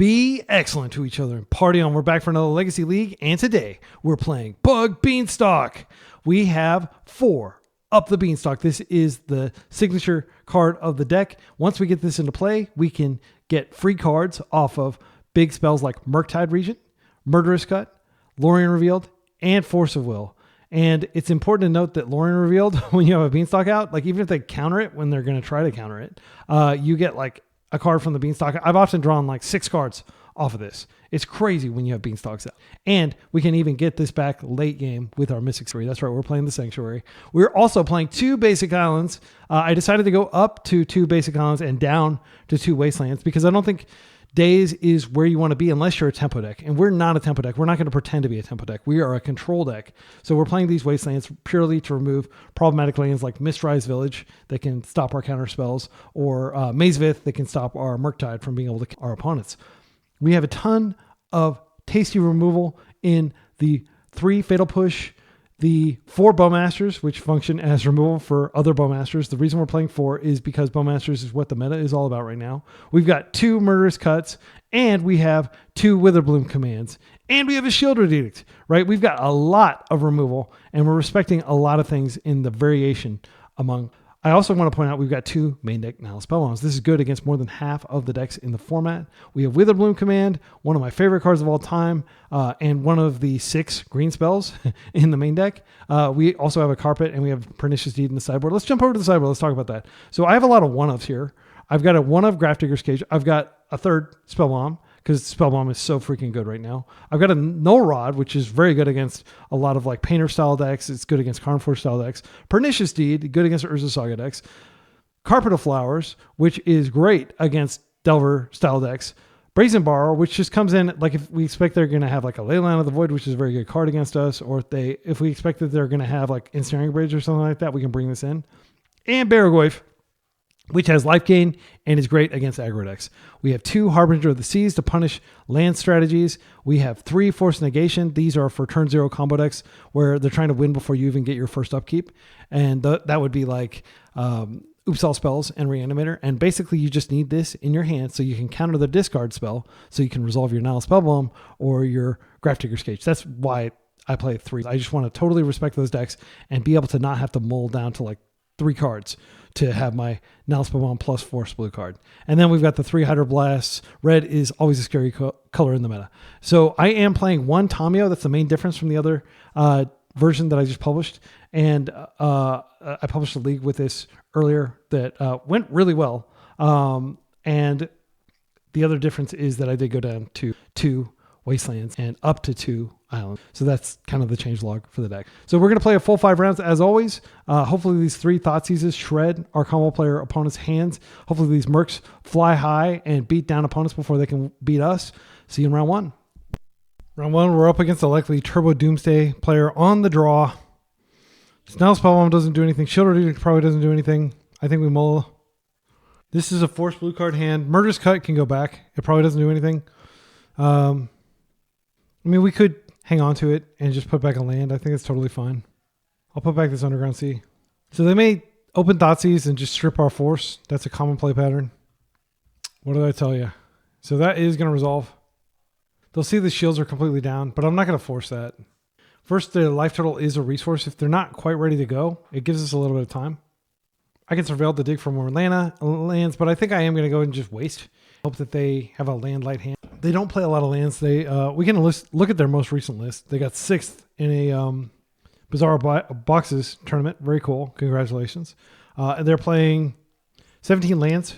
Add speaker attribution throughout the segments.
Speaker 1: Be excellent to each other and party on. We're back for another Legacy League, and today we're playing Bug Beanstalk. We have 4 up the Beanstalk. This is the signature card of the deck. Once we get this into play, we can get free cards off of big spells like Murktide Regent, Murderous Cut, Lorien Revealed, and Force of Will. And it's important to note that Lorien Revealed, when you have a Beanstalk out, like even if they counter it when they're going to try to counter it, you get like a card from the Beanstalk. I've often drawn like 6 cards off of this. It's crazy when you have Beanstalks out. And we can even get this back late game with our Mystic Sanctuary. That's right, we're playing the Sanctuary. We're also playing 2 basic islands. I decided to go up to 2 basic islands and down to 2 wastelands because I don't think Days is where you want to be unless you're a tempo deck. And we're not a tempo deck. We're not going to pretend to be a tempo deck. We are a control deck. So we're playing these wastelands purely to remove problematic lands like Mistrise Village that can stop our counter spells, or Mazevith that can stop our Murktide from being able to kill our opponents. We have a ton of tasty removal in the 3 Fatal Push, the 4 Bowmasters, which function as removal for other Bowmasters. The reason we're playing 4 is because Bowmasters is what the meta is all about right now. We've got 2 Murderous Cuts, and we have 2 Witherbloom commands, and we have a Shieldred Edict, right? We've got a lot of removal, and we're respecting a lot of things in the variation among. I also want to point out we've got 2 main deck Nihil Spellbombs. This is good against more than half of the decks in the format. We have Witherbloom Command, one of my favorite cards of all time, and one of the 6 green spells in the main deck. We also have a Carpet, and we have Pernicious Deed in the sideboard. Let's jump over to the sideboard. Let's talk about that. So I have a lot of 1-ofs here. I've got a 1-of Grafdigger's Cage. I've got a 3rd Spellbomb, because Spellbomb is so freaking good right now. I've got a Null Rod, which is very good against a lot of like Painter style decks. It's good against Carnforge style decks. Pernicious Deed, good against Urza Saga decks. Carpet of Flowers, which is great against Delver style decks. Brazen Borrower, which just comes in like if we expect they're going to have like a Leyline of the Void, which is a very good card against us, or if we expect that they're going to have like Ensnaring Bridge or something like that, we can bring this in. And Baragoyf, which has life gain and is great against aggro decks. We have 2 Harbinger of the Seas to punish land strategies. We have 3 Force Negation. These are for turn 0 combo decks where they're trying to win before you even get your first upkeep. And that would be like Oops All Spells and Reanimator. And basically you just need this in your hand so you can counter the discard spell so you can resolve your Nihil Spellbomb or your Grafdigger's Cage. That's why I play 3. I just want to totally respect those decks and be able to not have to mull down to like 3 cards to have my Nihil Spellbomb plus Force blue card. And then we've got the 3 Hydroblasts. Red is always a scary color in the meta. So I am playing 1 Tamio. That's the main difference from the other version that I just published. And I published a league with this earlier that went really well. And the other difference is that I did go down to 2 Wastelands and up to 2 Islands. So that's kind of the change log for the deck. So we're going to play a full 5 rounds as always. Hopefully these 3 Thoughtseizes shred our combo player opponent's hands. Hopefully these Mercs fly high and beat down opponents before they can beat us. See you in round 1. Round 1, we're up against a likely Turbo Doomsday player on the draw. Nihil Spellbomb doesn't do anything. Shieldred Edict probably doesn't do anything. I think we mull. This is a Force blue card hand. Murderous Cut can go back. It probably doesn't do anything. I mean, we could hang on to it and just put back a land. I think it's totally fine. I'll put back this Underground Sea. So they may open Thoughtseize and just strip our Force. That's a common play pattern. What did I tell you? So that is going to resolve. They'll see the shields are completely down, but I'm not going to force that. First, the life total is a resource. If they're not quite ready to go, it gives us a little bit of time. I can Surveil to dig for more lands, but I think I am going to go and just waste. Hope that they have a land light hand. They don't play a lot of lands. We can look at their most recent list. They got 6th in a Bizarre Boxes tournament. Very cool. Congratulations. And they're playing 17 lands.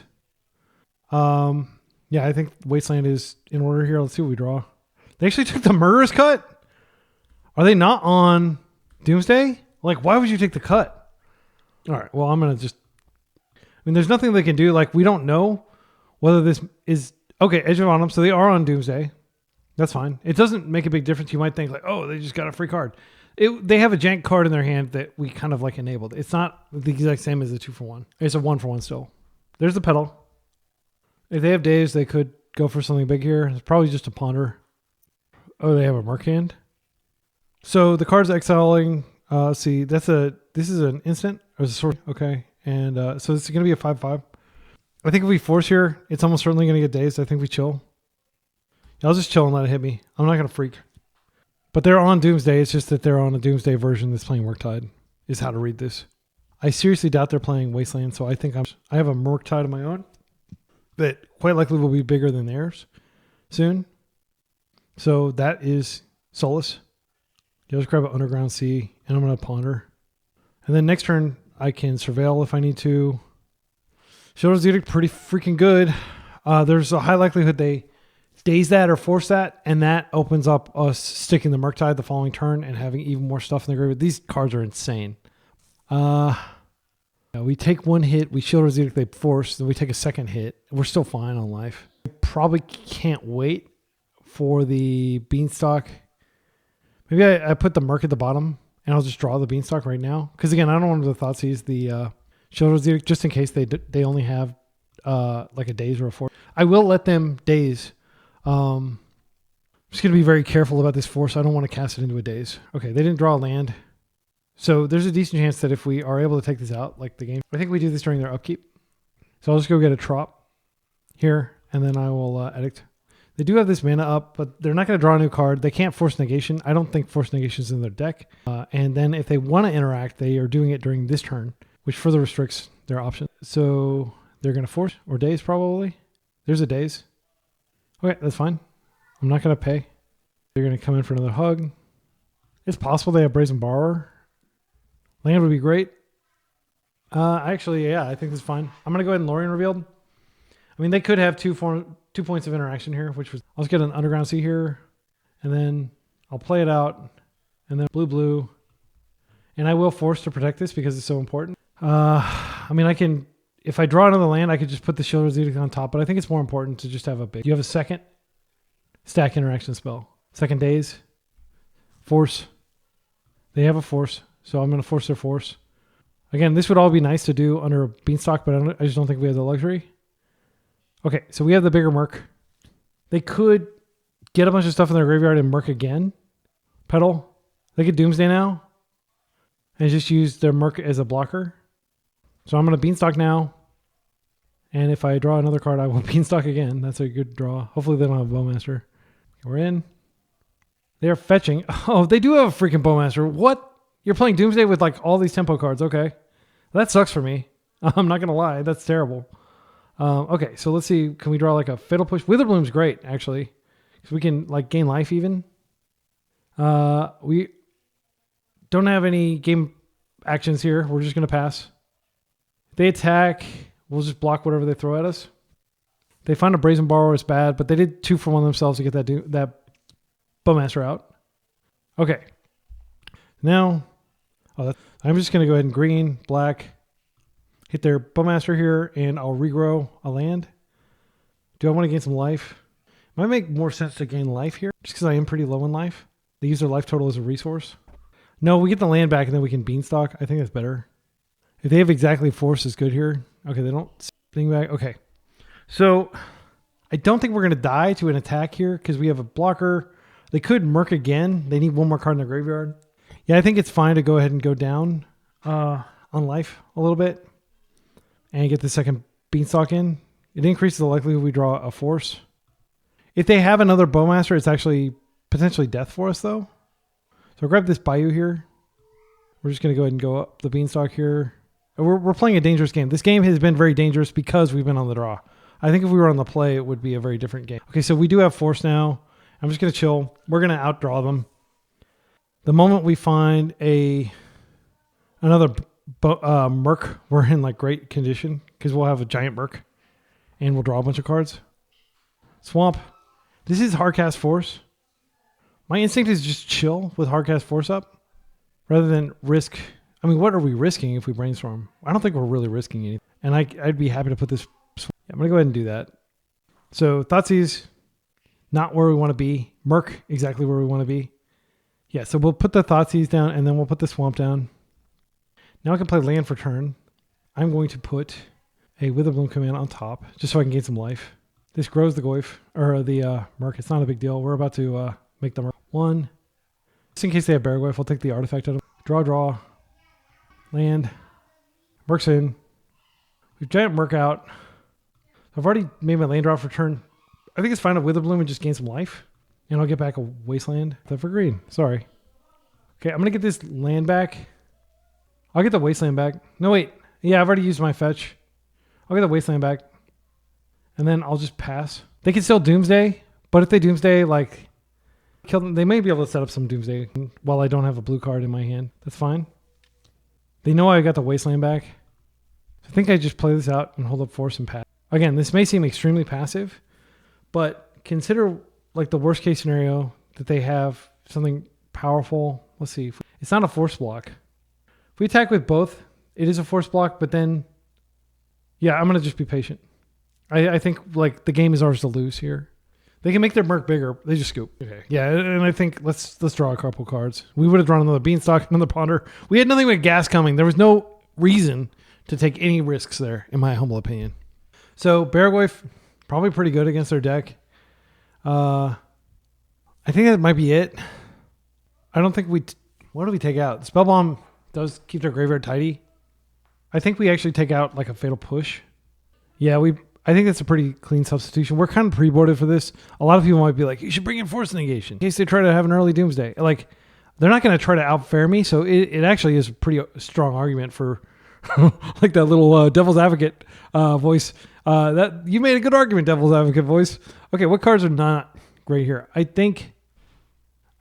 Speaker 1: Yeah, I think Wasteland is in order here. Let's see what we draw. They actually took the Murderous Cut. Are they not on Doomsday? Like, why would you take the cut? All right, well, I'm going to just... I mean, there's nothing they can do. Like, we don't know whether this is... Okay, Edge of Autumn, so they are on Doomsday. That's fine. It doesn't make a big difference. You might think, like, oh, they just got a free card. They have a jank card in their hand that we kind of, like, enabled. It's not the exact same as the 2-for-1. It's a 1-for-1 still. There's the Petal. If they have Days, they could go for something big here. It's probably just a Ponder. Oh, they have a Merc hand. So the card's exiling. See, this is an instant. Or is a sword? Okay. And so it's going to be a 5/5. I think if we force here, it's almost certainly going to get Dazed. I think we chill. I'll just chill and let it hit me. I'm not going to freak. But they're on Doomsday. It's just that they're on a Doomsday version that's playing Murktide, is how to read this. I seriously doubt they're playing Wasteland, so I think I have a Murktide of my own that quite likely will be bigger than theirs soon. So that is Solace. You'll just grab an Underground Sea, and I'm going to Ponder. And then next turn, I can Surveil if I need to. Shield's Edict, pretty freaking good. There's a high likelihood they daze that or force that, and that opens up us sticking the Murktide the following turn and having even more stuff in the graveyard. These cards are insane. We take one hit, we Shield's Edict, they force, then we take a second hit. We're still fine on life. Probably can't wait for the Beanstalk. Maybe I put the Murk at the bottom, and I'll just draw the Beanstalk right now. Because again, I don't want the Thoughtseize, the Shield's Edict, just in case they only have like a daze or a force. I will let them daze. I'm just going to be very careful about this force. I don't want to cast it into a daze. Okay, they didn't draw a land. So there's a decent chance that if we are able to take this out, like the game, I think we do this during their upkeep. So I'll just go get a Trop here, and then I will edict. They do have this mana up, but they're not going to draw a new card. They can't force negation. I don't think force negation is in their deck. And then if they want to interact, they are doing it during this turn, which further restricts their options. So they're going to force or daze probably. There's a daze. Okay, that's fine. I'm not going to pay. They're going to come in for another hug. It's possible they have Brazen Borrower. Land would be great. Actually, yeah, I think that's fine. I'm going to go ahead and Lorien Revealed. I mean, they could have 2 points of interaction here, which was... I'll just get an Underground Sea here, and then I'll play it out, and then blue. And I will force to protect this because it's so important. I mean, I can... If I draw another land, I could just put the Shield's Edict on top, but I think it's more important to just have a big... You have a second stack interaction spell. Second daze. Force. They have a force, so I'm going to force their force. Again, this would all be nice to do under Beanstalk, but I just don't think we have the luxury. Okay, so we have the bigger Murk. They could get a bunch of stuff in their graveyard and Murk again. Pedal. They could Doomsday now and just use their Murk as a blocker. So I'm going to Beanstalk now. And if I draw another card, I will Beanstalk again. That's a good draw. Hopefully they don't have Bowmaster. We're in. They are fetching. Oh, they do have a freaking Bowmaster. What? You're playing Doomsday with like all these tempo cards. Okay. That sucks for me. I'm not going to lie. That's terrible. Okay, so let's see. Can we draw like a Fatal Push? Witherbloom's great, actually. Because we can like gain life even. We don't have any game actions here. We're just going to pass. If they attack, we'll just block whatever they throw at us. They find a Brazen Borrower, it's bad, but they did 2 for 1 themselves to get that Bowmaster out. Okay. Now, I'm just going to go ahead and green, black, hit their Bowmaster here, and I'll regrow a land. Do I want to gain some life? It might make more sense to gain life here, just because I am pretty low in life. They use their life total as a resource. No, we get the land back, and then we can Beanstalk. I think that's better. If they have exactly force, is good here. Okay, they don't thing back. Okay. So, I don't think we're going to die to an attack here, because we have a blocker. They could Murk again. They need one more card in the graveyard. Yeah, I think it's fine to go ahead and go down on life a little bit and get the second Beanstalk in. It increases the likelihood we draw a force. If they have another Bowmaster, it's actually potentially death for us, though. So I'll grab this Bayou here. We're just going to go ahead and go up the Beanstalk here. We're playing a dangerous game. This game has been very dangerous because we've been on the draw. I think if we were on the play, it would be a very different game. Okay, so we do have force now. I'm just going to chill. We're going to outdraw them. The moment we find another Murk, we're in like great condition because we'll have a giant Murk and we'll draw a bunch of cards. Swamp. This is Hardcast Force. My instinct is just chill with Hardcast Force up rather than risk. I mean, what are we risking if we brainstorm? I don't think we're really risking anything. And I'd be happy to put this. Yeah, I'm going to go ahead and do that. So Thoughtseize, not where we want to be. Murk, exactly where we want to be. Yeah, so we'll put the Thoughtseize down and then we'll put the Swamp down. Now I can play land for turn. I'm going to put a Witherbloom command on top just so I can gain some life. This grows the Goyf, or the Murk. It's not a big deal. We're about to make the Murk. 1. Just in case they have Beargoyf, I'll take the artifact out of draw. Land. Murk's in. We've giant Murk out. I've already made my land draw for turn. I think it's fine to Witherbloom and just gain some life. And I'll get back a Wasteland. Except for green. Sorry. Okay, I'm going to get this land back. I'll get the Wasteland back. No, wait. Yeah, I've already used my fetch. I'll get the Wasteland back. And then I'll just pass. They can still Doomsday. But if they Doomsday, like, kill them, they may be able to set up some Doomsday while I don't have a blue card in my hand. That's fine. They know I got the Wasteland back. I think I just play this out and hold up force and pass. Again, this may seem extremely passive, but consider like the worst case scenario that they have something powerful. Let's see. It's not a force block. If we attack with both, it is a force block, but then, yeah, I'm going to just be patient. I think like the game is ours to lose here. They can make their Merc bigger. They just scoop. Okay. Yeah, and I think let's draw a couple cards. We would have drawn another Beanstalk, another Ponder. We had nothing but gas coming. There was no reason to take any risks there, in my humble opinion. So Baragoi, probably pretty good against their deck. I think that might be it. I don't think what do we take out? Spellbomb does keep their graveyard tidy. I think we actually take out like a Fatal Push. Yeah, I think that's a pretty clean substitution. We're kind of pre-boarded for this. A lot of people might be like, you should bring in Force Negation in case they try to have an early Doomsday. Like, they're not going to try to outfare me, so it actually is a pretty strong argument for like that little Devil's Advocate voice. That you made a good argument, Devil's Advocate voice. Okay, what cards are not great here? I think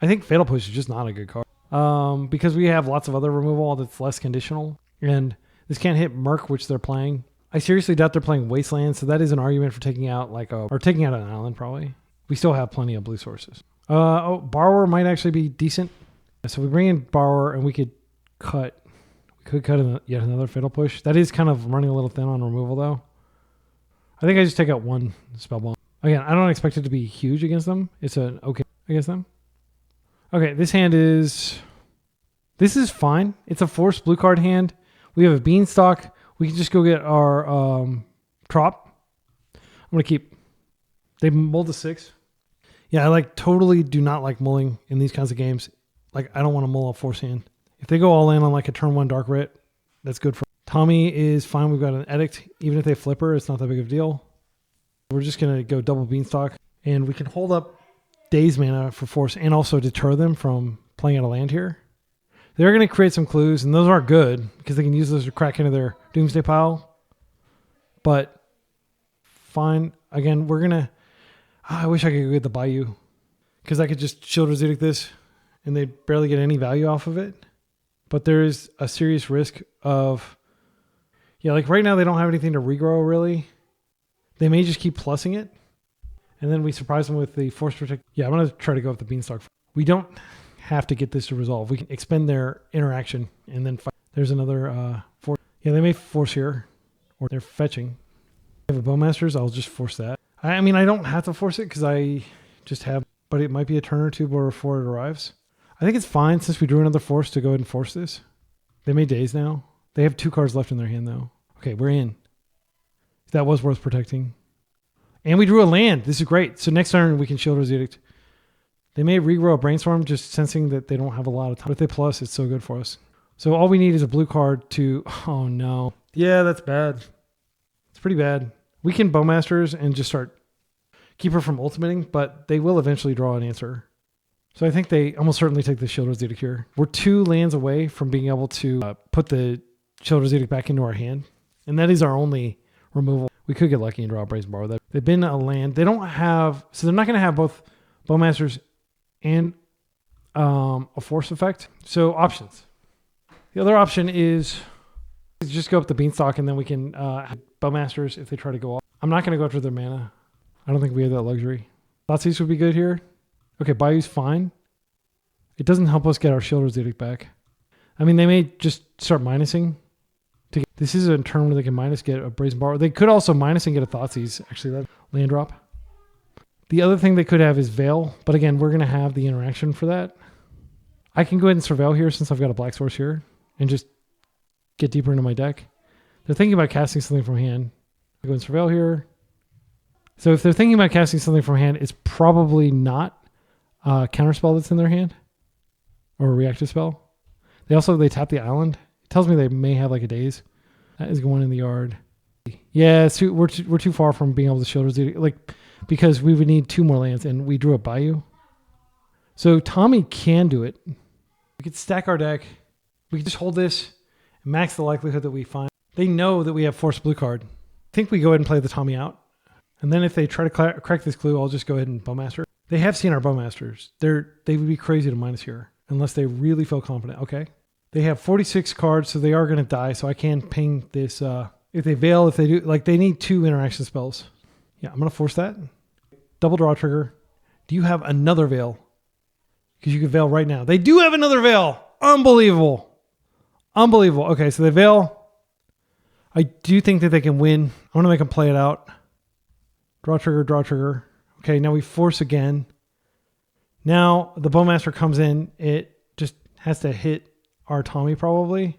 Speaker 1: Fatal Push is just not a good card because we have lots of other removal that's less conditional, and this can't hit Merc, which they're playing. I seriously doubt they're playing Wasteland, so that is an argument for taking out or taking out an island probably. We still have plenty of blue sources. Borrower might actually be decent. So we bring in Borrower and we could cut yet another Fatal Push. That is kind of running a little thin on removal though. I think I just take out one Spellbomb. Again, I don't expect it to be huge against them. It's an okay against them. Okay, this is fine. It's a forced blue card hand. We have a Beanstalk. We can just go get our Trop. I'm going to keep... They mulled a 6. Yeah, I totally do not like mulling in these kinds of games. Like, I don't want to mull a force hand. If they go all in on like a turn 1 Dark Rit, that's good for... Tommy is fine. We've got an Edict. Even if they flipper, it's not that big of a deal. We're just going to go double Beanstalk. And we can hold up Daze mana for force and also deter them from playing out a land here. They're going to create some clues, and those aren't good because they can use those to crack into their Doomsday pile. But fine. Again, we're going to... I wish I could go get the Bayou because I could just Shield Edict this and they'd barely get any value off of it. But there is a serious risk of... Yeah, like right now they don't have anything to regrow really. They may just keep plussing it. And then we surprise them with the Force Protect. Yeah, I'm going to try to go with the Beanstalk. We don't have to get this to resolve. We can expend their interaction and then fight. There's another force. Yeah, they may force here or they're fetching. I have a Bowmasters. I'll just force that. I mean, I don't have to force it because I just have, but it might be a turn or two before it arrives. I think it's fine since we drew another force to go ahead and force this. They made Daze now. They have 2 cards left in their hand though. Okay, we're in. That was worth protecting. And we drew a land. This is great. So next turn we can Shield Edict. They may regrow a Brainstorm just sensing that they don't have a lot of time. But if they plus, it's so good for us. So all we need is a blue card to... Oh, no. Yeah, that's bad. It's pretty bad. We can Bowmasters and just start... Keep her from ultimating, but they will eventually draw an answer. So I think they almost certainly take the Shield Edict here. We're 2 lands away from being able to put the Shield Edict back into our hand. And that is our only removal. We could get lucky and draw a Brazen Borrow. They've been a land. They don't have... So they're not going to have both Bowmasters and a force effect. So options. The other option is just go up the Beanstalk and then we can have Bowmasters if they try to go off. I'm not going to go after their mana. I don't think we have that luxury. Thoughtseize would be good here. Okay, Bayou's fine. It doesn't help us get our Shield Edict back. I mean, they may just start minusing. This is a turn where they can minus get a Brazen Borrow. They could also minus and get a Thoughtseize. Actually, that land drop. The other thing they could have is Veil, but again, we're going to have the interaction for that. I can go ahead and Surveil here since I've got a Black Source here and just get deeper into my deck. They're thinking about casting something from hand. I go and Surveil here. So if they're thinking about casting something from hand, it's probably not a Counterspell that's in their hand or a Reactive Spell. They tap the island. It tells me they may have like a Daze. That is going in the yard. Yeah, we're too far from being able to Shield Edict. Like, because we would need 2 more lands, and we drew a Bayou. So Tommy can do it. We could stack our deck. We could just hold this and max the likelihood that we find. They know that we have Force Blue card. I think we go ahead and play the Tommy out. And then if they try to crack this clue, I'll just go ahead and Bowmaster. They have seen our Bowmasters. They would be crazy to minus here unless they really feel confident. Okay. They have 46 cards, so they are going to die. So I can ping this. If they Veil, if they do, like they need 2 interaction spells. Yeah, I'm going to force that. Double draw trigger. Do you have another Veil? Because you can Veil right now. They do have another Veil. Unbelievable. Unbelievable. Okay, so they Veil. I do think that they can win. I want to make them play it out. Draw trigger, draw trigger. Okay, now we force again. Now the Bowmaster comes in. It just has to hit our Tommy probably.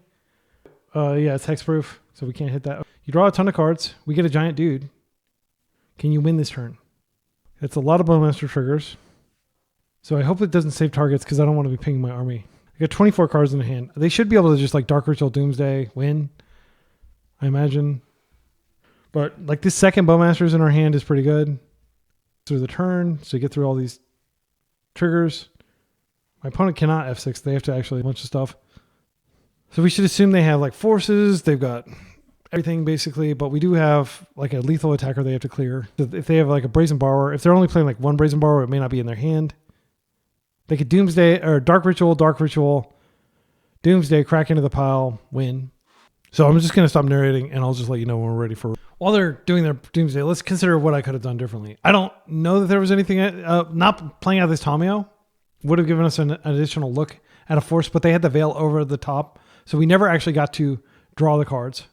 Speaker 1: Yeah, it's hexproof, so we can't hit that. You draw a ton of cards. We get a giant dude. Can you win this turn? It's a lot of Bowmaster triggers. So I hope it doesn't save targets because I don't want to be pinging my army. I got 24 cards in the hand. They should be able to just like Dark Ritual Doomsday, win, I imagine. But like this second Bowmaster's in our hand is pretty good. Through the turn, so you get through all these triggers. My opponent cannot F6. They have to actually a bunch of stuff. So we should assume they have like forces. They've got everything basically, but we do have like a lethal attacker they have to clear. So if they have like a Brazen Borrower, if they're only playing like 1 Brazen Borrower, it may not be in their hand. They could Doomsday or Dark Ritual, Doomsday, crack into the pile, win. So I'm just going to stop narrating and I'll just let you know when we're ready for. While they're doing their Doomsday, let's consider what I could have done differently. I don't know that there was anything, not playing out this Tomio would have given us an additional look at a force, but they had the Veil over the top. So we never actually got to draw the cards.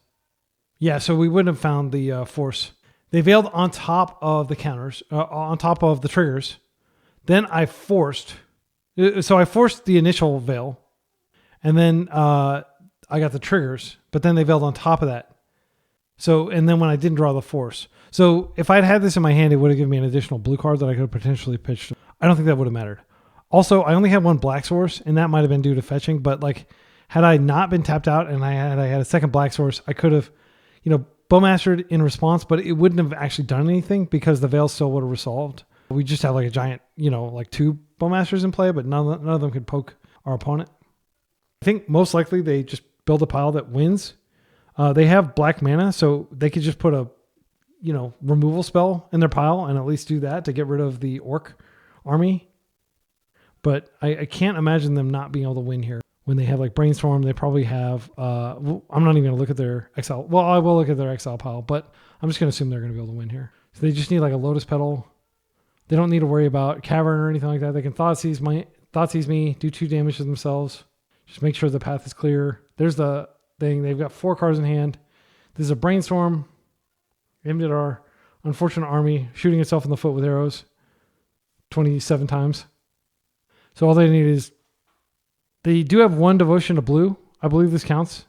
Speaker 1: Yeah, so we wouldn't have found the force. They Veiled on top of the counters, on top of the triggers. Then I forced. So I forced the initial Veil. And then I got the triggers. But then they Veiled on top of that. So, and then when I didn't draw the force. So if I'd had this in my hand, it would have given me an additional blue card that I could have potentially pitched. I don't think that would have mattered. Also, I only had 1 black source, and that might have been due to fetching. But like, had I not been tapped out and I had a second black source, I could have, Bowmastered in response, but it wouldn't have actually done anything because the Veil still would have resolved. We just have like a giant, like 2 Bowmasters in play, but none of them could poke our opponent. I think most likely they just build a pile that wins. They have black mana, so they could just put a, removal spell in their pile and at least do that to get rid of the Orc army. But I can't imagine them not being able to win here. When they have like Brainstorm, they probably have, I'm not even going to look at their exile. Well, I will look at their exile pile, but I'm just going to assume they're going to be able to win here. So they just need like a Lotus Petal. They don't need to worry about Cavern or anything like that. They can Thoughtseize me, do 2 damage to themselves. Just make sure the path is clear. There's the thing. They've got 4 cards in hand. This is a Brainstorm aimed at our unfortunate army, shooting itself in the foot with arrows 27 times. So all they need is, they do have 1 Devotion to blue. I believe this counts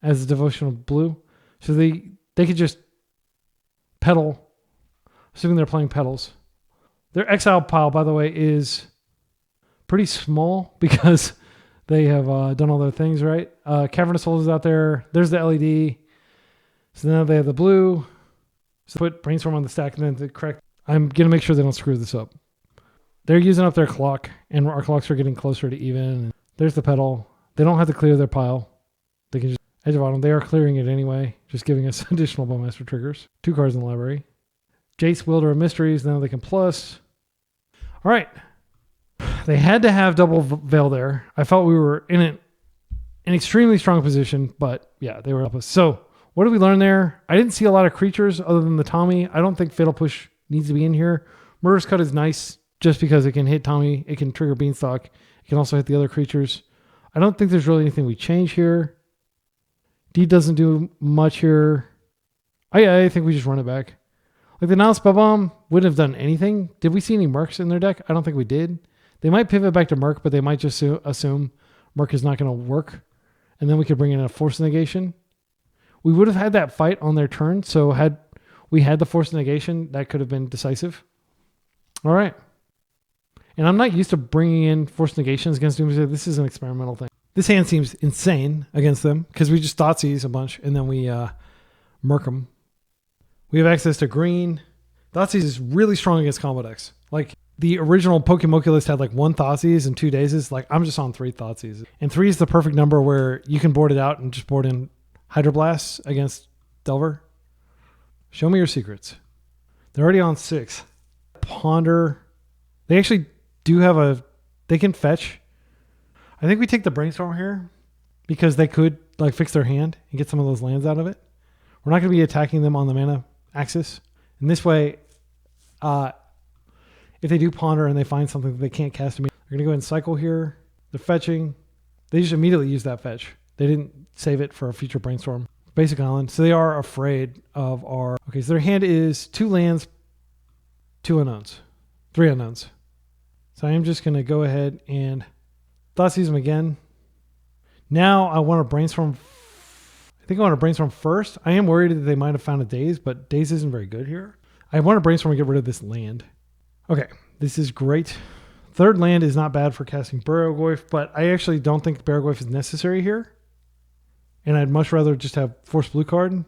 Speaker 1: as a Devotion of blue. So they could just Petal, assuming they're playing Petals. Their exile pile, by the way, is pretty small because they have done all their things, right? Cavernous Souls is out there. There's the LED. So now they have the blue. So put Brainstorm on the stack and then the correct. I'm going to make sure they don't screw this up. They're using up their clock, and our clocks are getting closer to even. There's the Petal. They don't have to clear their pile. They can just edge of autumn. They are clearing it anyway, just giving us additional Bowmaster triggers. 2 cards in the library. Jace, Wielder of Mysteries. Now they can plus. All right. They had to have double Veil there. I felt we were in an extremely strong position, but yeah, they were up us. So what did we learn there? I didn't see a lot of creatures other than the Tommy. I don't think Fatal Push needs to be in here. Murderous Cut is nice. Just because it can hit Tommy, it can trigger Beanstalk. It can also hit the other creatures. I don't think there's really anything we change here. D doesn't do much here. I think we just run it back. Like the Nile Spellbomb wouldn't have done anything. Did we see any Mercs in their deck? I don't think we did. They might pivot back to Merc, but they might just assume Merc is not going to work. And then we could bring in a Force Negation. We would have had that fight on their turn. So had we had the Force Negation, that could have been decisive. All right. And I'm not used to bringing in Force Negations against Doomsday. This is an experimental thing. This hand seems insane against them because we just Thoughtseize a bunch and then we Merc them. We have access to green. Thoughtseize is really strong against combo decks. Like the original Pokemoculist had like 1 Thoughtseizes and 2 Dazes. Like I'm just on 3 Thoughtseizes. And 3 is the perfect number where you can board it out and just board in Hydroblasts against Delver. Show me your secrets. They're already on 6. Ponder. They actually do have they can fetch. I think we take the Brainstorm here because they could like fix their hand and get some of those lands out of it. We're not going to be attacking them on the mana axis. And this way, if they do ponder and they find something that they can't cast immediately, they're going to go ahead and cycle here. They're fetching. They just immediately use that fetch. They didn't save it for a future Brainstorm. Basic Island. So they are afraid of our... Okay, so their hand is 2 lands, 2 unknowns, 3 unknowns. So I am just going to go ahead and Thoughtseize them again. Now I want to Brainstorm... I think I want to Brainstorm first. I am worried that they might have found a Daze, but Daze isn't very good here. I want to Brainstorm and get rid of this land. Okay, this is great. Third land is not bad for casting Barrowgoyf, but I actually don't think Barrowgoyf is necessary here. And I'd much rather just have Force Blue card.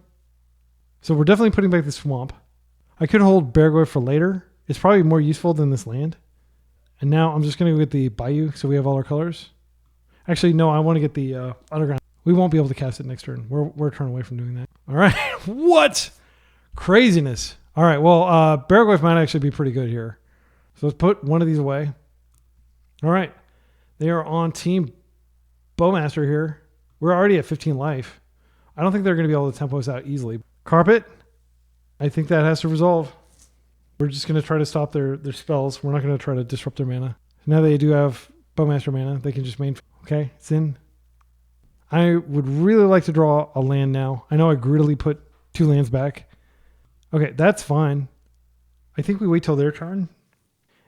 Speaker 1: So we're definitely putting back the Swamp. I could hold Barrowgoyf for later. It's probably more useful than this land. And now I'm just going to go get the Bayou so we have all our colors. Actually, no, I want to get the Underground. We won't be able to cast it next turn. We're a turn away from doing that. All right. What? Craziness. All right. Well, Barrowgoyf might actually be pretty good here. So let's put one of these away. All right. They are on Team Bowmaster here. We're already at 15 life. I don't think they're going to be able to tempo us out easily. Carpet. I think that has to resolve. We're just going to try to stop their spells. We're not going to try to disrupt their mana. Now they do have Bowmaster mana. They can just main... Okay, it's in. I would really like to draw a land now. I know I greedily put 2 lands back. Okay, that's fine. I think we wait till their turn.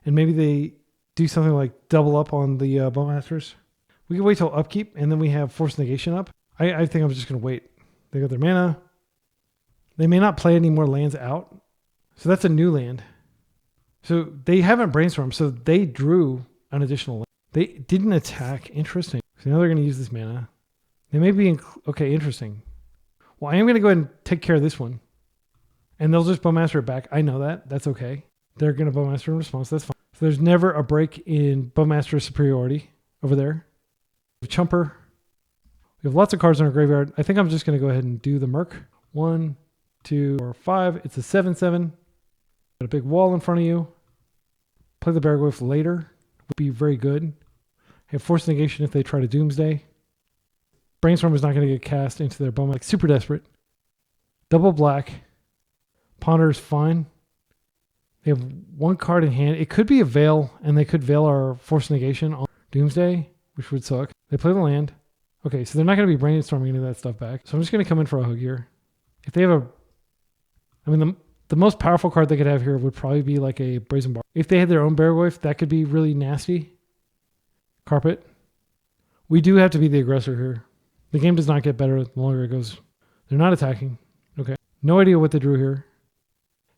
Speaker 1: And maybe they do something like double up on the Bowmasters. We can wait till upkeep, and then we have Force Negation up. I think I'm just going to wait. They got their mana. They may not play any more lands out. So that's a new land. So they haven't Brainstormed, so they drew an additional land. They didn't attack. Interesting. So now they're going to use this mana. They may be... Okay, interesting. Well, I am going to go ahead and take care of this one. And they'll just Bowmaster it back. I know that. That's okay. They're going to Bowmaster in response. That's fine. So there's never a break in Bowmaster superiority over there. We have Chumper. We have lots of cards in our graveyard. I think I'm just going to go ahead and do the Merc. 1, 2, 4, 5. It's a 7/7. Got a big wall in front of you. Play the Barrowgoyf later. Would be very good. Have Force Negation if they try to Doomsday. Brainstorm is not going to get cast into their Bowman. Like super desperate. Double black. Ponder is fine. They have 1 card in hand. It could be a Veil, and they could Veil our Force Negation on Doomsday, which would suck. They play the land. Okay, so they're not going to be Brainstorming any of that stuff back. So I'm just going to come in for a hug here. If they have the most powerful card they could have here would probably be like a Brazen Bar. If they had their own Barrowgoyf, that could be really nasty. Carpet. We do have to be the aggressor here. The game does not get better the longer it goes. They're not attacking. Okay. No idea what they drew here.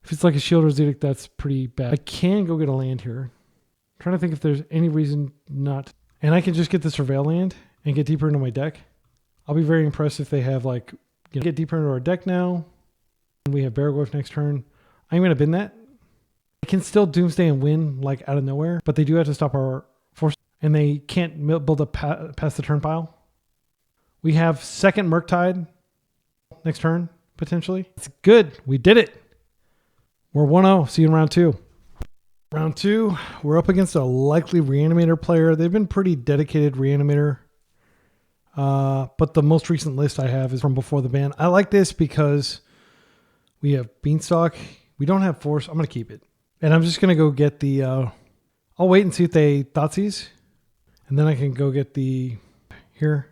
Speaker 1: If it's like a Shield's Edict, that's pretty bad. I can go get a land here. I'm trying to think if there's any reason not. And I can just get the Surveil land and get deeper into my deck. I'll be very impressed if they have like, get deeper into our deck now. And we have Barrowgoyf next turn. I'm going to bin that. They can still Doomsday and win like out of nowhere, but they do have to stop our force. And they can't build up past the turn pile. We have second Murktide next turn, potentially. It's good. We did it. We're 1-0. See you in round 2. Round 2, we're up against a likely Reanimator player. They've been pretty dedicated Reanimator. But the most recent list I have is from before the ban. I like this because we have Beanstalk. We don't have Force. I'm going to keep it. And I'm just going to go get the... I'll wait and see if they Thoughtseize. And then I can go get the... Here.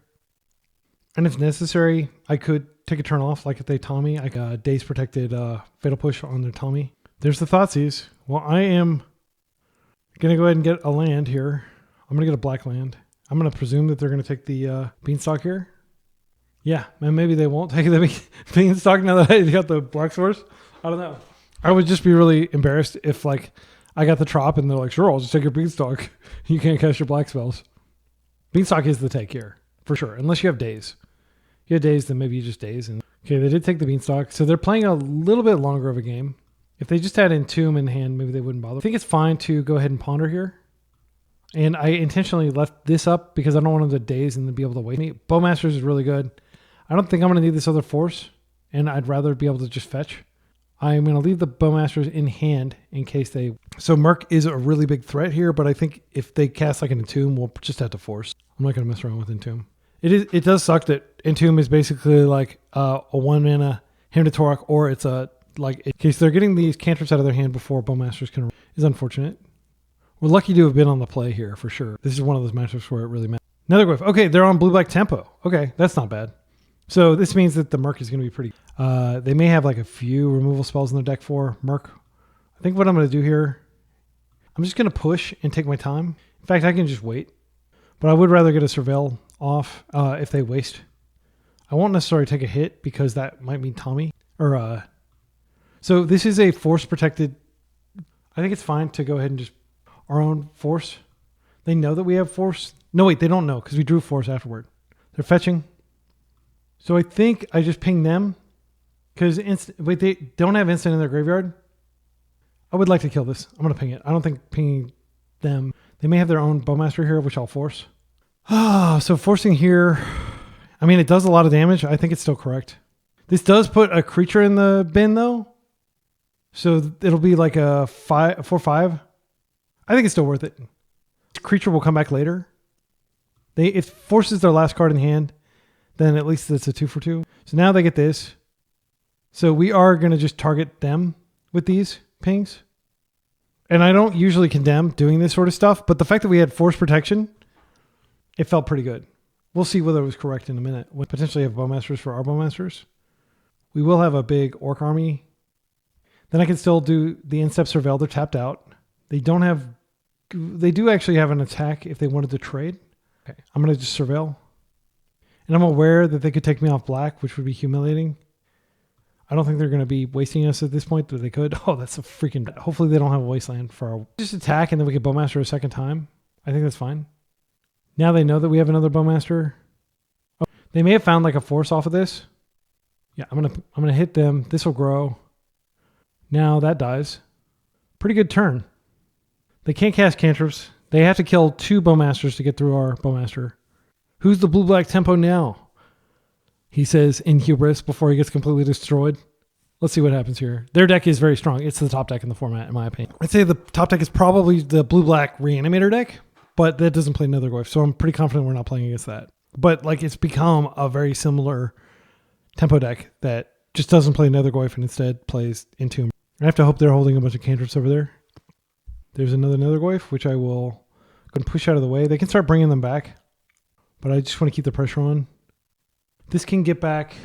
Speaker 1: And if necessary, I could take a turn off, like if they Tommy. I got Daze Protected Fatal Push on their Tommy. There's the Thoughtseize. Well, I am going to go ahead and get a land here. I'm going to get a black land. I'm going to presume that they're going to take the Beanstalk here. Yeah, and maybe they won't take the Beanstalk now that I got the black source. I don't know. I would just be really embarrassed if like I got the Trop and they're like, sure, I'll just take your Beanstalk. You can't cast your black spells. Beanstalk is the take here, for sure, unless you have Daze. If you have Daze, then maybe you just Daze. And okay, they did take the Beanstalk. So they're playing a little bit longer of a game. If they just had Entomb in hand, maybe they wouldn't bother. I think it's fine to go ahead and ponder here. And I intentionally left this up because I don't want them to daze and be able to wait me. Bowmasters is really good. I don't think I'm going to need this other force, and I'd rather be able to just fetch. I'm going to leave the Bowmasters in hand in case they... So Merc is a really big threat here, but I think if they cast like an Entomb, we'll just have to force. I'm not going to mess around with Entomb. It does suck that Entomb is basically like a 1-mana Hymn to Torok, or it's a... like in case they're getting these cantrips out of their hand before Bowmasters can... is unfortunate. We're lucky to have been on the play here for sure. This is one of those matchups where it really matters. Netherglyph. Okay, they're on blue-black tempo. Okay, that's not bad. So this means that the Merc is going to be pretty... they may have like a few removal spells in their deck for Merc. I think what I'm going to do here, I'm just going to push and take my time. In fact, I can just wait. But I would rather get a Surveil off if they waste. I won't necessarily take a hit because that might mean Tommy. So this is a force protected... I think it's fine to go ahead and just... our own force. They know that we have force. No, wait, they don't know because we drew force afterward. They're fetching. So I think I just ping them because they don't have instant in their graveyard. I would like to kill this. I'm going to ping it. I don't think pinging them. They may have their own Bowmaster here, which I'll force. So forcing here. I mean, it does a lot of damage. I think it's still correct. This does put a creature in the bin though. So it'll be like a 4/5. I think it's still worth it. Creature will come back later. If forces their last card in hand, then at least it's a 2/2. So now they get this. So we are going to just target them with these pings. And I don't usually condemn doing this sort of stuff, but the fact that we had force protection, it felt pretty good. We'll see whether it was correct in a minute. We'll potentially have Bowmasters for our Bowmasters. We will have a big Orc army. Then I can still do the Instep Surveil. They're tapped out. They do actually have an attack if they wanted to trade. Okay, I'm going to just Surveil. And I'm aware that they could take me off black, which would be humiliating. I don't think they're going to be wasting us at this point, but they could. Oh, that's a freaking... Hopefully they don't have a Wasteland for our... Just attack and then we can Bowmaster a second time. I think that's fine. Now they know that we have another Bowmaster. Oh, they may have found like a force off of this. Yeah, I'm gonna hit them. This will grow. Now that dies. Pretty good turn. They can't cast cantrips. They have to kill 2 Bowmasters to get through our Bowmaster. Who's the blue-black tempo now? He says in hubris before he gets completely destroyed. Let's see what happens here. Their deck is very strong. It's the top deck in the format, in my opinion. I'd say the top deck is probably the blue-black Reanimator deck, but that doesn't play Netherglyph, so I'm pretty confident we're not playing against that. But like it's become a very similar tempo deck that just doesn't play Netherglyph and instead plays Entomb. I have to hope they're holding a bunch of cantrips over there. There's another Netherglyph, which I will go and push out of the way. They can start bringing them back, but I just want to keep the pressure on. This can get back.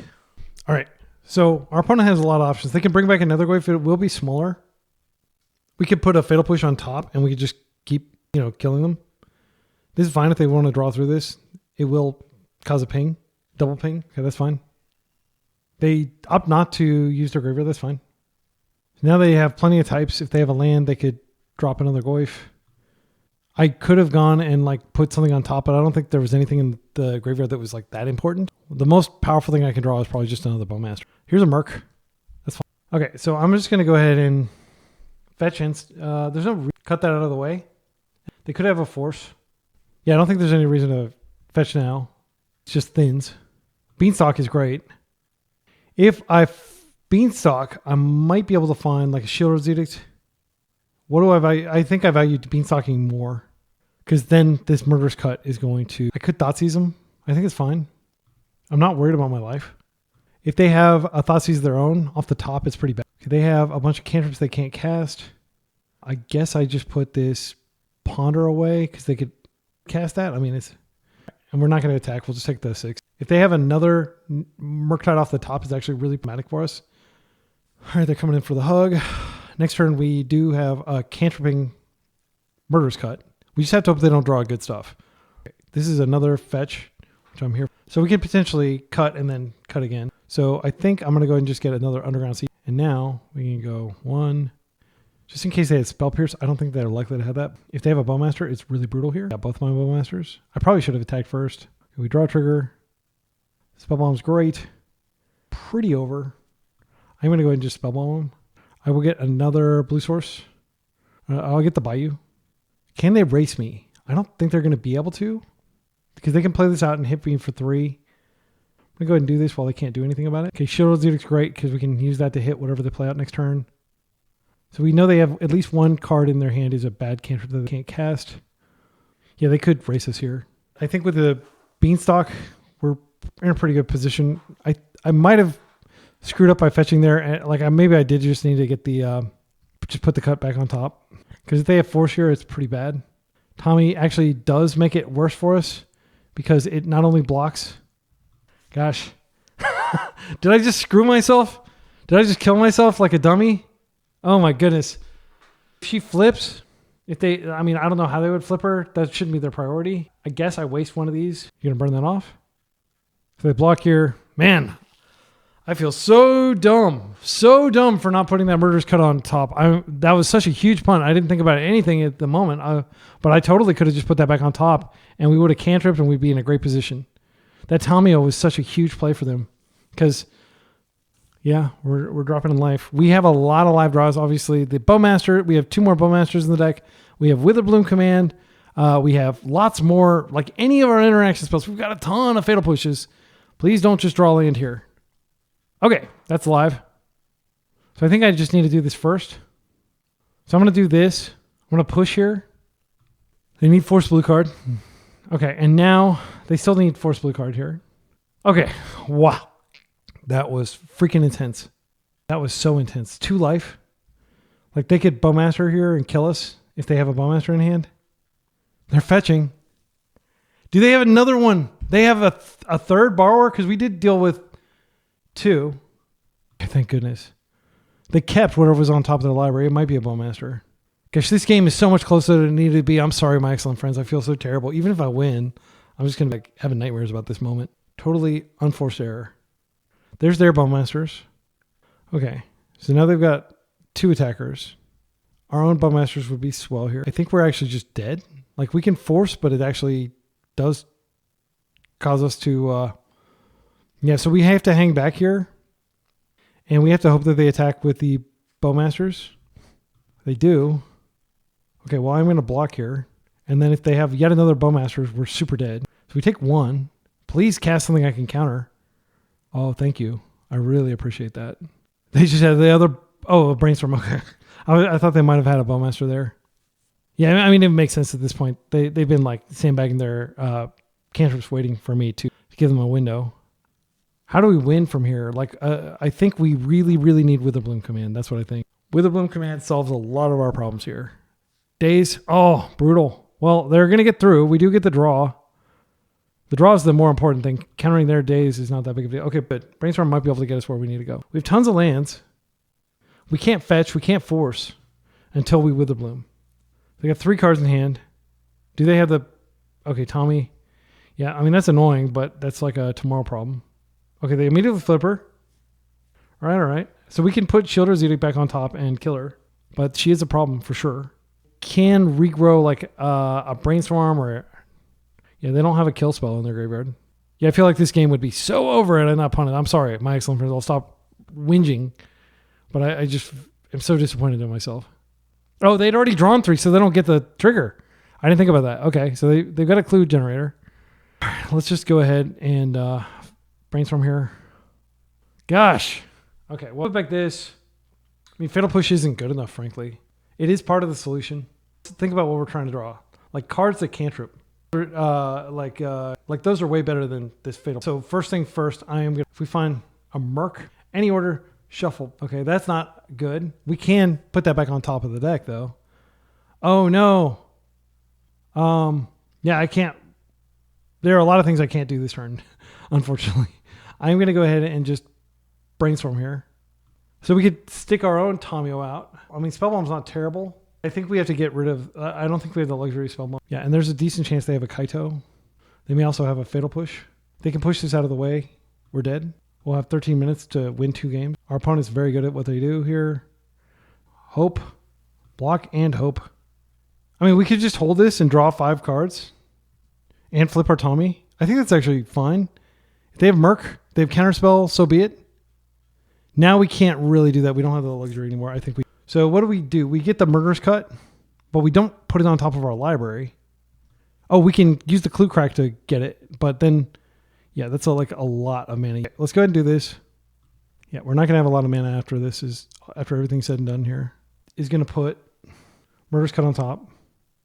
Speaker 1: All right, so our opponent has a lot of options. They can bring back a Netherglyph. It will be smaller. We could put a Fatal Push on top, and we could just keep, killing them. This is fine if they want to draw through this. It will cause a ping, double ping. Okay, that's fine. They opt not to use their graveyard. That's fine. Now they have plenty of types. If they have a land, they could drop another Goyf. I could have gone and put something on top, but I don't think there was anything in the graveyard that was that important. The most powerful thing I can draw is probably just another Bowmaster. Here's a Merc. That's fine. Okay, so I'm just going to go ahead and fetch. There's no cut that out of the way. They could have a force. Yeah, I don't think there's any reason to fetch now. It's just thins. Beanstalk is great. If I Beanstalk, I might be able to find a Shield's Edict. What do I value? I think I value Beanstalking more because then this Murderous Cut is going to... I could Thoughtseize them. I think it's fine. I'm not worried about my life. If they have a Thoughtseize of their own, off the top, it's pretty bad. They have a bunch of cantrips they can't cast. I guess I just put this Ponder away because they could cast that. I mean, and we're not going to attack. We'll just take the 6. If they have another Murktide off the top, it's actually really problematic for us. All right, they're coming in for the hug. Next turn, we do have a cantripping Murderous Cut. We just have to hope they don't draw good stuff. Okay, this is another fetch, which I'm here. So we can potentially cut and then cut again. So I think I'm going to go ahead and just get another Underground Sea. And now we can go 1. Just in case they had Spell Pierce, I don't think they're likely to have that. If they have a Bowmaster, it's really brutal here. Got both my Bowmasters. I probably should have attacked first. Okay, we draw a trigger. Spell Bomb's great. Pretty over. I'm going to go ahead and just Spell Bomb them. I will get another blue source. I'll get the Bayou. Can they race me? I don't think they're going to be able to, because they can play this out and hit me for 3. I'm going to go ahead and do this while they can't do anything about it. Okay, Shield Zedek's great because we can use that to hit whatever they play out next turn. So we know they have at least one card in their hand is a bad cantrip that they can't cast. Yeah, they could race us here. I think with the Beanstalk, we're in a pretty good position. I might have screwed up by fetching there. And maybe I did just need to get the just put the cut back on top, because if they have force here, it's pretty bad. Tommy actually does make it worse for us because it not only blocks. Gosh, did I just screw myself? Did I just kill myself like a dummy? Oh my goodness. If she flips, I don't know how they would flip her. That shouldn't be their priority. I guess I waste one of these. You're going to burn that off? If they block here, man, I feel so dumb for not putting that Murderous Cut on top. That was such a huge punt. I didn't think about anything at the moment, but I totally could have just put that back on top, and we would have cantripped, and we'd be in a great position. That Tamio was such a huge play for them, because, yeah, we're dropping in life. We have a lot of live draws, obviously. The Bowmaster, we have 2 more Bowmasters in the deck. We have Witherbloom Command. We have lots more, like any of our interaction spells. We've got a ton of Fatal Pushes. Please don't just draw land here. Okay, that's live. So I think I just need to do this first. So I'm going to do this. I'm going to push here. They need Force Blue card. Okay, and now they still need Force Blue card here. Okay, wow. That was freaking intense. That was so intense. 2 life. Like they could Bowmaster here and kill us if they have a Bowmaster in hand. They're fetching. Do they have another one? They have a third borrower? Because we did deal with 2. Thank goodness. They kept whatever was on top of their library. It might be a Bowmaster. Gosh, this game is so much closer than it needed to be. I'm sorry, my excellent friends. I feel so terrible. Even if I win, I'm just going to be having nightmares about this moment. Totally unforced error. There's their Bowmasters. Okay, so now they've got 2 attackers. Our own Bowmasters would be swell here. I think we're actually just dead. Like we can force, but it actually does cause us to... Yeah, so we have to hang back here. And we have to hope that they attack with the Bowmasters. They do. Okay, well, I'm going to block here. And then if they have yet another Bowmasters, we're super dead. So we take 1. Please cast something I can counter. Oh, thank you. I really appreciate that. They just had the other... Oh, a Brainstorm. Okay. I thought they might have had a Bowmaster there. Yeah, I mean, it makes sense at this point. They've been like sandbagging their cantrips waiting for me to give them a window. How do we win from here? I think we really, really need Witherbloom Command. That's what I think. Witherbloom Command solves a lot of our problems here. Days. Oh, brutal. Well, they're going to get through. We do get the draw. The draw is the more important thing. Countering their days is not that big of a deal. Okay, but Brainstorm might be able to get us where we need to go. We have tons of lands. We can't fetch. We can't force until we Witherbloom. They have 3 cards in hand. Do they have the... Okay, Tommy. Yeah, I mean, that's annoying, but that's like a tomorrow problem. Okay, they immediately flip her. All right. So we can put Shield Zedek back on top and kill her, but she is a problem for sure. Can regrow like a Brainstorm or... Yeah, they don't have a kill spell in their graveyard. Yeah, I feel like this game would be so over and I'm not punted. I'm sorry, my excellent friends. I'll stop whinging, but I just am so disappointed in myself. Oh, they'd already drawn 3, so they don't get the trigger. I didn't think about that. Okay, so they've got a clue generator. All right, let's just go ahead and Brainstorm here. Gosh. Okay, well, like this. I mean, Fatal Push isn't good enough, frankly. It is part of the solution. Think about what we're trying to draw. Like cards that cantrip. Like those are way better than this Fatal. So first thing first, if we find a Merc, any order, shuffle. Okay, that's not good. We can put that back on top of the deck though. Oh no. Yeah, I can't. There are a lot of things I can't do this turn, unfortunately. I'm going to go ahead and just Brainstorm here. So we could stick our own Tamio out. I mean, Spellbomb's not terrible. I think we have to get rid of... I don't think we have the luxury of Spellbomb. Yeah, and there's a decent chance they have a Kaito. They may also have a Fatal Push. They can push this out of the way. We're dead. We'll have 13 minutes to win 2 games. Our opponent's very good at what they do here. Hope. Block and hope. I mean, we could just hold this and draw 5 cards and flip our Tommy. I think that's actually fine. If they have Merc, they have Counterspell, so be it. Now we can't really do that. We don't have the luxury anymore. I think we. So what do? We get the Murderous Cut, but we don't put it on top of our library. Oh, we can use the Clue Crack to get it, but then, yeah, that's like a lot of mana. Let's go ahead and do this. Yeah, we're not gonna have a lot of mana after this. After everything's said and done here, is gonna put Murderous Cut on top.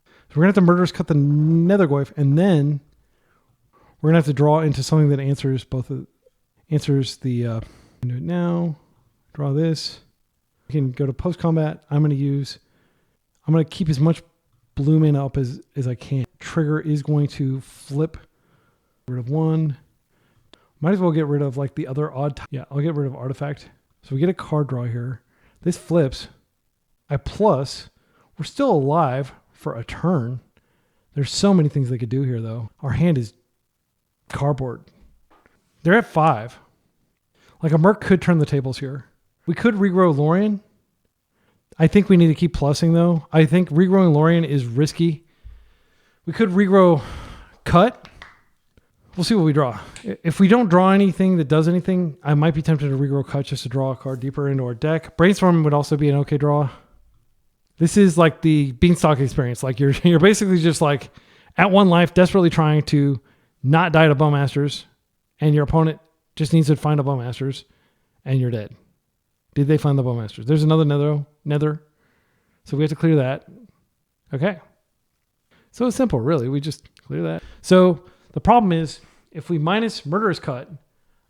Speaker 1: So we're gonna have to Murderous Cut the Nethergoyf, and then we're gonna have to draw into something that answers answers the. Do it now. Draw this. We can go to post combat. I'm gonna keep as much blue mana up as I can. Trigger is going to flip. Rid of one. Might as well get rid of like the other odd. Yeah, I'll get rid of artifact. So we get a card draw here. This flips. We're still alive for a turn. There's so many things they could do here though. Our hand is cardboard. They're at 5. Like a Merc could turn the tables here. We could regrow Lorien. I think we need to keep plussing though. I think regrowing Lorien is risky. We could regrow Cut. We'll see what we draw. If we don't draw anything that does anything, I might be tempted to regrow Cut just to draw a card deeper into our deck. Brainstorm would also be an okay draw. This is like the Beanstalk experience. Like you're basically just like at 1 life, desperately trying to not die to Bowmasters, and your opponent just needs to find a Bowmasters, and you're dead. Did they find the Bowmasters? There's another Nether. So we have to clear that. Okay. So it's simple, really. We just clear that. So the problem is, if we minus Murderous Cut,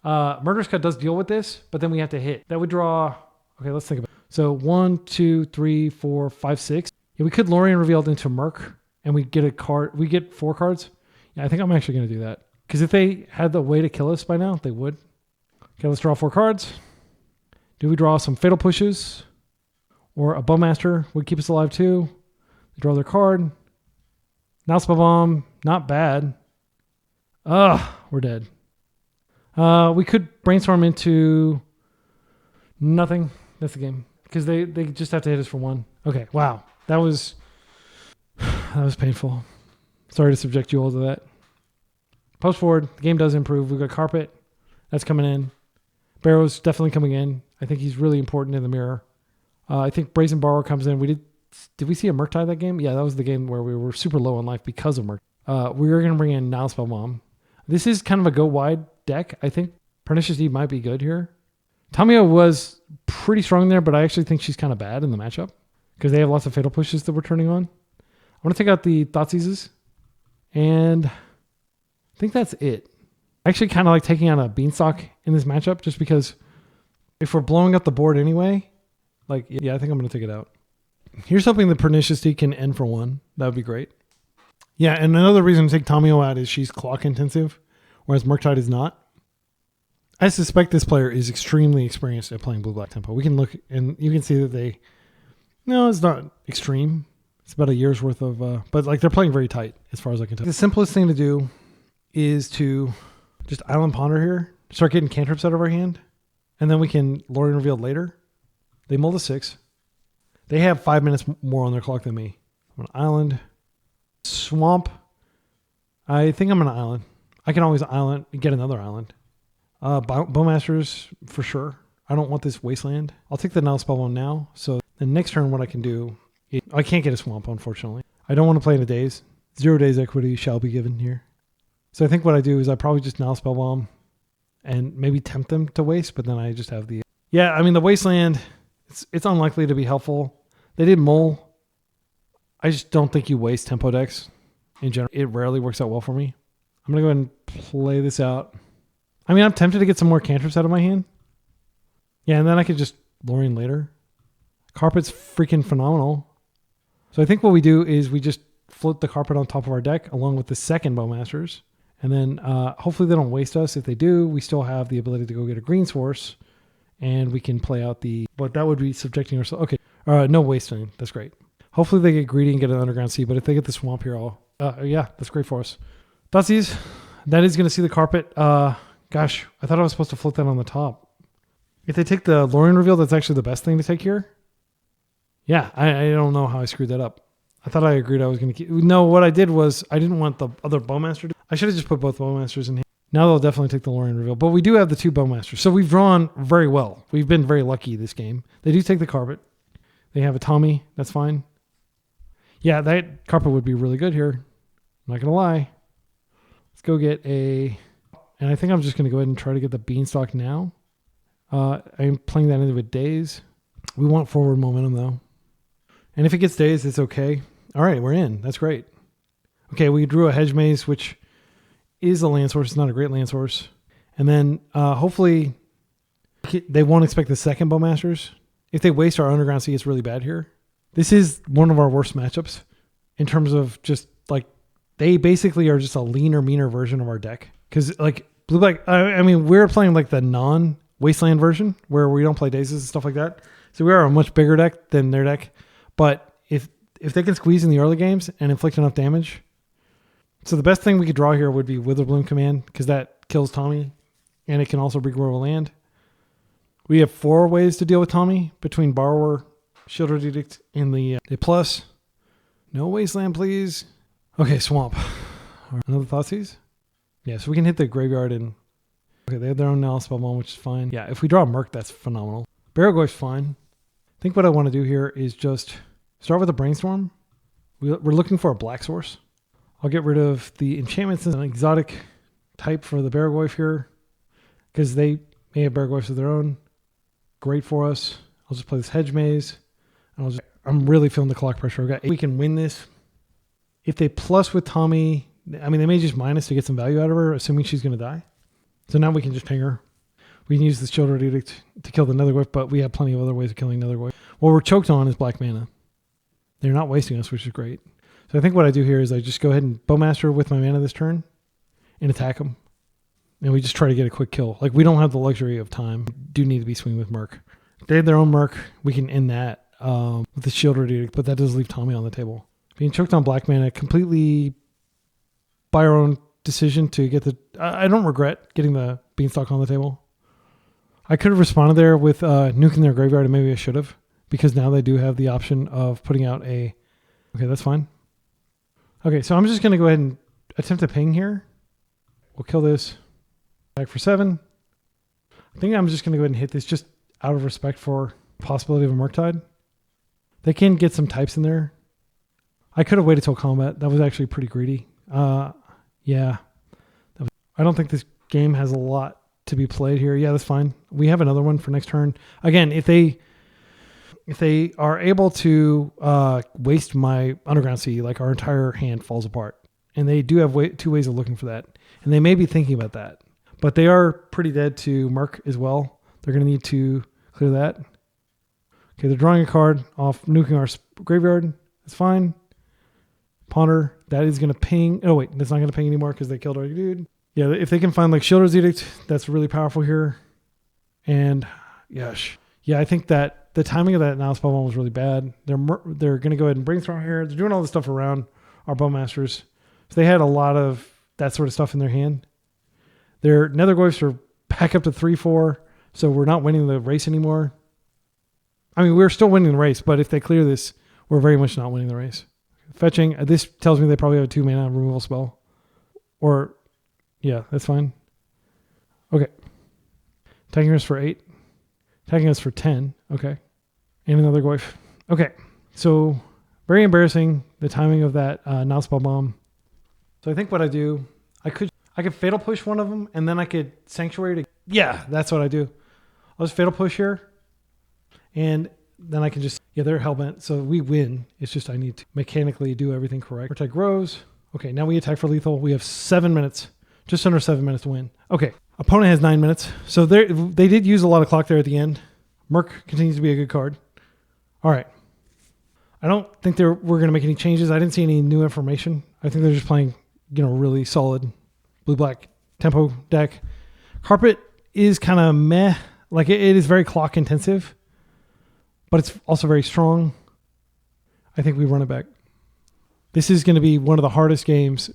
Speaker 1: Murderous Cut does deal with this, but then we have to hit. That would draw... Okay, let's think about it. So 1, 2, 3, 4, 5, 6. Yeah, we could Lorien Revealed into Merc, and we get a card. We get 4 cards. Yeah, I think I'm actually going to do that. Because if they had the way to kill us by now, they would. Okay, let's draw 4 cards. Do we draw some Fatal Pushes? Or a Bowmaster would keep us alive too. They draw their card. Now Spell Bomb, not bad. We're dead. We could Brainstorm into nothing. That's the game. Because they just have to hit us for 1. Okay, wow. That was painful. Sorry to subject you all to that. Post forward, the game does improve. We've got Carpet. That's coming in. Barrow's definitely coming in. I think he's really important in the mirror. I think Brazen Borrower comes in. Did we see a Murktide that game? Yeah, that was the game where we were super low on life because of Murk. We are going to bring in Nile Spell Bomb. This is kind of a go wide deck. I think Pernicious Deed might be good here. Tamio was pretty strong there, but I actually think she's kind of bad in the matchup because they have lots of Fatal Pushes that we're turning on. I want to take out the Thoughtseizes, and I think that's it. I actually kind of like taking out a Beanstalk in this matchup just because if we're blowing up the board anyway, like, yeah, I think I'm going to take it out. Here's hoping the Pernicious Deed can end for 1. That would be great. Yeah, and another reason to take Tamio out is she's clock intensive, whereas Murktide is not. I suspect this player is extremely experienced at playing blue-black tempo. We can look, and you can see that no, it's not extreme. It's about a year's worth of, but like they're playing very tight as far as I can tell. The simplest thing to do is to just Island Ponder here, start getting cantrips out of our hand, and then we can Lorien Revealed later. They mull to 6. They have 5 minutes more on their clock than me. I'm an Island. Swamp. I think I'm an Island. I can always Island, get another Island. Bowmasters for sure. I don't want this Wasteland. I'll take the Nile Spellbomb now. So the next turn, what I can do, I can't get a Swamp, unfortunately. I don't want to play in a daze. 0 days equity shall be given here. So I think what I do is I probably just Nile Spellbomb and maybe tempt them to waste, but then I just have the... Yeah, I mean, the Wasteland, it's unlikely to be helpful. They did mull. I just don't think you waste tempo decks in general. It rarely works out well for me. I'm going to go ahead and play this out. I mean, I'm tempted to get some more cantrips out of my hand. Yeah, and then I could just Lorien later. Carpet's freaking phenomenal. So I think what we do is we just float the Carpet on top of our deck along with the second Bowmasters. And then hopefully they don't waste us. If they do, we still have the ability to go get a green source. And we can play out the... But that would be subjecting ourselves... Okay, no wasting. That's great. Hopefully they get greedy and get an Underground Sea. But if they get the Swamp here, yeah, that's great for us. Thoughtseize. That is going to see the Carpet. Gosh, I thought I was supposed to float that on the top. If they take the Lorien Reveal, that's actually the best thing to take here. Yeah, I don't know how I screwed that up. I thought I agreed I was going to keep... No, what I did was I didn't want the other Bowmaster to... I should have just put both Bowmasters in here. Now they'll definitely take the Lorien reveal. But we do have the 2 Bowmasters. So we've drawn very well. We've been very lucky this game. They do take the carpet. They have a Tommy. That's fine. Yeah, that carpet would be really good here. I'm not going to lie. Let's go get a... And I think I'm just going to go ahead and try to get the Beanstalk now. I'm playing that into with Daze. We want forward momentum, though. And if it gets Daze, it's okay. All right, we're in. That's great. Okay, we drew a Hedge Maze, which is a land source. It's not a great land source. And then hopefully they won't expect the second Bowmasters. If they waste our Underground Sea, it's really bad here. This is one of our worst matchups in terms of just like they basically are just a leaner, meaner version of our deck. Because like blue black, I mean, we're playing like the non-wasteland version where we don't play Dazes and stuff like that. So we are a much bigger deck than their deck. But if they can squeeze in the early games and inflict enough damage. So the best thing we could draw here would be Witherbloom Command because that kills Tommy and it can also regrow a land. We have 4 ways to deal with Tommy between Borrower, Shieldred Edict, and the plus. No wasteland, please. Okay, Swamp. Another Thoughtseize? Yeah, so we can hit the graveyard and... Okay, they have their own Now Spellbomb, which is fine. Yeah, if we draw a Merc, that's phenomenal. Barragoyf's fine. I think what I want to do here is just start with a Brainstorm. We're looking for a black source. I'll get rid of the enchantments and an exotic type for the Barragoyf here because they may have Barragoyfs of their own. Great for us. I'll just play this Hedge Maze. And I'm really feeling the clock pressure. We can win this. If they plus with Tommy, I mean, they may just minus to get some value out of her, assuming she's going to die. So now we can just ping her. We can use this Shieldred Edict to kill the Netherglyph, but we have plenty of other ways of killing Netherglyph. What we're choked on is black mana. They're not wasting us, which is great. So I think what I do here is I just go ahead and Bowmaster with my mana this turn and attack them. And we just try to get a quick kill. Like, we don't have the luxury of time. We do need to be swinging with Merc. If they have their own Merc, we can end that with the Shieldred Edict, but that does leave Tommy on the table. Being choked on black mana completely by our own decision to get the... I don't regret getting the Beanstalk on the table. I could have responded there with nuking their graveyard, and maybe I should have, because now they do have the option of putting out a... Okay, that's fine. Okay, so I'm just going to go ahead and attempt a ping here. We'll kill this. Back for 7. I think I'm just going to go ahead and hit this just out of respect for the possibility of a Murktide. They can get some types in there. I could have waited till combat. That was actually pretty greedy. Yeah. I don't think this game has a lot to be played here. Yeah, that's fine. We have another one for next turn. Again, if they are able to waste my Underground Sea, like our entire hand falls apart. And they do have 2 ways of looking for that. And they may be thinking about that. But they are pretty dead to Merc as well. They're going to need to clear that. Okay, they're drawing a card off nuking our graveyard. That's fine. Ponder, that is going to ping. Oh, wait, that's not going to ping anymore because they killed our dude. Yeah, if they can find like Shieldred's Edict, that's really powerful here. And, gosh. Yeah, I think that the timing of that Now Spellbomb was really bad. They're going to go ahead and Brainstorm here. They're doing all this stuff around our Bowmasters. So they had a lot of that sort of stuff in their hand. Their Netherglyphs are back up to 3-4, so we're not winning the race anymore. I mean, we're still winning the race, but if they clear this, we're very much not winning the race. Fetching, this tells me they probably have a 2 mana removal spell. Or, yeah, that's fine. Okay. Attacking us for 8. Attacking us for 10. Okay. And another Goyf. Okay. So, very embarrassing, the timing of that Now Spellbomb. So I think what I do, I could Fatal Push one of them, and then I could Sanctuary to... Yeah, that's what I do. I'll just Fatal Push here, and then I can just... Yeah, they're Hellbent, so we win. It's just I need to mechanically do everything correct. Protect grows. Okay, now we attack for lethal. We have 7 minutes, just under 7 minutes to win. Okay, opponent has 9 minutes. So they did use a lot of clock there at the end. Merc continues to be a good card. All right. I don't think we're going to make any changes. I didn't see any new information. I think they're just playing, really solid blue-black tempo deck. Carpet is kind of meh. Like, it is very clock intensive, but it's also very strong. I think we run it back. This is going to be one of the hardest games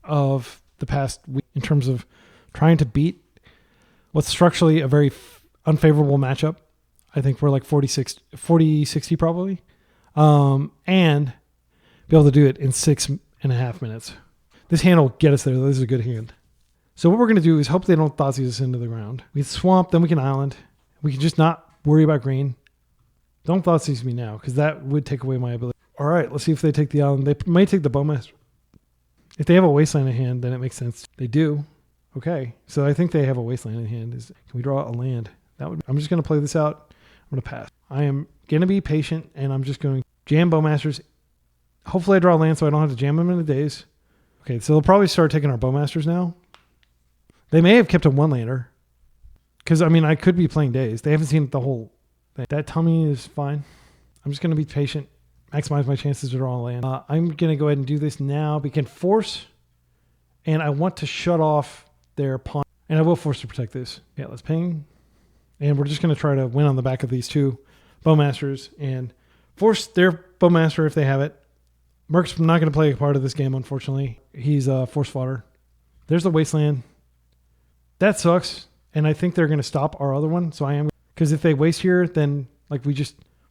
Speaker 1: of the past week in terms of trying to beat what's structurally a very unfavorable matchup. I think we're like 40-60 probably. And be able to do it in 6.5 minutes. This hand will get us there. This is a good hand. So what we're going to do is hope they don't Thoughtseize us into the ground. We can swamp, then we can island. We can just not worry about green. Don't Thoughtseize me now, because that would take away my ability. All right, let's see if they take the island. They might take the Bowmaster. If they have a Wasteland in hand, then it makes sense. They do. Okay, so I think they have a Wasteland in hand. Can we draw a land? I'm just going to play this out. I'm going to pass. I am going to be patient, and I'm just going to jam Bowmasters. Hopefully I draw a land so I don't have to jam them in the days. Okay, so they'll probably start taking our Bowmasters now. They may have kept a one-lander. Because, I mean, I could be playing days. They haven't seen the whole thing. That tummy is fine. I'm just going to be patient. Maximize my chances to draw a land. I'm going to go ahead and do this now. We can force, and I want to shut off their pawn. And I will force to protect this. Yeah, let's ping. And we're just going to try to win on the back of these two Bowmasters and force their Bowmaster if they have it. Merc's not going to play a part of this game, unfortunately. He's force fodder. There's the Wasteland. That sucks. And I think they're going to stop our other one. So I am, because if they waste here, then like we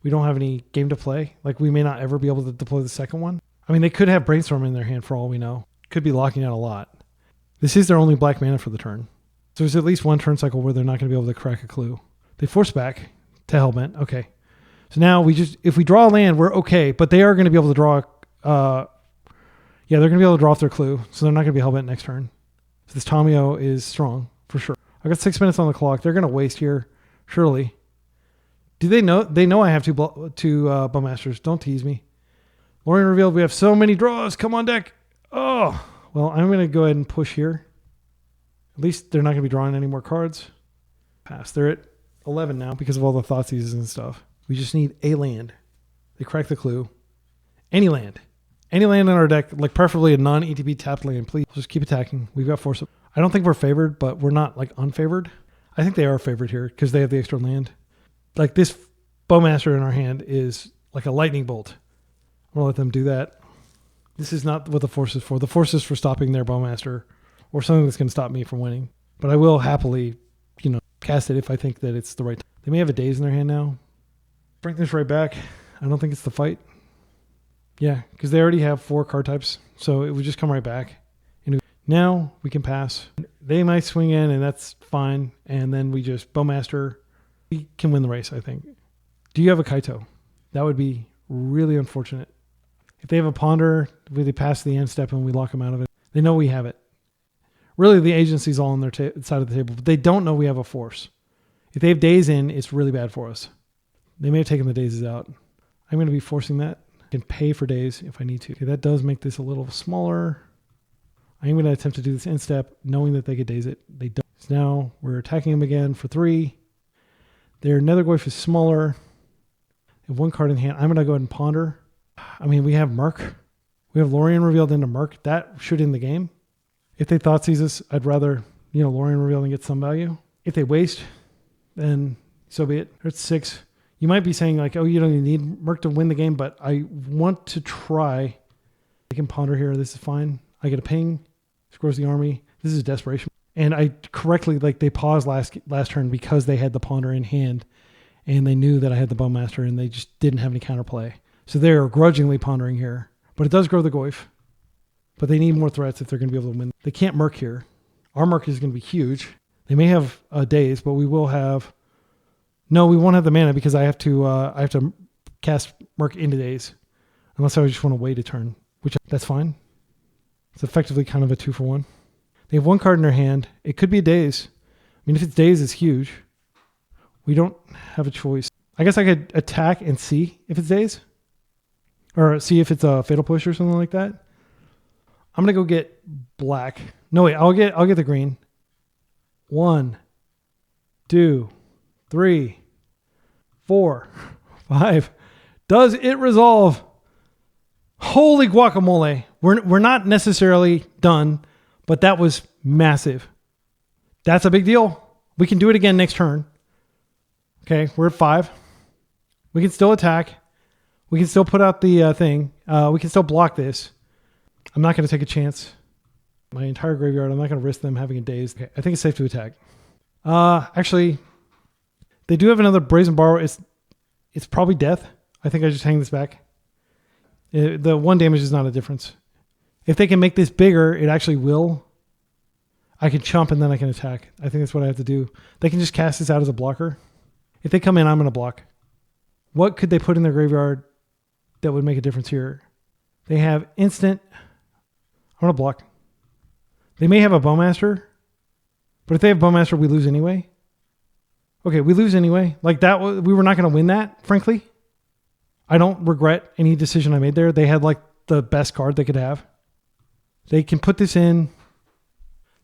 Speaker 1: don't have any game to play. Like we may not ever be able to deploy the second one. I mean, they could have Brainstorm in their hand for all we know. Could be locking out a lot. This is their only black mana for the turn. So there's at least one turn cycle where they're not going to be able to crack a clue. They force back to Hellbent. Okay. So now if we draw a land, we're okay. But they are going to be able to draw, they're going to be able to draw off their clue. So they're not going to be Hellbent next turn. So this Tomio is strong for sure. I got 6 minutes on the clock. They're going to waste here, surely. Do they know? They know I have two Bowmasters. Don't tease me. Lorien revealed we have so many draws. Come on deck. Oh, well, I'm going to go ahead and push here. At least they're not going to be drawing any more cards. Pass. They're at 11 now because of all the Thoughtseizes and stuff. We just need a land. They crack the clue. Any land. Any land in our deck, like preferably a non-ETB tapped land, please. Just keep attacking. We've got force. I don't think we're favored, but we're not like unfavored. I think they are favored here because they have the extra land. Like this Bowmaster in our hand is like a lightning bolt. I'm going to let them do that. This is not what the force is for. The force is for stopping their Bowmaster or something that's going to stop me from winning. But I will happily, cast it if I think that it's the right time. They may have a daze in their hand now. Bring this right back. I don't think it's the fight. Yeah, because they already have 4 card types. So it would just come right back. Now we can pass. They might swing in, and that's fine. And then we just Bowmaster. We can win the race, I think. Do you have a Kaito? That would be really unfortunate. If they have a Ponder, they pass the end step and we lock them out of it. They know we have it. Really, the agency's all on their side of the table, but they don't know we have a force. If they have days in, it's really bad for us. They may have taken the days out. I'm going to be forcing that. I can pay for days if I need to. Okay, that does make this a little smaller. I'm going to attempt to do this instep, knowing that they could daze it. They don't. So now we're attacking them again for 3. Their Nethergoyf is smaller. They have 1 card in hand. I'm going to go ahead and ponder. I mean, we have Merc. We have Lorien revealed into Merc. That should end the game. If they Thoughtseize us, I'd rather, Lorien revealed and get some value. If they waste, then so be it. It's 6. You might be saying like, oh, you don't even need Merc to win the game, but I want to try. I can ponder here. This is fine. I get a ping. Scores the army. This is desperation. And I correctly, they paused last turn because they had the Ponder in hand and they knew that I had the Bowmaster and they just didn't have any counterplay. So they're grudgingly pondering here. But it does grow the Goyf. But they need more threats if they're going to be able to win. They can't Merc here. Our Merc is going to be huge. They may have days, but we will have... No, we won't have the mana because I have to cast Merc into days. Unless I just want to wait a turn, which that's fine. It's effectively kind of a 2-for-1. They have 1 card in their hand. It could be a daze. I mean, if it's daze, it's huge. We don't have a choice. I guess I could attack and see if it's daze. Or see if it's a fatal push or something like that. I'm going to go get black. No, wait. I'll get the green. 1, 2, 3, 4, 5. Does it resolve? Holy guacamole. We're not necessarily done, but that was massive. That's a big deal. We can do it again next turn. Okay, we're at 5. We can still attack. We can still put out the thing. We can still block this. I'm not going to take a chance. My entire graveyard, I'm not going to risk them having a daze. Okay, I think it's safe to attack. Actually, they do have another Brazen Borrow. It's probably death. I think I just hang this back. The 1 damage is not a difference. If they can make this bigger, it actually will. I can chump and then I can attack. I think that's what I have to do. They can just cast this out as a blocker. If they come in, I'm going to block. What could they put in their graveyard that would make a difference here? They have instant. I'm going to block. They may have a Bowmaster, but if they have Bowmaster, we lose anyway. Okay, we lose anyway. Like that, we were not going to win that, frankly. I don't regret any decision I made there. They had like the best card they could have. They can put this in.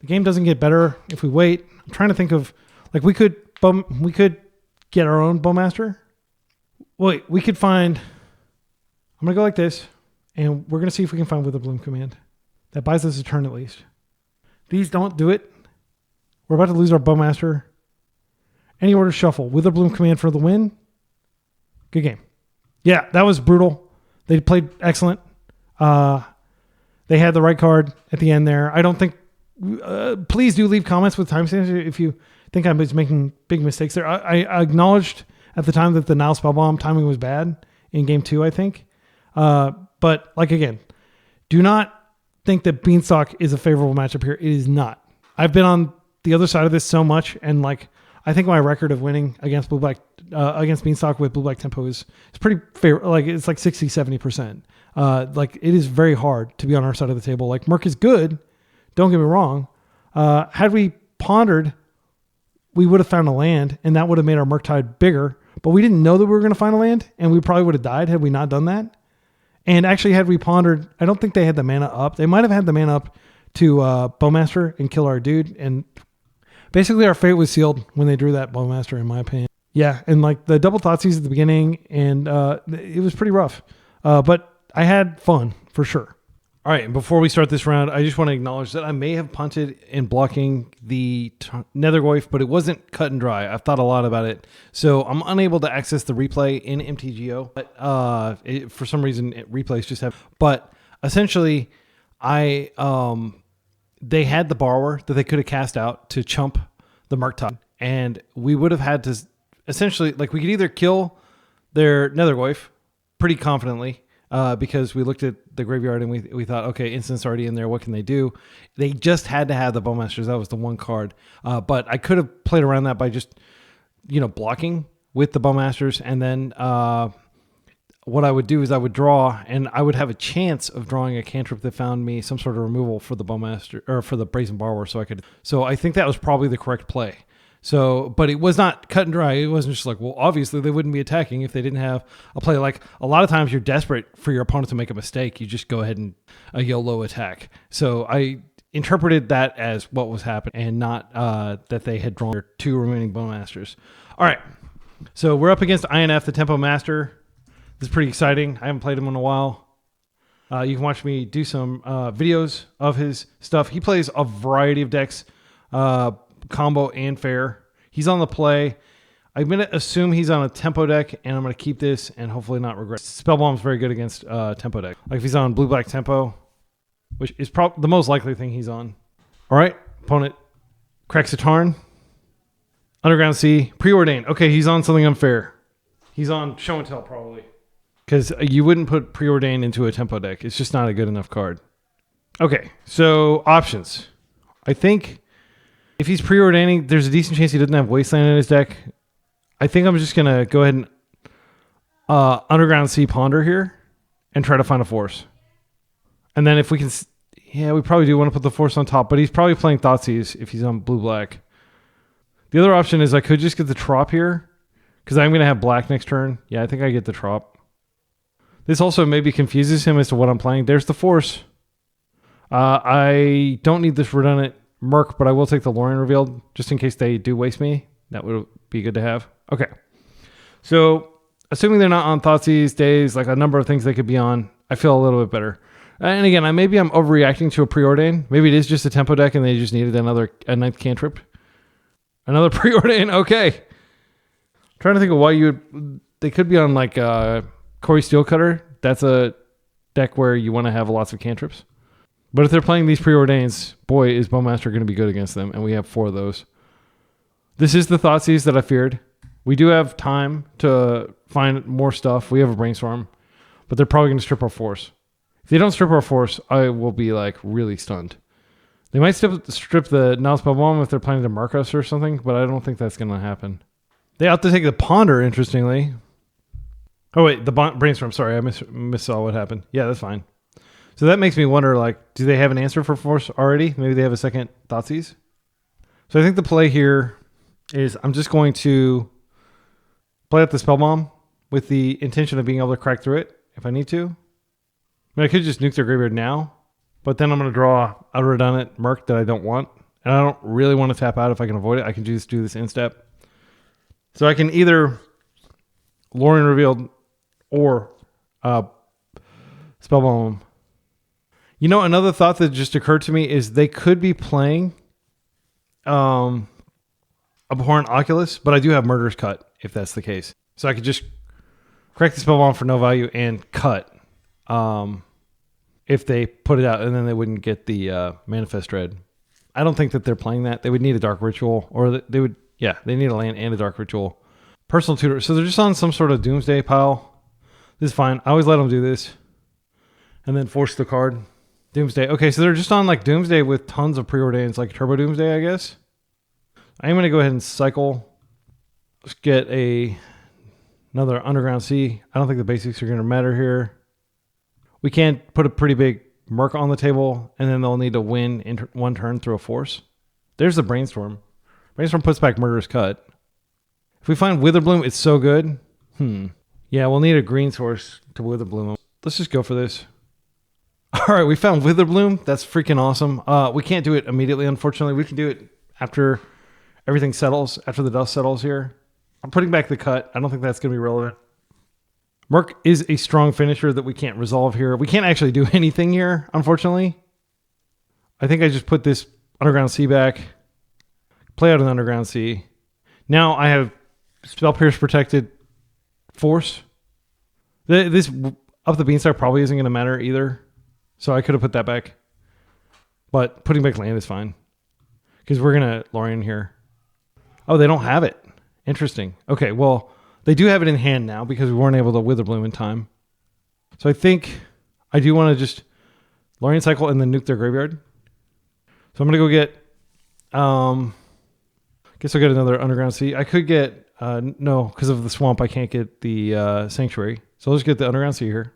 Speaker 1: The game doesn't get better if we wait. I'm trying to think of, like, we could get our own Bowmaster. Wait, we could find. I'm gonna go like this, and we're gonna see if we can find Witherbloom Command. That buys us a turn at least. These don't do it. We're about to lose our Bowmaster. Any order shuffle. Witherbloom Command for the win. Good game. Yeah, that was brutal. They played excellent. They had the right card at the end there. I don't think... please do leave comments with timestamps if you think I was making big mistakes there. I acknowledged at the time that the Nile Spellbomb timing was bad in game 2, I think. But, like, again, do not think that Beanstalk is a favorable matchup here. It is not. I've been on the other side of this so much, and, like, I think my record of winning against against Beanstalk with Blue-Black Tempo is pretty fair. Like, it's like 60-70%. Like, it is very hard to be on our side of the table. Like, Merc is good. Don't get me wrong. Had we pondered, we would have found a land, and that would have made our Murktide bigger. But we didn't know that we were going to find a land, and we probably would have died had we not done that. And actually, had we pondered, I don't think they had the mana up. They might have had the mana up to Bowmaster and kill our dude. And basically, our fate was sealed when they drew that Bowmaster, in my opinion. Yeah, and like the double Thoughtseize at the beginning, and it was pretty rough. But I had fun, for sure. All right, and before we start this round, I just want to acknowledge that I may have punted in blocking the Nethergoyf, but it wasn't cut and dry. I've thought a lot about it. So I'm unable to access the replay in MTGO. But for some reason, replays just have... But essentially, they had the Borrower that they could have cast out to chump the Murktide. And we would have had to... Essentially, like, we could either kill their Nethergoyf pretty confidently, because we looked at the graveyard and we thought, okay, instant's already in there. What can they do? They just had to have the Bowmasters. That was the one card. But I could have played around that by just, blocking with the Bowmasters. And then what I would do is I would draw, and I would have a chance of drawing a cantrip that found me some sort of removal for the Bowmaster or for the Brazen Borrower. So I think that was probably the correct play. So, but it was not cut and dry. It wasn't just like, well, obviously they wouldn't be attacking if they didn't have a play. Like, a lot of times you're desperate for your opponent to make a mistake. You just go ahead and a YOLO attack. So I interpreted that as what was happening, and not that they had drawn their 2 remaining Bowmasters. All right. So we're up against INF, the Tempo Master. This is pretty exciting. I haven't played him in a while. You can watch me do some videos of his stuff. He plays a variety of decks, combo and fair. He's on the play. I'm going to assume he's on a tempo deck, and I'm going to keep this and hopefully not regret. Spellbomb's very good against tempo deck. Like if he's on blue-black tempo, which is probably the most likely thing he's on. All right, opponent cracks a Tarn. Underground Sea, Preordained. Okay, he's on something unfair. He's on Show and Tell probably, because you wouldn't put Preordained into a tempo deck. It's just not a good enough card. Okay, so options. I think if he's preordaining, there's a decent chance he doesn't have Wasteland in his deck. I think I'm just going to go ahead and Underground Sea Ponder here and try to find a force. And then if we can... Yeah, we probably do want to put the force on top, but he's probably playing Thoughtseize if he's on blue-black. The other option is I could just get the Trop here, because I'm going to have black next turn. Yeah, I think I get the Trop. This also maybe confuses him as to what I'm playing. There's the force. I don't need this redundant Merc, but I will take the Lorien Revealed just in case they do waste me. That would be good to have. Okay. So, assuming they're not on Thoughtseize, Days, like a number of things they could be on, I feel a little bit better. And again, I'm overreacting to a Preordain. Maybe it is just a tempo deck and they just needed a 9th cantrip. Another Preordain. Okay. I'm trying to think of why they could be on like Corey Steelcutter. That's a deck where you want to have lots of cantrips. But if they're playing these Preordains, boy, is Bowmaster going to be good against them. And we have 4 of those. This is the Thoughtseize that I feared. We do have time to find more stuff. We have a Brainstorm. But they're probably going to strip our force. If they don't strip our force, I will be like really stunned. They might strip the non-spell bomb if they're planning to mark us or something, but I don't think that's going to happen. They have to take the Ponder, interestingly. Oh, wait, the Brainstorm. Sorry, I missaw what happened. Yeah, that's fine. So that makes me wonder, like, do they have an answer for Force already? Maybe they have a second Thoughtseize? So I think the play here is I'm just going to play out the Spell Bomb with the intention of being able to crack through it if I need to. I mean, I could just nuke their graveyard now, but then I'm going to draw a redundant Merc that I don't want. And I don't really want to tap out if I can avoid it. I can just do this in-step. So I can either Lorien Revealed or Spell Bomb. You know, another thought that just occurred to me is they could be playing Abhorrent Oculus, but I do have Murder's Cut if that's the case. So I could just crack the Spell Bomb for no value and cut if they put it out, and then they wouldn't get the Manifest Dread. I don't think that they're playing that. They would need a Dark Ritual, or they would, yeah, they need a land and a Dark Ritual. Personal Tutor. So they're just on some sort of Doomsday pile. This is fine. I always let them do this. And then force the card. Doomsday. Okay, so they're just on like Doomsday with tons of preordains, like Turbo Doomsday, I guess. I'm going to go ahead and cycle. Let's get another Underground Sea. I don't think the basics are going to matter here. We can't put a pretty big Merc on the table, and then they'll need to win in one turn through a Force. There's the Brainstorm. Brainstorm puts back Murder's Cut. If we find Witherbloom, it's so good. Yeah, we'll need a green source to Witherbloom. Let's just go for this. All right, we found Witherbloom. That's freaking awesome. We can't do it immediately, unfortunately. We can do it after everything settles, after the dust settles here. I'm putting back the cut. I don't think that's going to be relevant. Merc is a strong finisher that we can't resolve here. We can't actually do anything here, unfortunately. I think I just put this Underground Sea back, play out an Underground Sea. Now I have Spell Pierce protected Force. This up the Beanstalk probably isn't going to matter either. So I could have put that back. But putting back land is fine. Because we're going to Lorien here. Oh, they don't have it. Interesting. Okay, well, they do have it in hand now because we weren't able to Witherbloom in time. So I think I do want to just Lorien cycle and then nuke their graveyard. So I'm going to go get... guess I'll get another Underground Sea. I could get... no, because of the swamp, I can't get the Sanctuary. So I'll just get the Underground Sea here.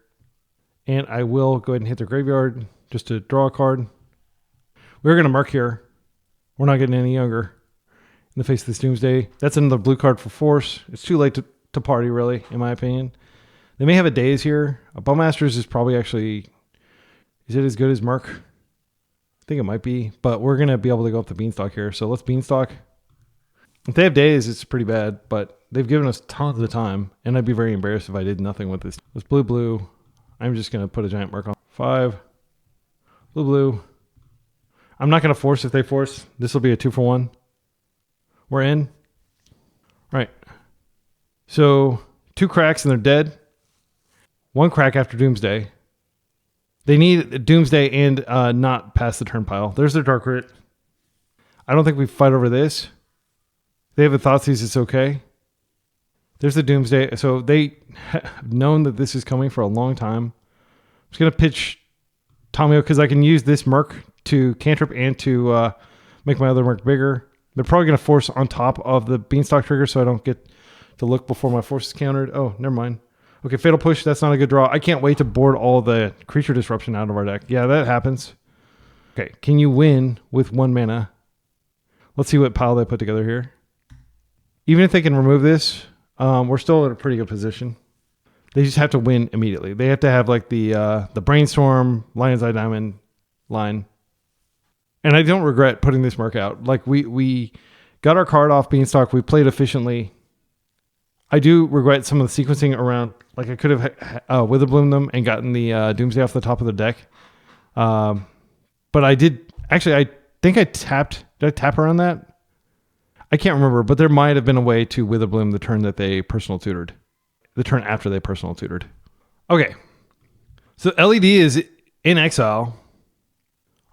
Speaker 1: And I will go ahead and hit their graveyard just to draw a card. We're going to Merc here. We're not getting any younger in the face of this Doomsday. That's another blue card for Force. It's too late to party, really, in my opinion. They may have a Daze here. A Bowmasters is probably actually... Is it as good as Merc? I think it might be. But we're going to be able to go up the Beanstalk here. So let's Beanstalk. If they have Daze, it's pretty bad. But they've given us tons of time. And I'd be very embarrassed if I did nothing with this. Let's blue. I'm just going to put a giant Merc on. 5. Blue. I'm not going to force if they force. This will be a 2-for-1. We're in. Right. So 2 cracks and they're dead. 1 crack after Doomsday. They need Doomsday and not pass the turn pile. There's their Dark Rit. I don't think we fight over this. They have a Thoughtseize, it's okay. There's the Doomsday. So they have known that this is coming for a long time. I'm just going to pitch Tomio because I can use this Merc to cantrip and to make my other Merc bigger. They're probably going to force on top of the Beanstalk trigger so I don't get to look before my force is countered. Oh, never mind. Okay, Fatal Push, that's not a good draw. I can't wait to board all the creature disruption out of our deck. Yeah, that happens. Okay, can you win with 1 mana? Let's see what pile they put together here. Even if they can remove this, we're still in a pretty good position. They just have to win immediately. They have to have like the Brainstorm, Lion's Eye Diamond line. And I don't regret putting this Merc out. Like we got our card off Beanstalk. We played efficiently. I do regret some of the sequencing around. Like I could have Witherbloom them and gotten the Doomsday off the top of the deck. But I did. Actually, I think I tapped. Did I tap around that? I can't remember, but there might have been a way to Witherbloom the turn that they personal tutored. The turn after they personal tutored. Okay. So LED is in exile.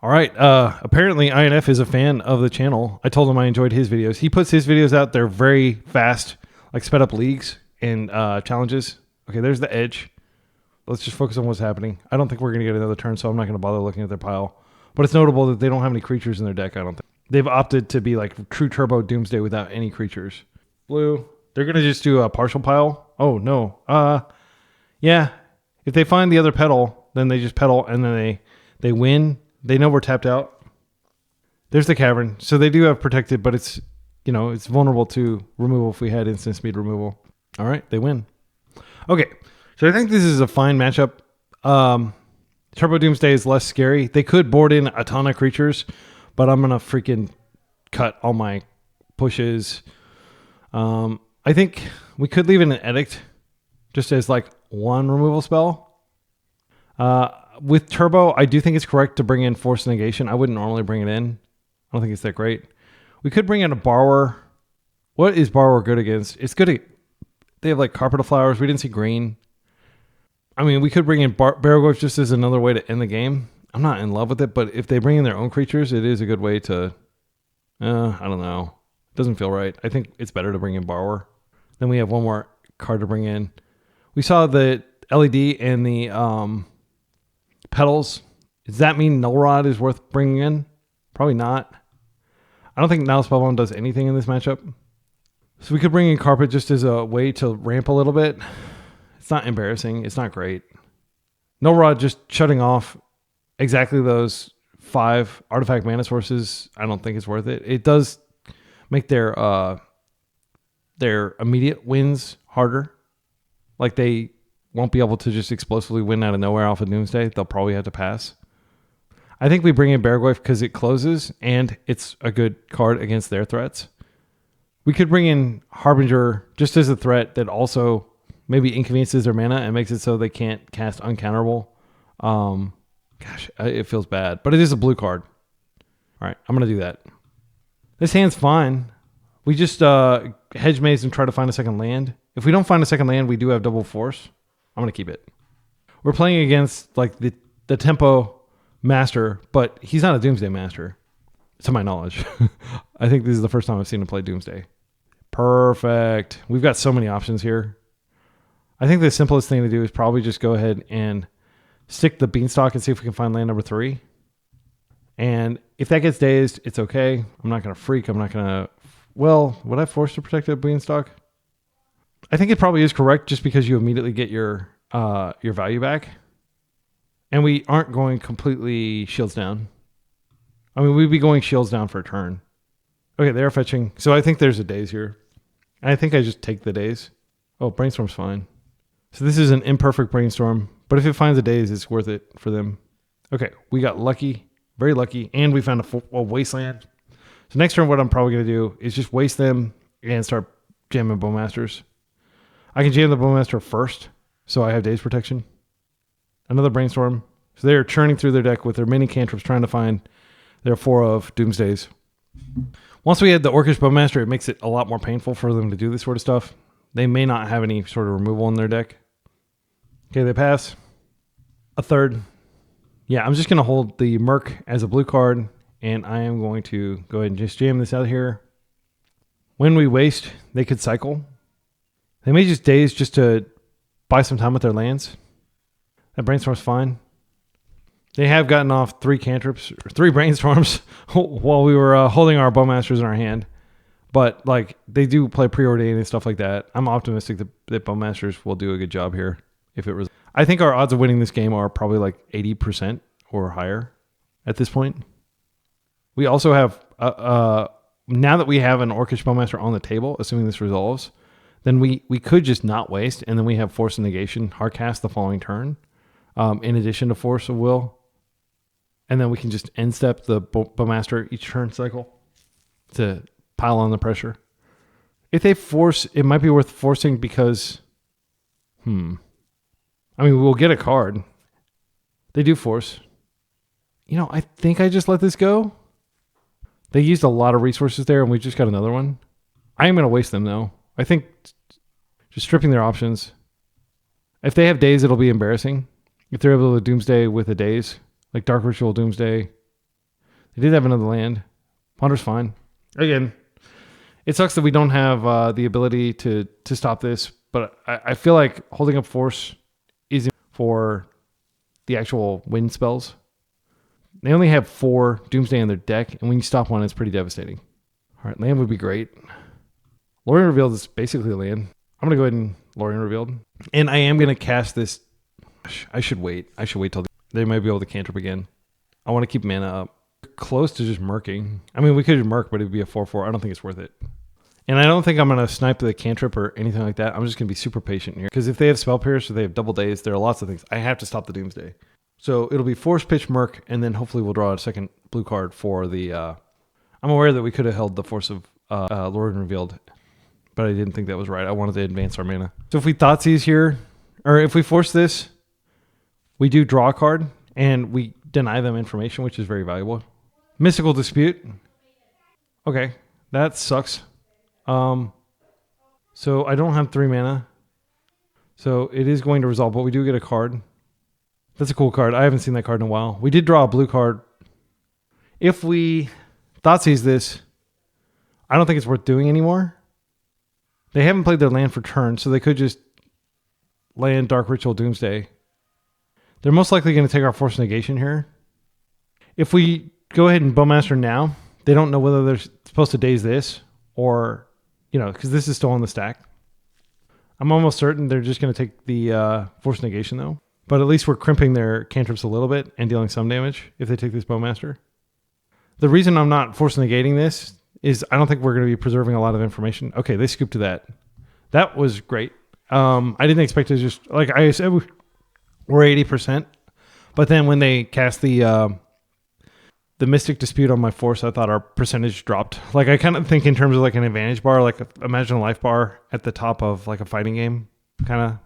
Speaker 1: All right. Apparently INF is a fan of the channel. I told him I enjoyed his videos. He puts his videos out. They're very fast, like sped up leagues and challenges. Okay, there's the edge. Let's just focus on what's happening. I don't think we're going to get another turn, so I'm not going to bother looking at their pile. But it's notable that they don't have any creatures in their deck, I don't think. They've opted to be like true turbo Doomsday without any creatures. Blue, they're going to just do a partial pile. Oh, no. Yeah. If they find the other pedal, then they just pedal and then they win. They know we're tapped out. There's the cavern. So they do have protected, but it's, you know, it's vulnerable to removal if we had instant speed removal. All right, they win. Okay, so I think this is a fine matchup. Turbo Doomsday is less scary. They could board in a ton of creatures, but I'm going to freaking cut all my pushes. I think we could leave in an edict just as like one removal spell. With Turbo, I do think it's correct to bring in Force Negation. I wouldn't normally bring it in. I don't think it's that great. We could bring in a Borrower. What is Borrower good against? It's good. They have like Carpet of Flowers. We didn't see green. I mean, we could bring in Barrowgorge just as another way to end the game. I'm not in love with it, but if they bring in their own creatures, it is a good way to... I don't know. It doesn't feel right. I think it's better to bring in Borrower. Then we have one more card to bring in. We saw the LED and the petals. Does that mean Null Rod is worth bringing in? Probably not. I don't think Nile Spellbound does anything in this matchup. So we could bring in Carpet just as a way to ramp a little bit. It's not embarrassing. It's not great. Null Rod just shutting off exactly those 5 artifact mana sources. I don't think it's worth it. It does make their immediate wins harder. Like they won't be able to just explosively win out of nowhere off of Doomsday. They'll probably have to pass. I think we bring in Beargoyf because it closes and it's a good card against their threats. We could bring in Harbinger just as a threat that also maybe inconveniences their mana and makes it so they can't cast uncounterable. Gosh, it feels bad, but it is a blue card. All right, I'm going to do that. This hand's fine. We just hedge maze and try to find a second land. If we don't find a second land, we do have double force. I'm going to keep it. We're playing against like the tempo master, but he's not a Doomsday master, to my knowledge. I think this is the first time I've seen him play Doomsday. Perfect. We've got so many options here. I think the simplest thing to do is probably just go ahead and stick the Beanstalk and see if we can find land number 3. And if that gets dazed, it's okay. I'm not going to freak. I'm not going to... Well, would I force to protect a Beanstalk? I think it probably is correct just because you immediately get your value back. And we aren't going completely shields down. I mean, we'd be going shields down for a turn. Okay, they're fetching. So I think there's a daze here. I think I just take the daze. Oh, Brainstorm's fine. So this is an imperfect Brainstorm. But if it finds a daze, it's worth it for them. Okay, we got lucky. Very lucky. And we found a wasteland. So next turn, what I'm probably going to do is just waste them and start jamming Bowmasters. I can jam the Bowmaster first, so I have daze protection. Another Brainstorm. So they're churning through their deck with their mini cantrips trying to find their 4 of Doomsdays. Once we had the Orcish Bowmaster, it makes it a lot more painful for them to do this sort of stuff. They may not have any sort of removal in their deck. Okay, they pass. A third. Yeah, I'm just going to hold the Merc as a blue card, and I am going to go ahead and just jam this out here. When we waste, they could cycle. They may just daze just to buy some time with their lands. That Brainstorm's fine. They have gotten off 3 cantrips, or 3 Brainstorms while we were holding our Bowmasters in our hand. But like they do play Preordain and stuff like that. I'm optimistic that Bowmasters will do a good job here. I think our odds of winning this game are probably like 80% or higher at this point. We also have, now that we have an Orcish Bowmaster on the table, assuming this resolves, then we could just not waste, and then we have Force of Negation hardcast the following turn, in addition to Force of Will. And then we can just end step the Bowmaster each turn cycle to pile on the pressure. If they force, it might be worth forcing because, I mean, we'll get a card. They do force. You know, I think I just let this go. They used a lot of resources there, and we just got another one. I am going to waste them, though. I think just stripping their options. If they have days, it'll be embarrassing. If they're able to Doomsday with a days, like Dark Ritual Doomsday. They did have another land. Ponder's fine. Again, it sucks that we don't have the ability to stop this, but I feel like holding up Force is for the actual win spells. They only have 4 Doomsday in their deck, and when you stop one, it's pretty devastating. All right, land would be great. Lorien Revealed is basically a land. I'm going to go ahead and Lorien Revealed. And I am going to cast this. I should wait. I should wait till they might be able to cantrip again. I want to keep mana up. Close to just murking. I mean, we could murk, but it would be a 4/4. I don't think it's worth it. And I don't think I'm going to snipe the cantrip or anything like that. I'm just going to be super patient here. Because if they have Spell Pierce or they have Double Daze, there are lots of things. I have to stop the Doomsday. So it'll be Force Pitch Merc, and then hopefully we'll draw a second blue card for the... I'm aware that we could have held the Force of Lorien Revealed, but I didn't think that was right. I wanted to advance our mana. So if we Thoughtseize here, or if we force this, we do draw a card, and we deny them information, which is very valuable. Mystical Dispute. Okay, that sucks. So I don't have 3 mana. So it is going to resolve, but we do get a card. That's a cool card. I haven't seen that card in a while. We did draw a blue card. If we Thoughtseize this, I don't think it's worth doing anymore. They haven't played their land for turn, so they could just land Dark Ritual Doomsday. They're most likely going to take our Force Negation here. If we go ahead and Bowmaster now, they don't know whether they're supposed to daze this or, because this is still on the stack. I'm almost certain they're just going to take the Force Negation though. But at least we're crimping their cantrips a little bit and dealing some damage if they take this Bowmaster. The reason I'm not Force Negating this is I don't think we're going to be preserving a lot of information. Okay, they scooped to that. That was great. I didn't expect to just, like I said, we're 80%. But then when they cast the Mystic Dispute on my Force, I thought our percentage dropped. Like I kind of think in terms of like an advantage bar, like imagine a life bar at the top of like a fighting game. Kind of,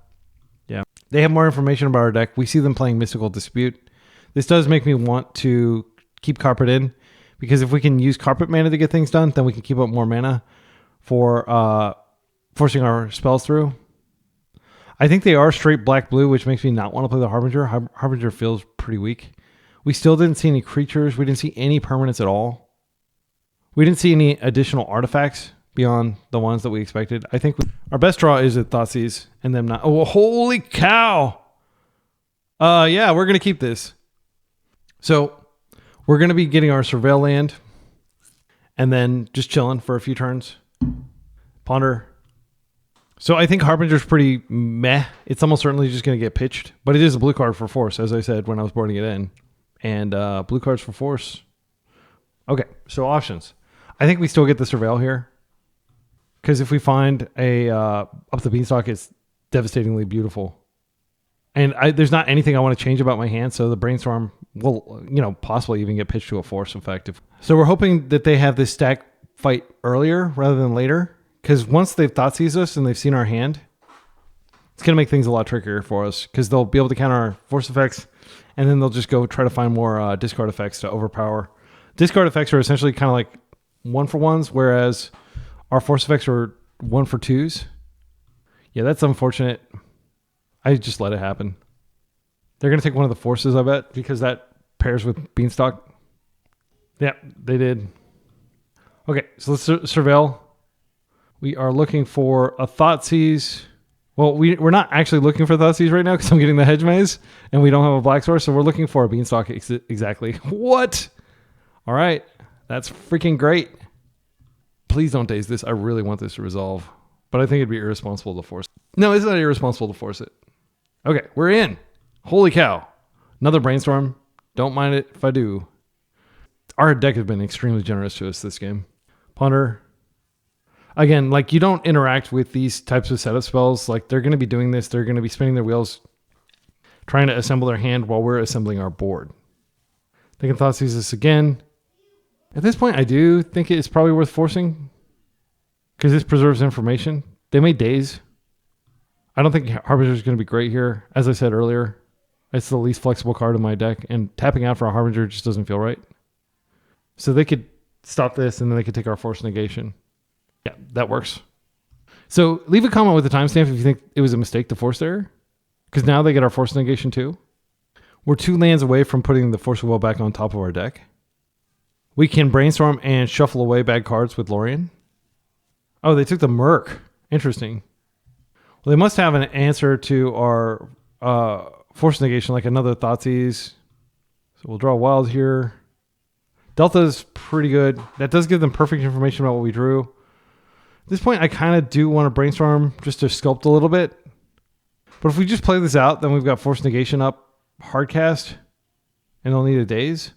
Speaker 1: yeah. They have more information about our deck. We see them playing Mystical Dispute. This does make me want to keep Carpet in, because if we can use Carpet mana to get things done, then we can keep up more mana for forcing our spells through. I think they are straight black-blue, which makes me not want to play the Harbinger. Harbinger feels pretty weak. We still didn't see any creatures. We didn't see any permanents at all. We didn't see any additional artifacts beyond the ones that we expected. I think our best draw is at Thoughtseize and them not. Oh, holy cow! Yeah, we're going to keep this. So we're going to be getting our Surveil land and then just chilling for a few turns. Ponder. So I think Harbinger's pretty meh. It's almost certainly just going to get pitched, but it is a blue card for Force, as I said when I was boarding it in. And blue cards for Force. Okay, so options. I think we still get the Surveil here, because if we find a up the Beanstalk, it's devastatingly beautiful. And there's not anything I want to change about my hand, so the Brainstorm will, possibly even get pitched to a Force effect. So we're hoping that they have this stack fight earlier rather than later, because once they've Thoughtseize us and they've seen our hand, it's going to make things a lot trickier for us, because they'll be able to counter our Force effects, and then they'll just go try to find more discard effects to overpower. Discard effects are essentially kind of like 1-for-1s, whereas our Force effects are 1-for-2s. Yeah, that's unfortunate. I just let it happen. They're going to take one of the Forces, I bet, because that pairs with Beanstalk. Yeah, they did. Okay, so let's surveil. We are looking for a Thoughtseize. Well, we're not actually looking for Thoughtseize right now because I'm getting the Hedge Maze, and we don't have a black source, so we're looking for a Beanstalk exactly. What? All right, that's freaking great. Please don't daze this. I really want this to resolve, but I think it'd be irresponsible to force it. No, it's not irresponsible to force it. Okay, we're in. Holy cow. Another Brainstorm. Don't mind it if I do. Our deck has been extremely generous to us this game. Ponder. Again, like you don't interact with these types of setup spells. Like they're going to be doing this. They're going to be spinning their wheels, trying to assemble their hand while we're assembling our board. They can Thoughtseize this again. At this point, I do think it's probably worth forcing because this preserves information. They may daze. I don't think Harbinger is going to be great here. As I said earlier, it's the least flexible card in my deck, and tapping out for a Harbinger just doesn't feel right. So they could stop this, and then they could take our Force Negation. Yeah, that works. So leave a comment with the timestamp if you think it was a mistake to force there, because now they get our Force Negation too. We're 2 lands away from putting the Force of Will back on top of our deck. We can Brainstorm and shuffle away bad cards with Lorien. Oh, they took the Merc. Interesting. Well, they must have an answer to our Force Negation, like another Thoughtseize. So we'll draw wild here. Delta is pretty good. That does give them perfect information about what we drew. At this point, I kind of do want to brainstorm just to sculpt a little bit. But if we just play this out, then we've got Force Negation up, Hardcast, and they'll need a Daze.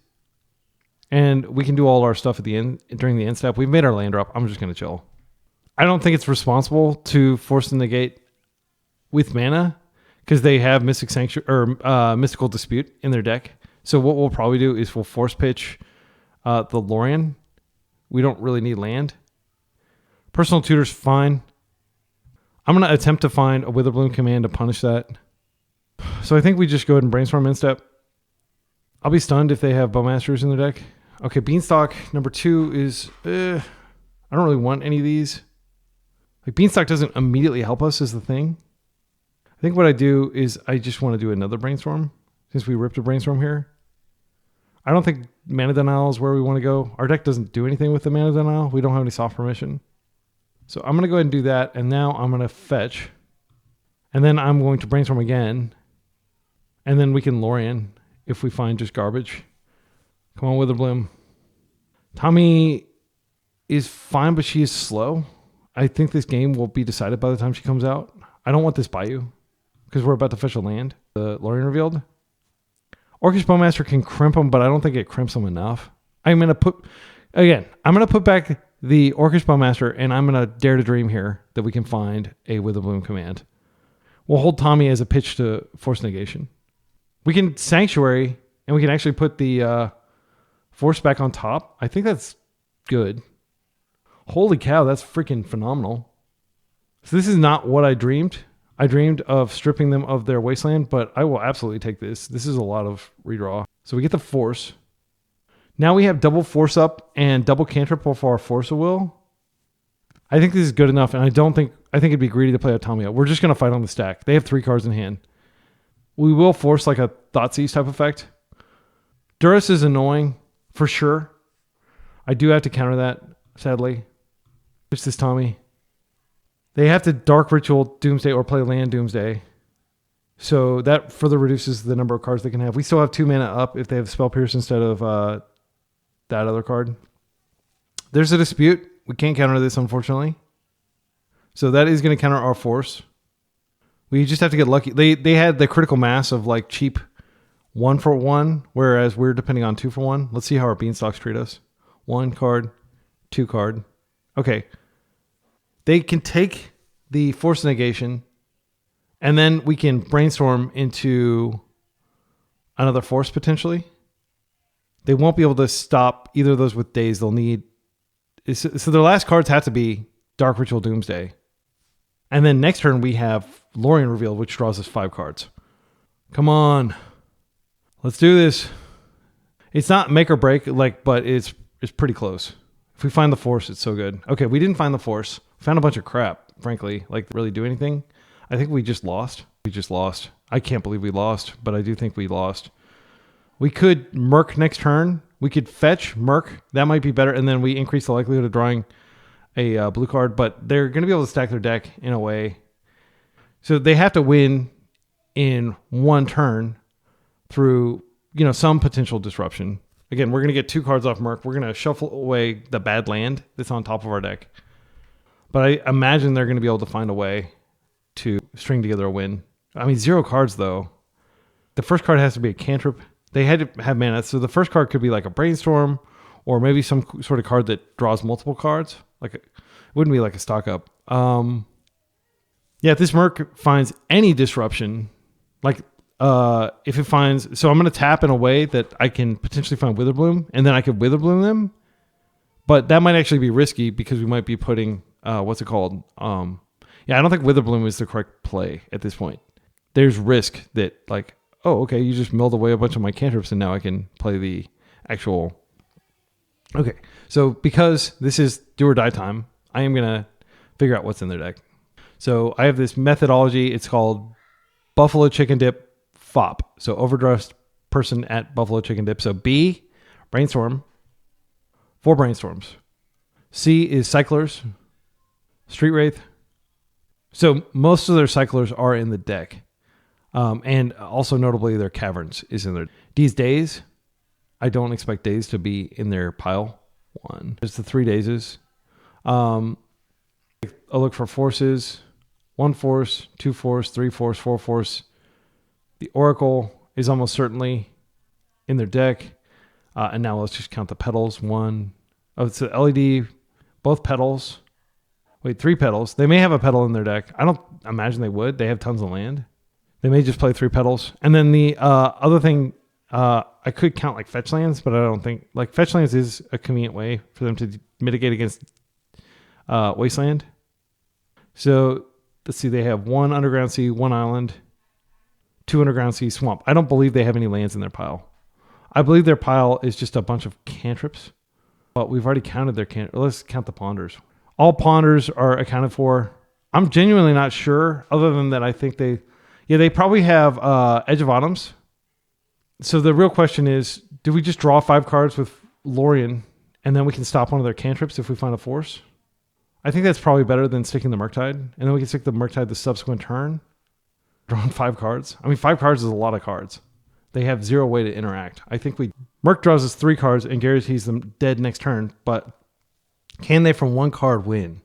Speaker 1: And we can do all our stuff at the end during the end step. We've made our land drop. I'm just going to chill. I don't think it's responsible to force the negate with mana because they have Mystic Sanctuary or Mystical Dispute in their deck. So what we'll probably do is we'll force pitch the Lorien. We don't really need land. Personal Tutor's fine. I'm going to attempt to find a Witherbloom command to punish that. So I think we just go ahead and brainstorm in step. I'll be stunned if they have Bowmasters in their deck. Okay, Beanstalk number 2 is... I don't really want any of these. Like Beanstalk doesn't immediately help us is the thing. I think what I do is I just want to do another brainstorm since we ripped a brainstorm here. I don't think Mana Denial is where we want to go. Our deck doesn't do anything with the Mana Denial. We don't have any soft permission. So I'm going to go ahead and do that. And now I'm going to fetch. And then I'm going to brainstorm again. And then we can Lorien if we find just garbage. Come on, Witherbloom. Tommy is fine, but she is slow. I think this game will be decided by the time she comes out. I don't want this Bayou because we're about to fetch a land. The Lorien revealed. Orcish Bowmaster can crimp them, but I don't think it crimps them enough. I'm going to put back the Orcish Bowmaster, and I'm going to dare to dream here that we can find a Witherbloom command. We'll hold Tommy as a pitch to Force Negation. We can Sanctuary, and we can actually put the Force back on top. I think that's good. Holy cow, that's freaking phenomenal. So this is not what I dreamed. I dreamed of stripping them of their wasteland, but I will absolutely take this. This is a lot of redraw. So we get the Force. Now we have double Force up and double cantrip for our Force of Will. I think this is good enough, and I think it'd be greedy to play Automia. We're just going to fight on the stack. They have 3 cards in hand. We will force like a Thoughtseize type effect. Durus is annoying, for sure. I do have to counter that, sadly. It's this Tommy. They have to Dark Ritual Doomsday or play land Doomsday. So that further reduces the number of cards they can have. We still have 2 mana up if they have Spell Pierce instead of that other card. There's a Dispute. We can't counter this, unfortunately. So that is going to counter our Force. We just have to get lucky. They had the critical mass of like cheap 1-for-1, whereas we're depending on 2-for-1. Let's see how our Beanstalks treat us. 1 card, 2 card. Okay. They can take the Force Negation, and then we can brainstorm into another Force potentially. They won't be able to stop either of those with Daze. They'll need... So their last cards have to be Dark Ritual Doomsday. And then next turn we have Lorien Revealed, which draws us 5 cards. Come on. Let's do this. It's not make or break, but it's pretty close. If we find the Force, it's so good. Okay, we didn't find the Force. We found a bunch of crap, frankly. Really do anything. I think we just lost. I can't believe we lost, but I do think we lost. We could Merc next turn. We could fetch Merc. That might be better. And then we increase the likelihood of drawing a blue card. But they're going to be able to stack their deck in a way. So they have to win in 1 turn through some potential disruption. Again, we're going to get 2 cards off Merc. We're going to shuffle away the bad land that's on top of our deck. But I imagine they're going to be able to find a way to string together a win. 0 cards, though. The first card has to be a cantrip. They had to have mana. So the first card could be like a Brainstorm or maybe some sort of card that draws multiple cards. It wouldn't be like a stock up. If this Merc finds any disruption, if it finds... So I'm going to tap in a way that I can potentially find Witherbloom, and then I could Witherbloom them. But that might actually be risky because we might be putting... what's it called? I don't think Witherbloom is the correct play at this point. There's risk that okay, you just milled away a bunch of my cantrips and now I can play the actual... Okay, so because this is do or die time, I am going to figure out what's in their deck. So I have this methodology. It's called Buffalo Chicken Dip FOP. So overdressed person at Buffalo Chicken Dip. So B, Brainstorm. 4 Brainstorms. C is Cyclers. Street Wraith. So most of their Cyclers are in the deck. And also notably their Caverns is in there. D's Days. I don't expect days to be in their pile. One. There's the 3 dazes. I'll look for forces. 1 force, 2 force, 3 force, 4 force. The Oracle is almost certainly in their deck. And now let's just count the petals. 1. Oh, it's the LED, both petals. Wait, 3 petals. They may have a petal in their deck. I don't imagine they would. They have tons of land. They may just play 3 petals. And then the other thing, I could count like fetch lands, but I don't think like fetch lands is a convenient way for them to mitigate against Wasteland. So let's see, they have 1 Underground Sea, 1 Island, 2 Underground Sea, Swamp. I don't believe they have any lands in their pile. I believe their pile is just a bunch of cantrips, but we've already counted their Let's count the ponders. All ponders are accounted for. I'm genuinely not sure, other than that I think they probably have Edge of Autumns. So the real question is, do we just draw 5 cards with Lorien, and then we can stop one of their cantrips if we find a force? I think that's probably better than sticking the Murktide, and then we can stick the Murktide the subsequent turn, drawing 5 cards. I mean, 5 cards is a lot of cards. They have 0 way to interact. I think Murk draws us 3 cards and guarantees them dead next turn, but can they from 1 card win?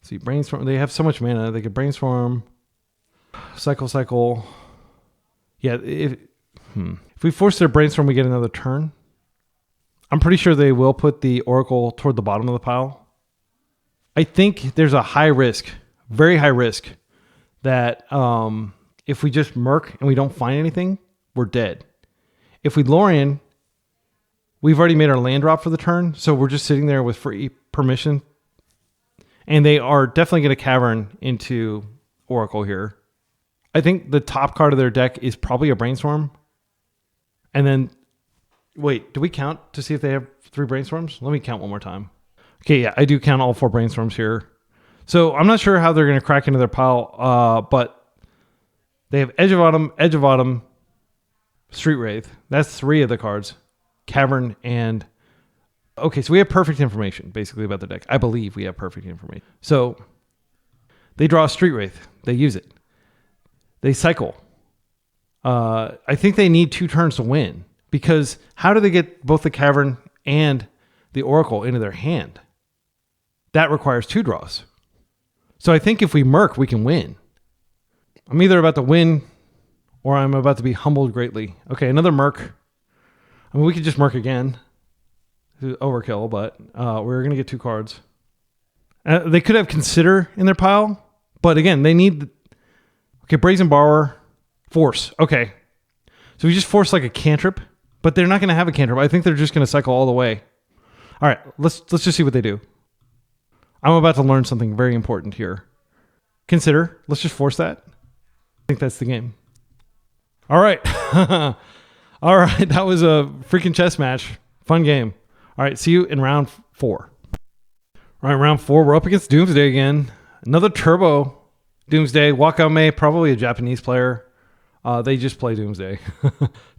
Speaker 1: See, brainstorm. They have so much mana. They could brainstorm, cycle. Yeah, if we force their brainstorm, we get another turn. I'm pretty sure they will put the Oracle toward the bottom of the pile. I think there's a high risk, very high risk, that if we just Murk and we don't find anything, we're dead. If we Lorien, we've already made our land drop for the turn, so we're just sitting there with free permission. And they are definitely going to cavern into Oracle here. I think the top card of their deck is probably a Brainstorm. And then, wait, do we count to see if they have 3 Brainstorms? Let me count one more time. Okay, yeah, I do count all 4 Brainstorms here. So I'm not sure how they're going to crack into their pile, but they have Edge of Autumn, Street Wraith. That's 3 of the cards. Cavern and... Okay, so we have perfect information, basically, about the deck. I believe we have perfect information. So they draw a Street Wraith. They use it. They cycle. I think they need 2 turns to win, because how do they get both the Cavern and the Oracle into their hand? That requires 2 draws. So I think if we Murk, we can win. I'm either about to win or I'm about to be humbled greatly. Okay, another Murk. I mean, we could just Murk again. Overkill, but we're going to get 2 cards. They could have Consider in their pile, but again, they need... Okay, Brazen Borrower, Force. Okay. So we just force like a cantrip, but they're not going to have a cantrip. I think they're just going to cycle all the way. All right, let's just see what they do. I'm about to learn something very important here. Consider. Let's just force that. I think that's the game. All right. All right, that was a freaking chess match. Fun game. All right, see you in round 4. All right, round 4, we're up against Doomsday again. Another turbo Doomsday. Wakame, probably a Japanese player. They just play Doomsday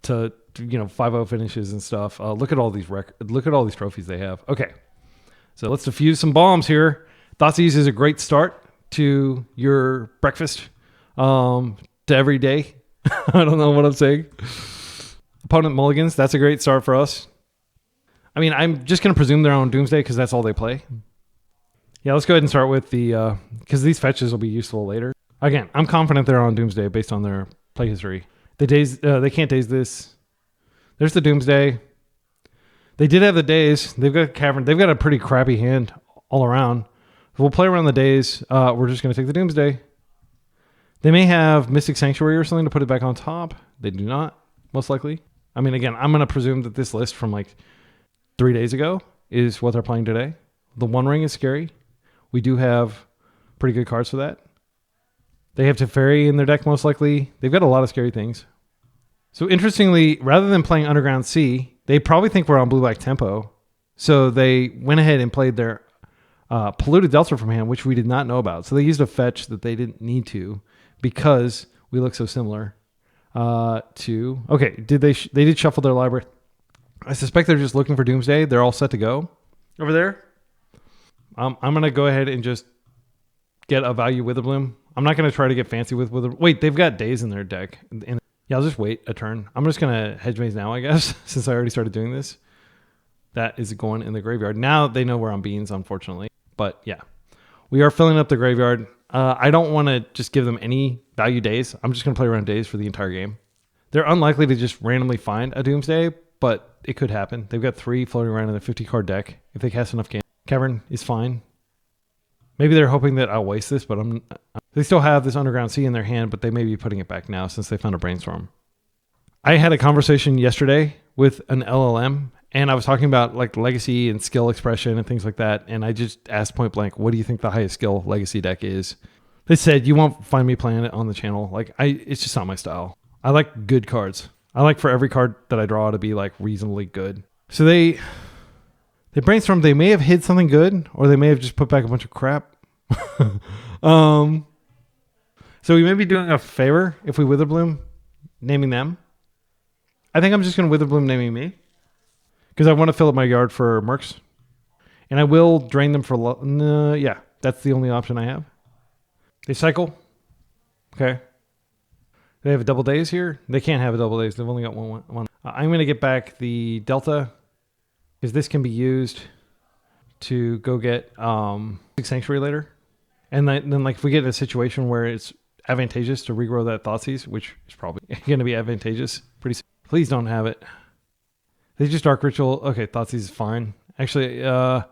Speaker 1: to 5-0 finishes and stuff. Look at all these look at all these trophies they have. Okay, so let's defuse some bombs here. Thoughtseize is a great start to your breakfast, to every day. I don't know what I'm saying. Opponent mulligans. That's a great start for us. I mean, I'm just going to presume they're on Doomsday because that's all they play. Yeah, let's go ahead and start with the... because these fetches will be useful later. Again, I'm confident they're on Doomsday based on their play history. They can't daze this. There's the Doomsday. They did have the daze. They've got Cavern. They've got a pretty crappy hand all around. We'll play around the daze. We're just going to take the Doomsday. They may have Mystic Sanctuary or something to put it back on top. They do not, most likely. I mean, again, I'm going to presume that this list from like 3 days ago is what they're playing today. The One Ring is scary. We do have pretty good cards for that. They have Teferi in their deck, most likely. They've got a lot of scary things. So interestingly, rather than playing Underground Sea, they probably think we're on blue-black tempo. So they went ahead and played their Polluted Delta from hand, which we did not know about. So they used a fetch that they didn't need to because we look so similar to... Okay, they did shuffle their library. I suspect they're just looking for Doomsday. They're all set to go over there. I'm going to go ahead and just get a value Witherbloom. I'm not going to try to get fancy with Witherbloom. Wait, they've got Daze in their deck. Yeah, I'll just wait a turn. I'm just going to hedge maze now, I guess, since I already started doing this. That is going in the graveyard. Now they know we're on beans, unfortunately. But yeah, we are filling up the graveyard. I don't want to just give them any value days. I'm just going to play around days for the entire game. They're unlikely to just randomly find a Doomsday, but it could happen. They've got 3 floating around in a 50-card deck. If they cast enough Cavern is fine. Maybe they're hoping that I'll waste this, but they still have this Underground Sea in their hand, but they may be putting it back now since they found a Brainstorm. I had a conversation yesterday with an LLM, and I was talking about like legacy and skill expression and things like that, and I just asked point blank, what do you think the highest skill legacy deck is? They said, you won't find me playing it on the channel. Like, it's just not my style. I like good cards. I like for every card that I draw to be like reasonably good. So they brainstormed. They may have hid something good, or they may have just put back a bunch of crap. So we may be doing a favor if we Witherbloom, naming them. I think I'm just going to Witherbloom naming me, because I want to fill up my yard for Mercs. And I will drain them for... yeah, that's the only option I have. They cycle. Okay. They have a double days here. They can't have a double days. They've only got one. I'm going to get back the Delta, because this can be used to go get Sanctuary later. And then like if we get in a situation where it's advantageous to regrow that Thoughtseize, which is probably going to be advantageous pretty soon. Please don't have it. They just Dark Ritual. Okay, Thoughtseize is fine. Actually, yeah,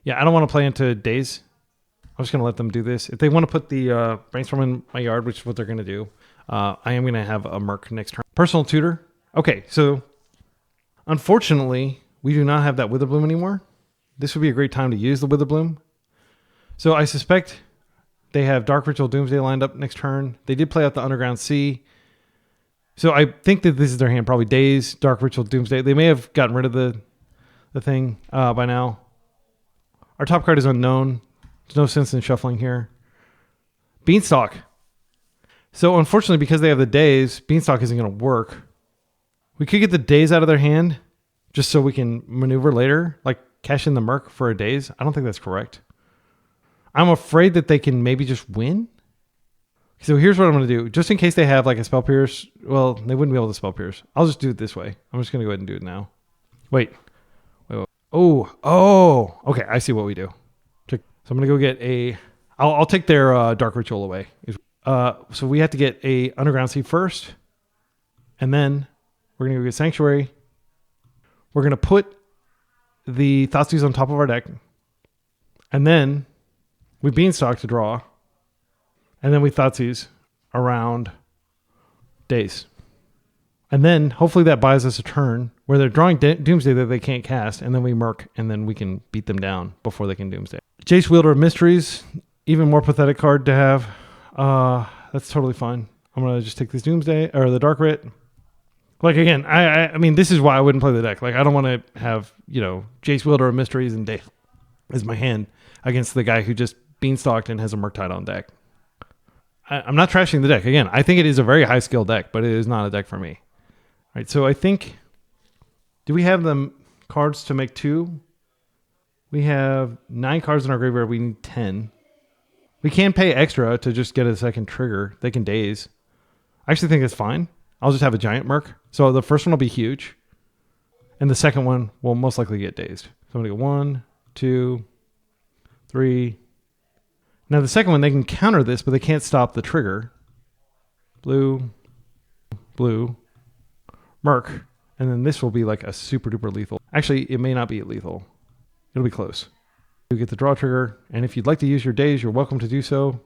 Speaker 1: I don't want to play into days. I'm just going to let them do this. If they want to put the Brainstorm in my yard, which is what they're going to do, I am going to have a Merc next turn. Personal Tutor. Okay, so unfortunately, we do not have that Witherbloom anymore. This would be a great time to use the Witherbloom. So I suspect they have Dark Ritual Doomsday lined up next turn. They did play out the Underground Sea. So I think that this is their hand. Probably Days, Dark Ritual Doomsday. They may have gotten rid of the thing by now. Our top card is Unknown. There's no sense in shuffling here. Beanstalk. So unfortunately, because they have the Days, Beanstalk isn't going to work. We could get the Days out of their hand just so we can maneuver later, like cash in the Merc for a Days. I don't think that's correct. I'm afraid that they can maybe just win. So here's what I'm going to do. Just in case they have like a Spell Pierce. Well, they wouldn't be able to Spell Pierce. I'll just do it this way. I'm just going to go ahead and do it now. Wait. Oh. Okay, I see what we do. So I'm going to go get a... I'll take their Dark Ritual away. So we have to get a Underground Sea first. And then we're going to go get Sanctuary. We're going to put the Thoughtseize on top of our deck. And then we Beanstalk to draw. And then we Thoughtseize around Days. And then hopefully that buys us a turn where they're drawing Doomsday that they can't cast. And then we Merc, and then we can beat them down before they can Doomsday. Jace, Wielder of Mysteries. Even more pathetic card to have. That's totally fine. I'm going to just take this Doomsday or the Dark Writ. Like, again, I mean, this is why I wouldn't play the deck. Like, I don't want to have, Jace, Wielder of Mysteries and Day as my hand against the guy who just Beanstalked and has a Murktide on deck. I'm not trashing the deck. Again, I think it is a very high skill deck, but it is not a deck for me. All right, so I think... Do we have the cards to make 2? We have 9 cards in our graveyard. We need 10. We can pay extra to just get a second trigger. They can Daze. I actually think it's fine. I'll just have a giant Merc. So the first one will be huge. And the second one will most likely get Dazed. So I'm going to go 1, 2, 3. Now the second one, they can counter this, but they can't stop the trigger. Blue, Merc. And then this will be like a super duper lethal. Actually, it may not be lethal. It'll be close. You get the draw trigger, and if you'd like to use your Days, you're welcome to do so.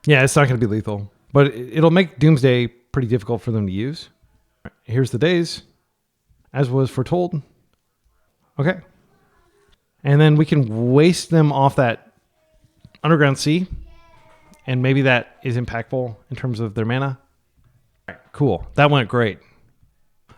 Speaker 1: Yeah, it's not going to be lethal, but it'll make Doomsday pretty difficult for them to use. Here's the Days, as was foretold. Okay. And then we can waste them off that Underground Sea, and maybe that is impactful in terms of their mana. All right, cool. That went great.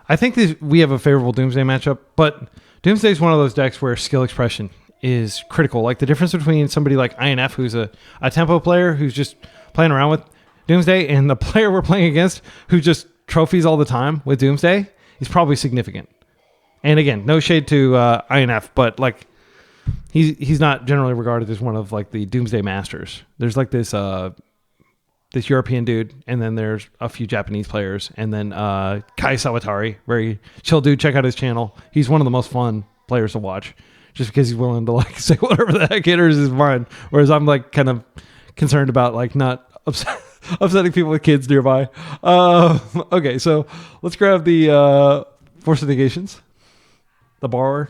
Speaker 1: I think we have a favorable Doomsday matchup, but Doomsday is one of those decks where skill expression is critical. Like the difference between somebody like INF, who's a tempo player who's just playing around with Doomsday, and the player we're playing against who just trophies all the time with Doomsday is probably significant. And again, no shade to INF, but like he's not generally regarded as one of like the Doomsday masters. There's like this this European dude, and then there's a few Japanese players, and then Kai Sawatari, very chill dude. Check out his channel. He's one of the most fun players to watch, just because he's willing to like say whatever the heck enters his mind. Whereas I'm like kind of concerned about like not upsetting people with kids nearby. Okay, so let's grab the Force of Negations, the Borrower.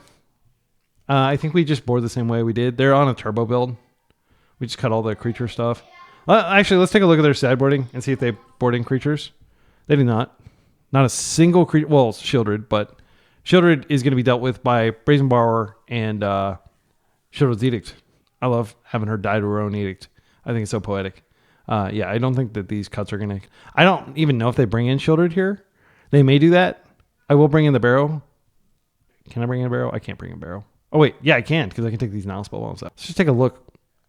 Speaker 1: I think we just board the same way we did. They're on a turbo build. We just cut all the creature stuff. Actually, let's take a look at their sideboarding and see if they board in creatures. They do not. Not a single creature. Well, Shieldred, but Shieldred is going to be dealt with by Brazen Borrower and Shieldred's Edict. I love having her die to her own Edict. I think it's so poetic. Yeah, I don't think that these cuts are going to... I don't even know if they bring in Shieldred here. They may do that. I will bring in the Barrow. Can I bring in a Barrow? I can't bring in a Barrow. Oh, wait. Yeah, I can, because I can take these Nile Spellbombs out. Let's just take a look.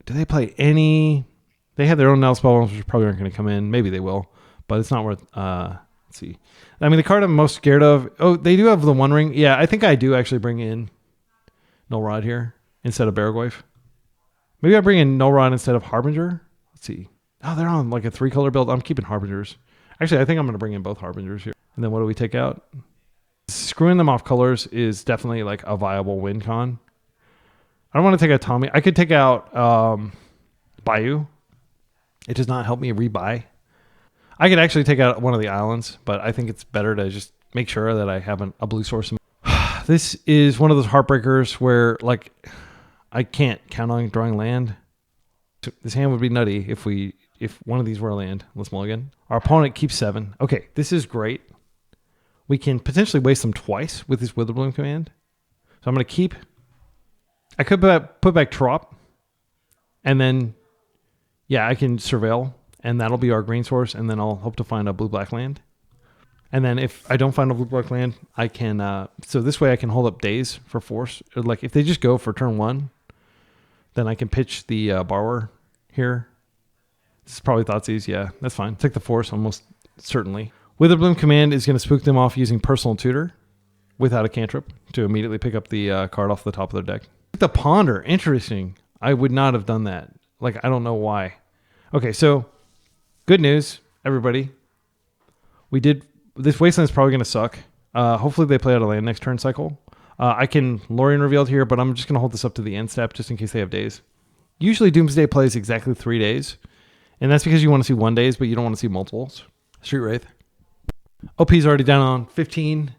Speaker 1: Do they play any... They have their own Nile Spellbombs, which probably aren't going to come in. Maybe they will, but it's not worth... let's see. I mean, the card I'm most scared of... Oh, they do have the One Ring. Yeah, I think I do actually bring in Null Rod here instead of Barrowgoyf. Maybe I bring in Null Rod instead of Harbinger. Let's see. Oh, they're on like a 3-color build. I'm keeping Harbingers. Actually, I think I'm going to bring in both Harbingers here. And then what do we take out? Screwing them off colors is definitely like a viable win con. I don't want to take out Tommy. I could take out Bayou. It does not help me rebuy. I could actually take out one of the islands, but I think it's better to just make sure that I have a blue source. This is one of those heartbreakers where like I can't count on drawing land. This hand would be nutty if one of these were a land. Let's mulligan. Our opponent keeps 7. Okay, this is great. We can potentially waste them twice with this Witherbloom command. So I'm going to keep... I could put back Trop. And then, yeah, I can Surveil. And that'll be our green source. And then I'll hope to find a blue-black land. And then if I don't find a blue-black land, I can... so this way I can hold up days for force. Like if they just go for turn 1, then I can pitch the Borrower here. This is probably Thoughtseize. Yeah, that's fine. Take the force almost certainly. Witherbloom command is going to spook them off using Personal Tutor without a cantrip to immediately pick up the card off the top of their deck. The Ponder. Interesting. I would not have done that. Like, I don't know why. Okay, so good news, everybody. We did... This Wasteland is probably going to suck. Hopefully they play out a land next turn cycle. I can Lorien Revealed here, but I'm just going to hold this up to the end step just in case they have days. Usually Doomsday plays exactly 3 days. And that's because you want to see 1 days, but you don't want to see multiples. Street Wraith. OP's already down on 15.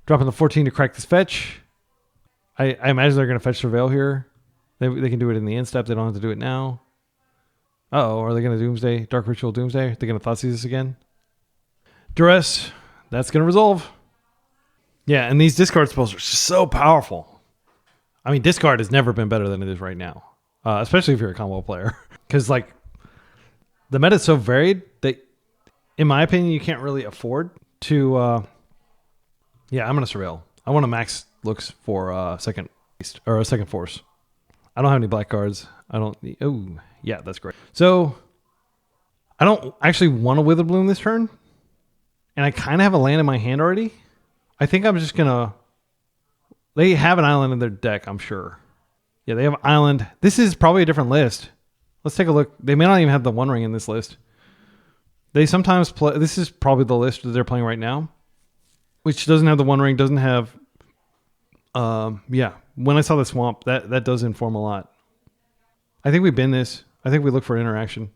Speaker 1: Dropping the 14 to crack this fetch. I imagine they're going to fetch Surveil here. They can do it in the end step. They don't have to do it now. Uh-oh, are they going to Doomsday? Dark Ritual Doomsday? Are they going to Thoughtseize this again? Duress. That's going to resolve. Yeah, and these discard spells are just so powerful. I mean, discard has never been better than it is right now. Especially if you're a combo player. Because, like, the meta is so varied that, in my opinion, you can't really afford to... yeah, I'm going to Surveil. I want to max looks for a second force. I don't have any black cards. I don't... Oh, yeah, that's great. So, I don't actually want to Witherbloom this turn. And I kind of have a land in my hand already. I think I'm just going to... They have an island in their deck, I'm sure. Yeah, they have an island. This is probably a different list. Let's take a look. They may not even have the One Ring in this list. They sometimes play... This is probably the list that they're playing right now. Which doesn't have the One Ring, doesn't have... yeah, when I saw the Swamp, that does inform a lot. I think we bin this. I think we look for interaction.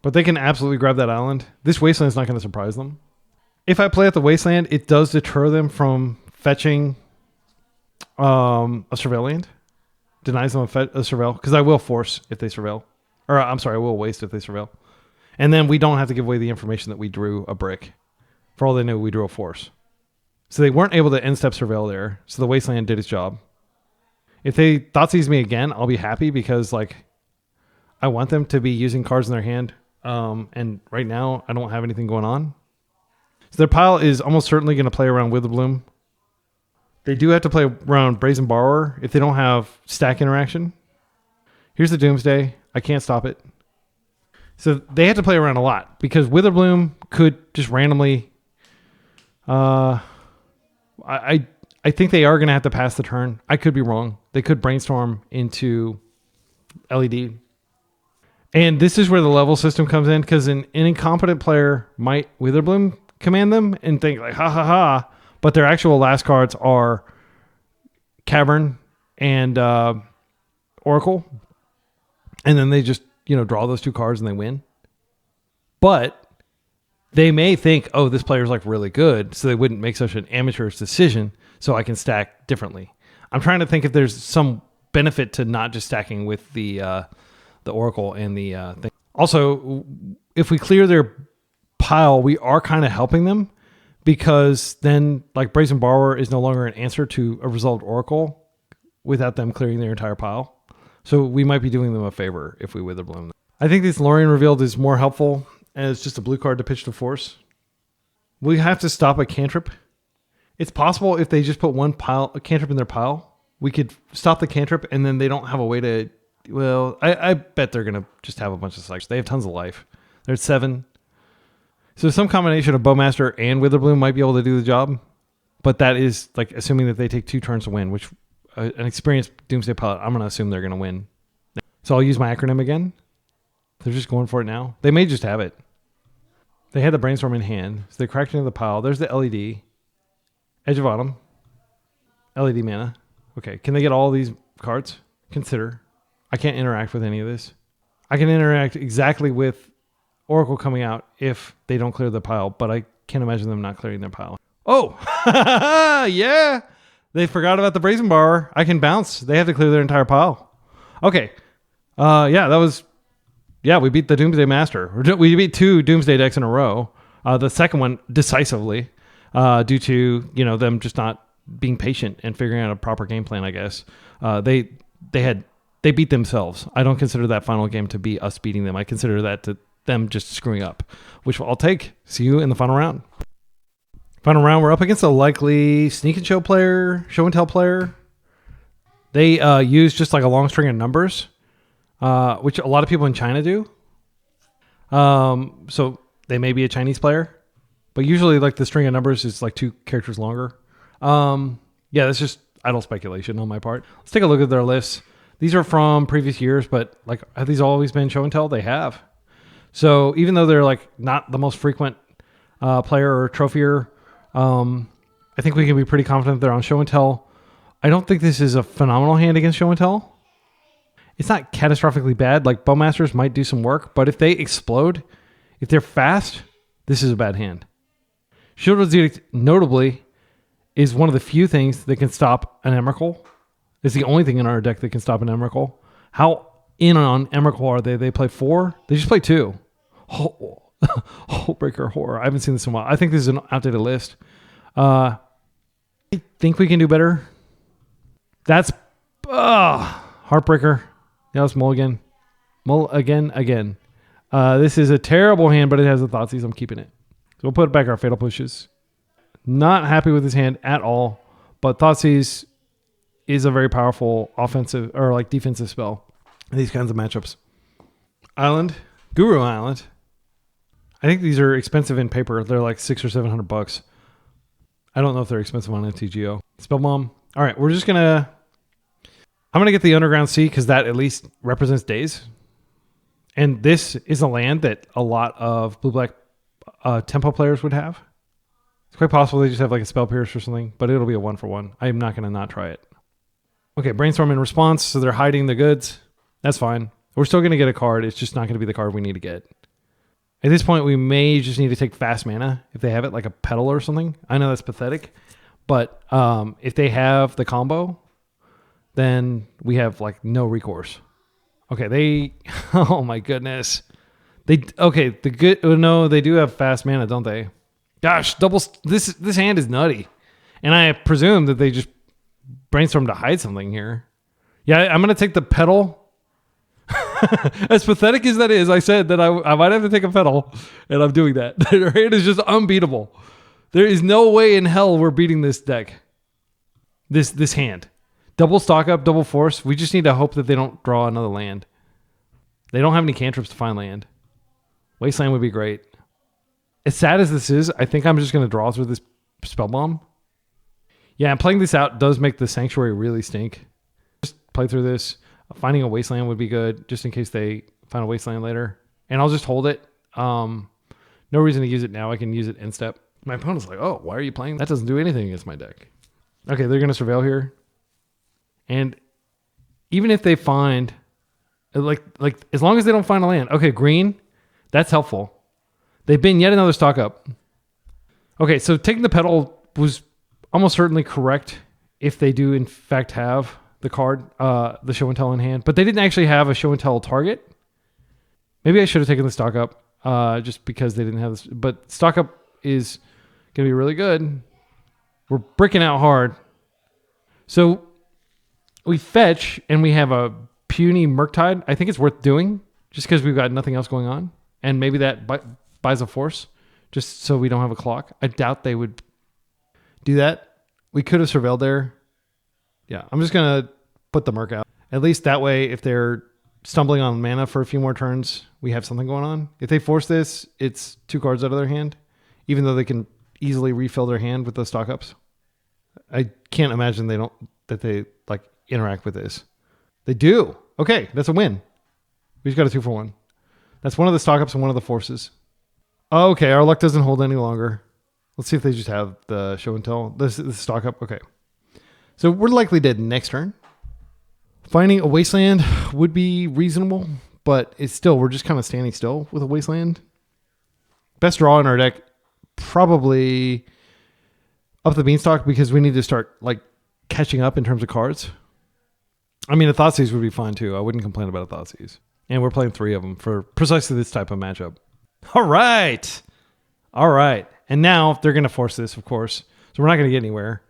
Speaker 1: But they can absolutely grab that island. This Wasteland is not going to surprise them. If I play at the Wasteland, it does deter them from fetching a Surveil land. Denies them a Surveil. Because I will force if they Surveil. Or, I'm sorry, I will waste if they Surveil. And then we don't have to give away the information that we drew a brick. For all they know, we drew a force. So they weren't able to end-step Surveil there. So the Wasteland did its job. If they Thoughtseize me again, I'll be happy because, like, I want them to be using cards in their hand. And right now, I don't have anything going on. So their pile is almost certainly going to play around Witherbloom. They do have to play around Brazen Borrower if they don't have stack interaction. Here's the Doomsday. I can't stop it. So they have to play around a lot because Witherbloom could just randomly... I think they are going to have to pass the turn. I could be wrong. They could brainstorm into LED. And this is where the level system comes in, because an incompetent player might Witherbloom command them and think like, ha ha ha, but their actual last cards are Cavern and Oracle. And then they just, draw those 2 cards and they win. But they may think, oh, this player's like really good, so they wouldn't make such an amateurish decision, so I can stack differently. I'm trying to think if there's some benefit to not just stacking with the Oracle and the thing. Also, if we clear their pile, we are kind of helping them, because then like Brazen Borrower is no longer an answer to a resolved Oracle without them clearing their entire pile. So we might be doing them a favor if we Witherbloom them. I think this Lorien Revealed is more helpful as just a blue card to pitch to force. We have to stop a cantrip. It's possible if they just put a cantrip in their pile, we could stop the cantrip, and then they don't have a way to. Well, I bet they're gonna just have a bunch of selections. They have tons of life. They're at 7. So some combination of Bowmaster and Witherbloom might be able to do the job, but that is like assuming that they take 2 turns to win, which an experienced Doomsday pilot, I'm gonna assume they're gonna win. So I'll use my acronym again. They're just going for it now. They may just have it. They had the Brainstorm in hand, so they cracked into the pile. There's the LED. Edge of Autumn. LED mana. Okay, can they get all these cards? Consider. I can't interact with any of this. I can interact exactly with Oracle coming out if they don't clear the pile, but I can't imagine them not clearing their pile. Oh! Yeah! They forgot about the Brazen Borrower. I can bounce. They have to clear their entire pile. Okay. We beat the Doomsday Master. We beat 2 Doomsday decks in a row. The second one decisively, due to them just not being patient and figuring out a proper game plan. I guess they beat themselves. I don't consider that final game to be us beating them. I consider that to them just screwing up, which I'll take. See you in the final round. Final round, we're up against a likely Sneak and Show and Tell player. They use just like a long string of numbers, which a lot of people in China do. So they may be a Chinese player, but usually like the string of numbers is like 2 characters longer. That's just idle speculation on my part. Let's take a look at their lists. These are from previous years, but like, have these always been Show and Tell? They have. So even though they're like not the most frequent player or trophier, I think we can be pretty confident they're on Show and Tell. I don't think this is a phenomenal hand against Show and Tell. It's not catastrophically bad. Like Bowmasters might do some work, but if they explode, if they're fast, this is a bad hand. Shielded Edict, notably, is one of the few things that can stop an Emrakul. It's the only thing in our deck that can stop an Emrakul. How in on Emrakul are they? They play 4? They just play 2. Hullbreaker Horror. I haven't seen this in a while. I think this is an outdated list. I think we can do better. That's Heartbreaker. Yeah, let's mulligan. Again. This is a terrible hand, but it has the Thoughtseize. I'm keeping it. So we'll put back our Fatal Pushes. Not happy with this hand at all, but Thoughtseize is a very powerful offensive or like defensive spell in these kinds of matchups. Island. Guru Island. I think these are expensive in paper. They're like $600 or $700. I don't know if they're expensive on MTGO. Spell Bomb. All right, I'm gonna get the Underground Sea because that at least represents days. And this is a land that a lot of blue-black tempo players would have. It's quite possible they just have like a Spell Pierce or something, but it'll be a 1-for-1. I am not gonna not try it. Okay, Brainstorm in response, so they're hiding the goods. That's fine. We're still gonna get a card. It's just not gonna be the card we need to get. At this point, we may just need to take fast mana if they have it, like a Petal or something. I know that's pathetic, but if they have the combo, then we have like no recourse. Okay, oh my goodness. They do have fast mana, don't they? Gosh, this hand is nutty. And I presume that they just brainstorm to hide something here. Yeah, I'm going to take the Petal. As pathetic as that is, I said that I might have to take a Petal, and I'm doing that. Their hand is just unbeatable. There is no way in hell we're beating this deck. This hand. Double stock up, double force. We just need to hope that they don't draw another land. They don't have any cantrips to find land. Wasteland would be great. As sad as this is, I think I'm just going to draw through this Spell Bomb. Yeah, and playing this out does make the Sanctuary really stink. Just play through this. Finding a Wasteland would be good, just in case they find a wasteland later. And I'll just hold it. No reason to use it now. I can use it in step. My opponent's like, oh, why are you playing? That doesn't do anything against my deck. Okay, they're going to surveil here. And even if they find, like as long as they don't find a land. Okay, green, that's helpful. They've been yet another stock up. Okay, so taking the pedal was almost certainly correct if they do in fact have the card, the show and tell in hand. But they didn't actually have a show and tell target. Maybe I should have taken the stock up just because they didn't have this. But stock up is going to be really good. We're bricking out hard. So we fetch and we have a puny Murktide. I think it's worth doing just because we've got nothing else going on. And maybe that buys a force just so we don't have a clock. I doubt they would do that. We could have surveilled there. Yeah, I'm just going to put the Murk out. At least that way, if they're stumbling on mana for a few more turns, we have something going on. If they force this, it's 2 cards out of their hand, even though they can easily refill their hand with those stock ups. I can't imagine that they like interact with this. They do. Okay, that's a win. We just got a 2-for-1. That's one of the stock ups and one of the forces. Okay, our luck doesn't hold any longer. Let's see if they just have the show and tell. This stock up. Okay. So we're likely dead next turn. Finding a wasteland would be reasonable, but it's still, we're just kind of standing still with a wasteland. Best draw in our deck, probably up the Beanstalk because we need to start like catching up in terms of cards. I mean, a Thoughtseize would be fine too. I wouldn't complain about a Thoughtseize. And we're playing 3 of them for precisely this type of matchup. All right. All right. And now they're going to force this, of course. So we're not going to get anywhere.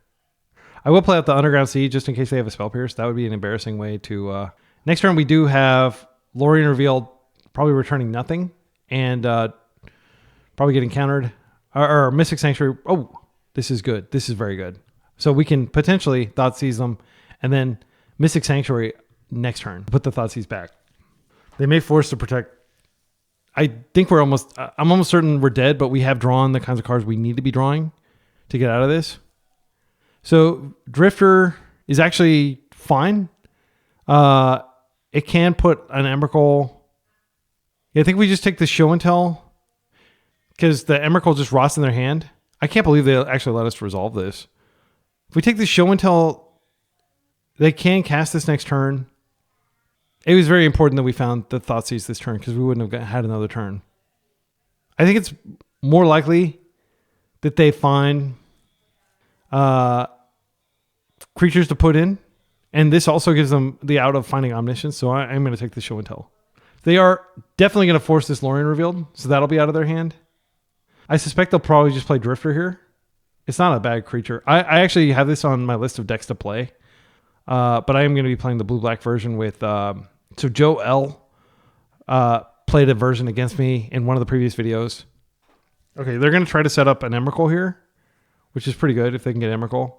Speaker 1: I will play out the Underground Siege just in case they have a Spell Pierce. That would be an embarrassing way to... Next turn, we do have Lorien Revealed probably returning nothing and probably getting countered. Or Mystic Sanctuary. Oh, this is good. This is very good. So we can potentially Thoughtseize them and then Mystic Sanctuary next turn. Put the Thoughtseize back. They may force to protect. I think I'm almost certain we're dead, but we have drawn the kinds of cards we need to be drawing to get out of this. So Drifter is actually fine. It can put an Emrakul. Yeah, I think we just take the show and tell because the Emrakul just rots in their hand. I can't believe they actually let us resolve this. If we take the show and tell, they can cast this next turn. It was very important that we found the Thoughtseize this turn because we wouldn't have had another turn. I think it's more likely that they find creatures to put in, and this also gives them the out of finding Omniscience, so I'm going to take the show and tell. They are definitely going to force this Lorien Revealed, so that'll be out of their hand. I suspect they'll probably just play Drifter here. It's not a bad creature. I actually have this on my list of decks to play, but I am going to be playing the blue-black version with... So Joe L played a version against me in one of the previous videos. Okay, they're going to try to set up an Emrakul here, which is pretty good if they can get Emrakul.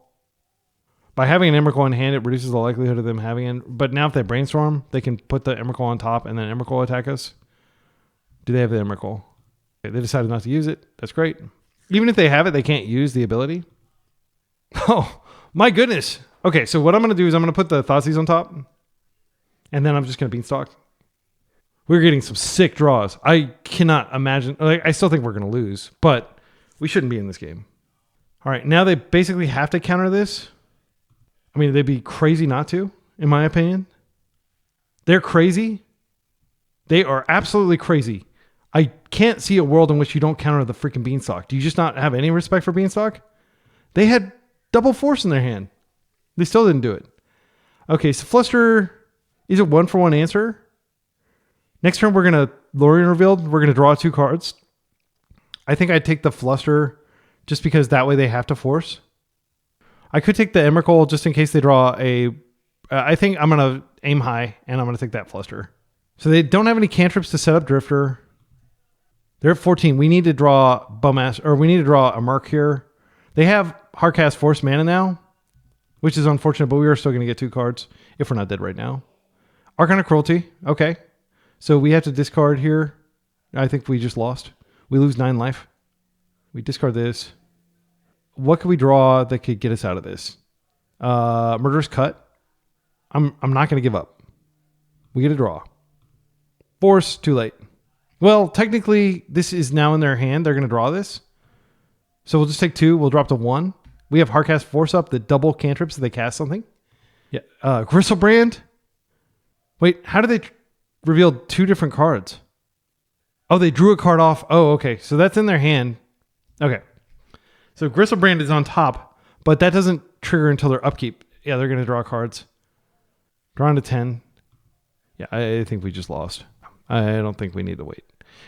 Speaker 1: By having an Emrakul in hand, it reduces the likelihood of them having it. But now if they brainstorm, they can put the Emrakul on top and then Emrakul attack us. Do they have the Emrakul? Okay, they decided not to use it. That's great. Even if they have it, they can't use the ability. Oh, my goodness. Okay, so what I'm going to do is I'm going to put the Thoughtseize on top. And then I'm just going to Beanstalk. We're getting some sick draws. I cannot imagine. Like, I still think we're going to lose, but we shouldn't be in this game. All right, now they basically have to counter this. I mean, they'd be crazy not to, in my opinion. They're crazy. They are absolutely crazy. I can't see a world in which you don't counter the freaking Beanstalk. Do you just not have any respect for Beanstalk? They had double force in their hand. They still didn't do it. Okay, so Fluster... is a 1-for-1 answer. Next turn, we're going to Lorien Revealed. We're going to draw 2 cards. I think I'd take the Fluster just because that way they have to force. I could take the Emrakul just in case they draw a... I think I'm going to aim high and I'm going to take that Fluster. So they don't have any cantrips to set up Drifter. They're at 14. We need to draw we need to draw a Merc here. They have Hardcast Force mana now, which is unfortunate, but we are still going to get 2 cards if we're not dead right now. Archon of Cruelty. Okay. So we have to discard here. I think we just lost. We lose 9 life. We discard this. What could we draw that could get us out of this? Murderous Cut. I'm not going to give up. We get a draw. Force, too late. Well, technically, this is now in their hand. They're going to draw this. So we'll just take 2. We'll drop to 1. We have Hardcast Force up, the double cantrips if they cast something. Yeah. Gristlebrand. Wait, how did they reveal 2 different cards? Oh, they drew a card off. Oh, okay. So that's in their hand. Okay. So Gristlebrand is on top, but that doesn't trigger until their upkeep. Yeah, they're going to draw cards. Drawing to 10. Yeah, I think we just lost. I don't think we need to wait.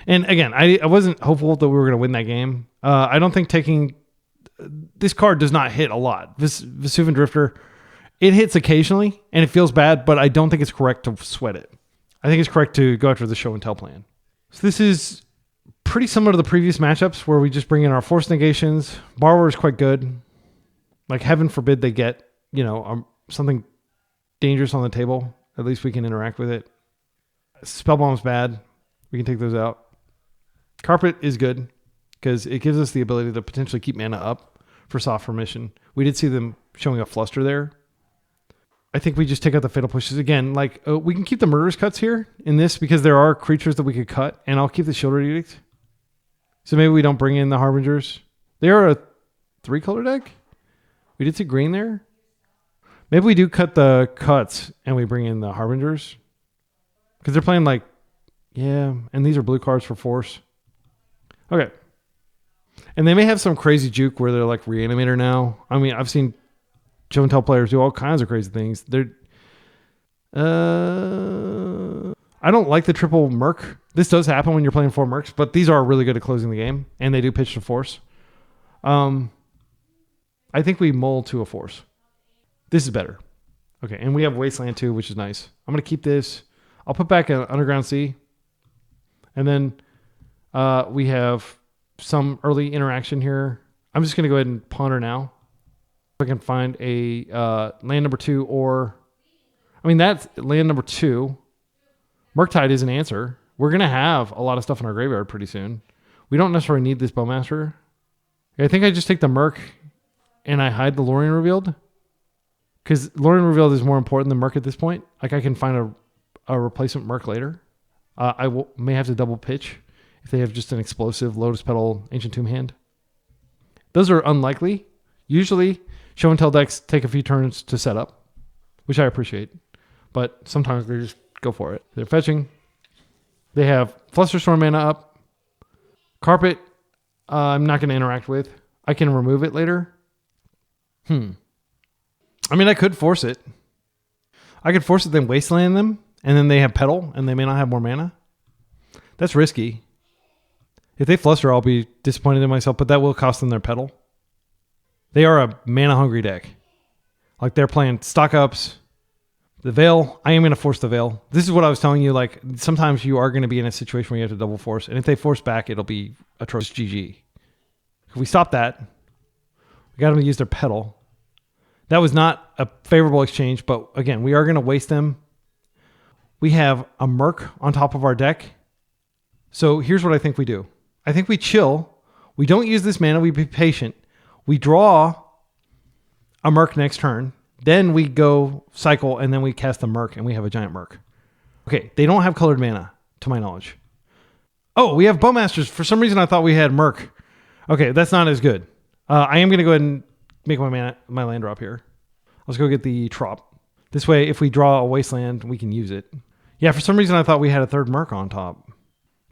Speaker 1: And again, I wasn't hopeful that we were going to win that game. I don't think taking... This card does not hit a lot. Vesuvian Drifter, it hits occasionally, and it feels bad, but I don't think it's correct to sweat it. I think it's correct to go after the show and tell plan. So this is pretty similar to the previous matchups where we just bring in our force negations. Borrower is quite good. Like, heaven forbid they get, something dangerous on the table. At least we can interact with it. Spellbomb's bad. We can take those out. Carpet is good because it gives us the ability to potentially keep mana up for soft remission. We did see them showing a fluster there. I think we just take out the fatal pushes again. Like, we can keep the murderous cuts here in this because there are creatures that we could cut, and I'll keep the Shielded Edict. So maybe we don't bring in the Harbingers. They are a 3-color deck. We did see green there. Maybe we do cut the cuts and we bring in the Harbingers because they're playing like, yeah, and these are blue cards for force. Okay. And they may have some crazy juke where they're like Reanimator now. I mean, I've seen show and tell players do all kinds of crazy things. I don't like the triple Merc. This does happen when you're playing 4 Mercs, but these are really good at closing the game, and they do pitch to force. I think we mull to a force. This is better. Okay, and we have Wasteland too, which is nice. I'm going to keep this. I'll put back an Underground Sea. And then we have some early interaction here. I'm just going to go ahead and ponder now. If I can find a land number 2 or... I mean, that's land number 2. Murktide is an answer. We're going to have a lot of stuff in our graveyard pretty soon. We don't necessarily need this Bowmaster. I think I just take the Merc and I hide the Lorien Revealed. Because Lorien Revealed is more important than Merc at this point. Like, I can find a replacement Merc later. May have to double pitch if they have just an explosive Lotus Petal Ancient Tomb hand. Those are unlikely. Usually, show and tell decks take a few turns to set up, which I appreciate. But sometimes they just go for it. They're fetching. They have Flusterstorm mana up. Carpet, I'm not going to interact with. I can remove it later. I mean, I could force it. I could force it, then Wasteland them, and then they have Petal, and they may not have more mana. That's risky. If they fluster, I'll be disappointed in myself, but that will cost them their Petal. They are a mana-hungry deck. Like, they're playing stock-ups. The Veil, I am going to force the Veil. This is what I was telling you. Like, sometimes you are going to be in a situation where you have to double force, and if they force back, it'll be atrocious GG. If we stop that, we got them to use their Petal. That was not a favorable exchange, but again, we are going to waste them. We have a Merc on top of our deck. So here's what I think we do. I think we chill. We don't use this mana. We be patient. We draw a Merc next turn. Then we go cycle, and then we cast the Merc, and we have a giant Merc. Okay, they don't have colored mana, to my knowledge. Oh, we have Bowmasters. For some reason, I thought we had Merc. Okay, that's not as good. I am going to go ahead and make my land drop here. Let's go get the Trop. This way, if we draw a Wasteland, we can use it. Yeah, for some reason, I thought we had a third Merc on top.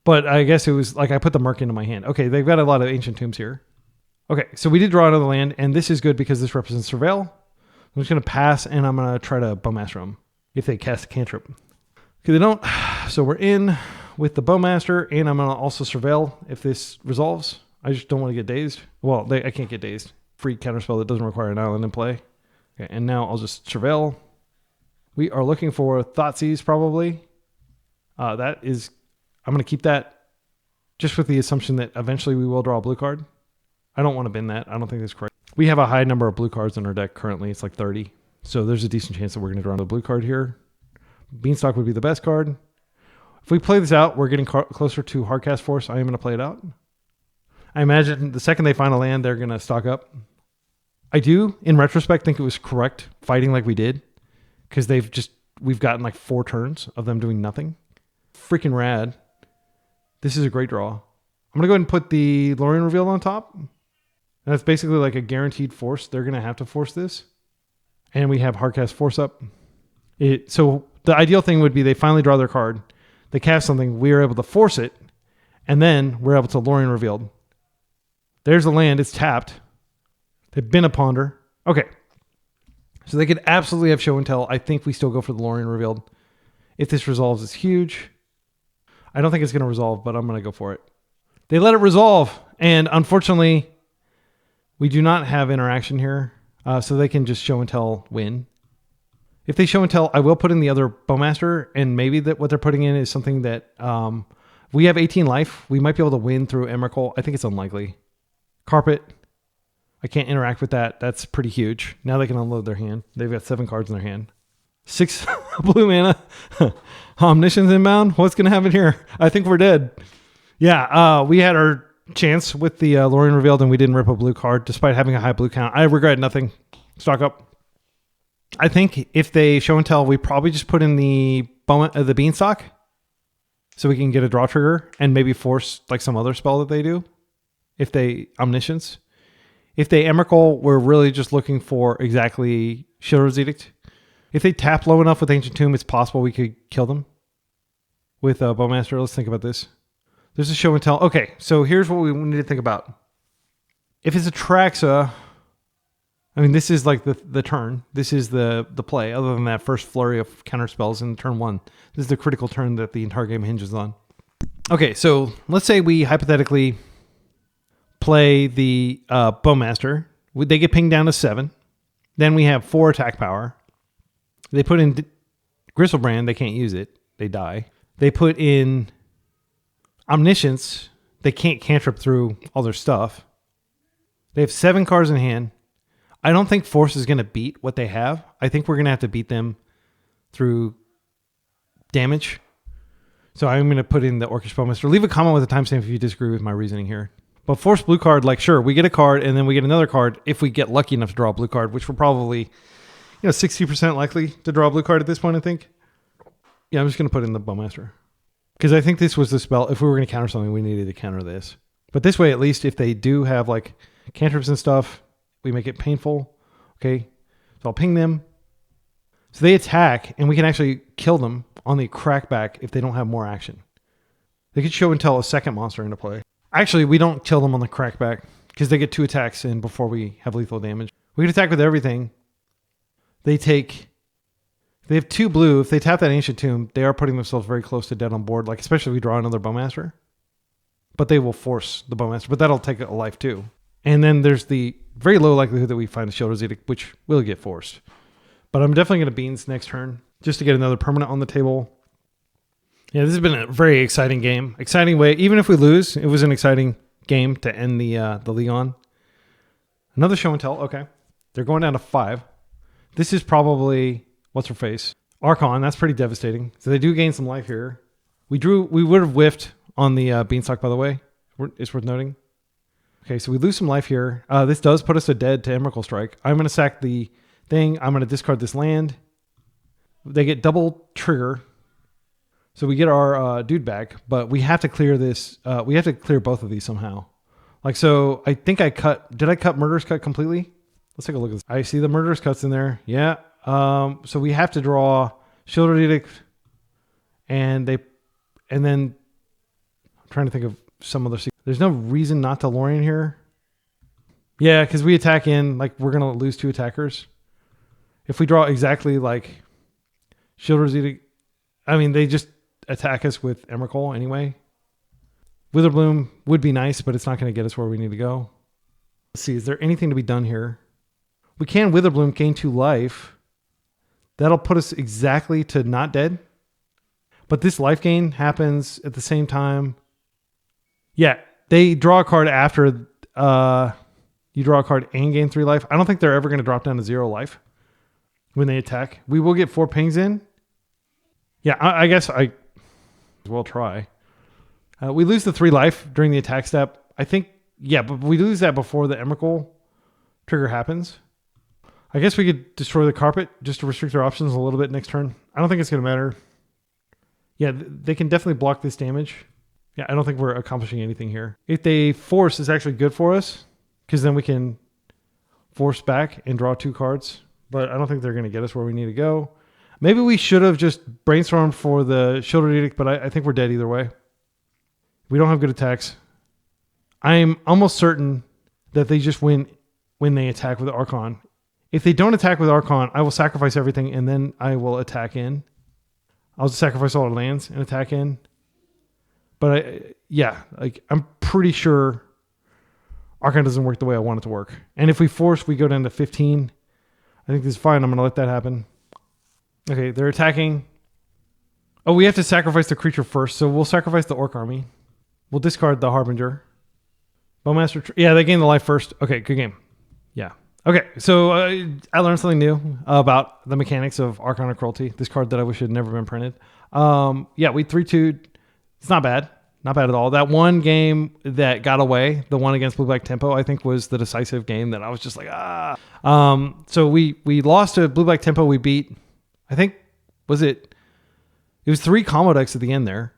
Speaker 1: But I guess it was like I put the Merc into my hand. Okay, they've got a lot of Ancient Tombs here. Okay, so we did draw another land, and this is good because this represents Surveil. I'm just going to pass, and I'm going to try to Bowmaster them if they cast a cantrip. Okay, they don't. So we're in with the Bowmaster, and I'm going to also Surveil if this resolves. I just don't want to get dazed. Well, I can't get dazed. Free counterspell that doesn't require an island in play. Okay, and now I'll just Surveil. We are looking for Thoughtseize probably. I'm going to keep that just with the assumption that eventually we will draw a blue card. I don't want to bin that. I don't think that's correct. We have a high number of blue cards in our deck currently. It's like 30. So there's a decent chance that we're going to draw a blue card here. Beanstalk would be the best card. If we play this out, we're getting closer to Hardcast Force. I am going to play it out. I imagine the second they find a land, they're going to stock up. I do, in retrospect, think it was correct fighting like we did because we've gotten like 4 turns of them doing nothing. freaking rad. This is a great draw. I'm going to go ahead and put the Lorien Reveal on top. And that's basically like a guaranteed force. They're going to have to force this. And we have Hardcast Force up. So the ideal thing would be they finally draw their card. They cast something. We are able to force it. And then we're able to Lorien Revealed. There's a land. It's tapped. They've been a ponder. Okay. So they could absolutely have show and tell. I think we still go for the Lorien Revealed. If this resolves, it's huge. I don't think it's going to resolve, but I'm going to go for it. They let it resolve. And unfortunately, we do not have interaction here. So they can just show and tell win. If they show and tell, I will put in the other Bowmaster. And maybe that what they're putting in is something that we have 18 life. We might be able to win through Emrakul. I think it's unlikely. Carpet. I can't interact with that. That's pretty huge. Now they can unload their hand. They've got 7 cards in their hand. 6 blue mana. Omniscience inbound. What's going to happen here? I think we're dead. Yeah, we had our chance with the Lorien Revealed and we didn't rip a blue card despite having a high blue count. I regret nothing. Stock up. I think if they show and tell, we probably just put in the Beanstalk so we can get a draw trigger and maybe force like some other spell that they do. If they Omniscience. If they Emrakul, we're really just looking for exactly Shield's Edict. If they tap low enough with Ancient Tomb, it's possible we could kill them with Bowmaster. Let's think about this. There's a show and tell. Okay, so here's what we need to think about. If it's a Traxa, I mean, this is like the turn. This is the play, other than that first flurry of counter spells in turn 1. This is the critical turn that the entire game hinges on. Okay, so let's say we hypothetically play the Bowmaster. They get pinged down to 7. Then we have 4 attack power. They put in Gristlebrand. They can't use it. They die. They put in Omniscience. They can't cantrip through all their stuff. They have 7 cards in hand. I don't think Force is going to beat what they have. I think we're going to have to beat them through damage. So I'm going to put in the Orcish Bowmaster. Leave a comment with a timestamp if you disagree with my reasoning here. But Force blue card, like sure, we get a card and then we get another card if we get lucky enough to draw a blue card, which we're probably 60% likely to draw a blue card at this point, I think. Yeah, I'm just going to put in the Bowmaster. Because I think this was the spell. If we were going to counter something, we needed to counter this. But this way, at least, if they do have like cantrips and stuff, we make it painful. Okay, so I'll ping them. So they attack, and we can actually kill them on the crackback if they don't have more action. They could show and tell a second monster into play. Actually, we don't kill them on the crackback because they get 2 attacks in before we have lethal damage. We can attack with everything. They have 2 blue. If they tap that Ancient Tomb, they are putting themselves very close to dead on board, like especially if we draw another Bowmaster. But they will force the Bowmaster, but that'll take a life too. And then there's the very low likelihood that we find a Shield's Edict, which will get forced. But I'm definitely going to Beans next turn just to get another permanent on the table. Yeah, this has been a very exciting game. Exciting way. Even if we lose, it was an exciting game to end the league on. Another show and tell. Okay. They're going down to 5. This is probably, what's her face? Archon. That's pretty devastating. So they do gain some life here. We would have whiffed on the Beanstalk, by the way. It's worth noting. Okay, so we lose some life here. This does put us to dead to Emrakul Strike. I'm going to sack the thing. I'm going to discard this land. They get double trigger. So we get our dude back, but we have to clear this. We have to clear both of these somehow. Like, so I think did I cut Murderous Cut completely? Let's take a look at this. I see the Murderous Cuts in there. Yeah. So we have to draw Shield's Edict and then I'm trying to think of some other. There's no reason not to Lorien here. Yeah, because we attack in, like we're going to lose 2 attackers. If we draw exactly like Shield's Edict, I mean, they just attack us with Emrakul anyway. Witherbloom would be nice, but it's not going to get us where we need to go. Let's see, is there anything to be done here? We can Witherbloom, gain 2 life. That'll put us exactly to not dead. But this life gain happens at the same time. Yeah, they draw a card after you draw a card and gain 3 life. I don't think they're ever going to drop down to 0 life when they attack. We will get 4 pings in. Yeah, I guess I will try. We lose the 3 life during the attack step. I think, yeah, but we lose that before the Emrakul trigger happens. I guess we could destroy the carpet just to restrict our options a little bit next turn. I don't think it's going to matter. Yeah, they can definitely block this damage. Yeah, I don't think we're accomplishing anything here. If they force, it's actually good for us because then we can force back and draw 2 cards. But I don't think they're going to get us where we need to go. Maybe we should have just brainstormed for the Shielded Edict, but I think we're dead either way. We don't have good attacks. I'm almost certain that they just win when they attack with Archon. If they don't attack with Archon, I will sacrifice everything and then I will attack in. I'll just sacrifice all our lands and attack in. But I'm pretty sure Archon doesn't work the way I want it to work. And if we force, we go down to 15. I think this is fine. I'm going to let that happen. Okay, they're attacking. Oh, we have to sacrifice the creature first. So we'll sacrifice the Orc Army. We'll discard the Harbinger. Bowmaster. Yeah, they gain the life first. Okay, good game. Yeah. Okay, so I learned something new about the mechanics of Archon of Cruelty. This card that I wish had never been printed. Yeah, we 3-2'd. It's not bad. Not bad at all. That one game that got away, the one against Blue Black Tempo, I think was the decisive game that I was just like, ah. So we lost to Blue Black Tempo. We beat, I think, it was 3 combo decks at the end there.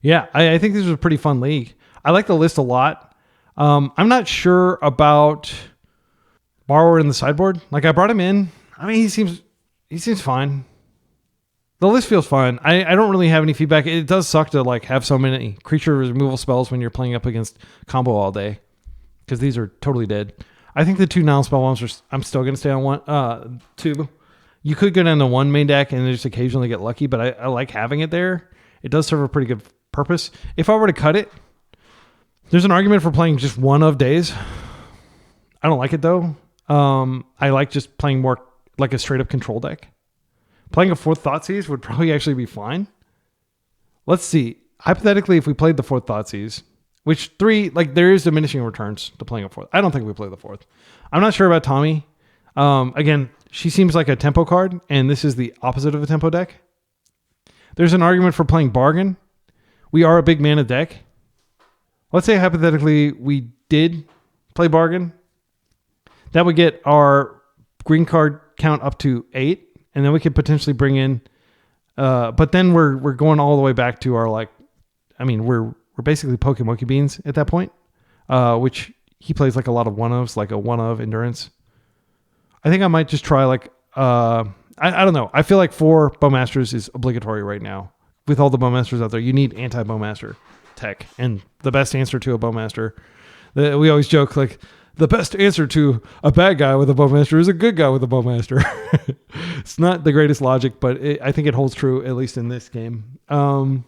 Speaker 1: Yeah, I think this was a pretty fun league. I like the list a lot. I'm not sure about Borrower in the sideboard. Like I brought him in. I mean, he seems fine. The list feels fine. I don't really have any feedback. It does suck to like have so many creature removal spells when you're playing up against combo all day, because these are totally dead. I think the 2 Nile spell bombs I'm still going to stay on 1. 2. You could go down to 1 main deck and just occasionally get lucky, but I like having it there. It does serve a pretty good purpose. If I were to cut it, there's an argument for playing just 1 of Days. I don't like it though. I like just playing more like a straight up control deck. Playing a 4th Thoughtseize would probably actually be fine. Let's see. Hypothetically, if we played the 4th Thoughtseize, which 3, like there is diminishing returns to playing a 4th. I don't think we play the 4th. I'm not sure about Tommy. Again, she seems like a tempo card, and this is the opposite of a tempo deck. There's an argument for playing Bargain. We are a big mana deck. Let's say hypothetically we did play Bargain. That would get our green card count up to 8. And then we could potentially bring in, but then we're going all the way back to our we're basically poking Monkey Beans at that point, which he plays like a lot of 1-ofs, like a 1-of Endurance. I think I might just try I don't know. I feel like 4 Bowmasters is obligatory right now. With all the Bowmasters out there, you need anti-Bowmaster tech, and the best answer to a Bowmaster, we always joke like, the best answer to a bad guy with a Bowmaster is a good guy with a Bowmaster. It's not the greatest logic, but I think it holds true, at least in this game. Yeah,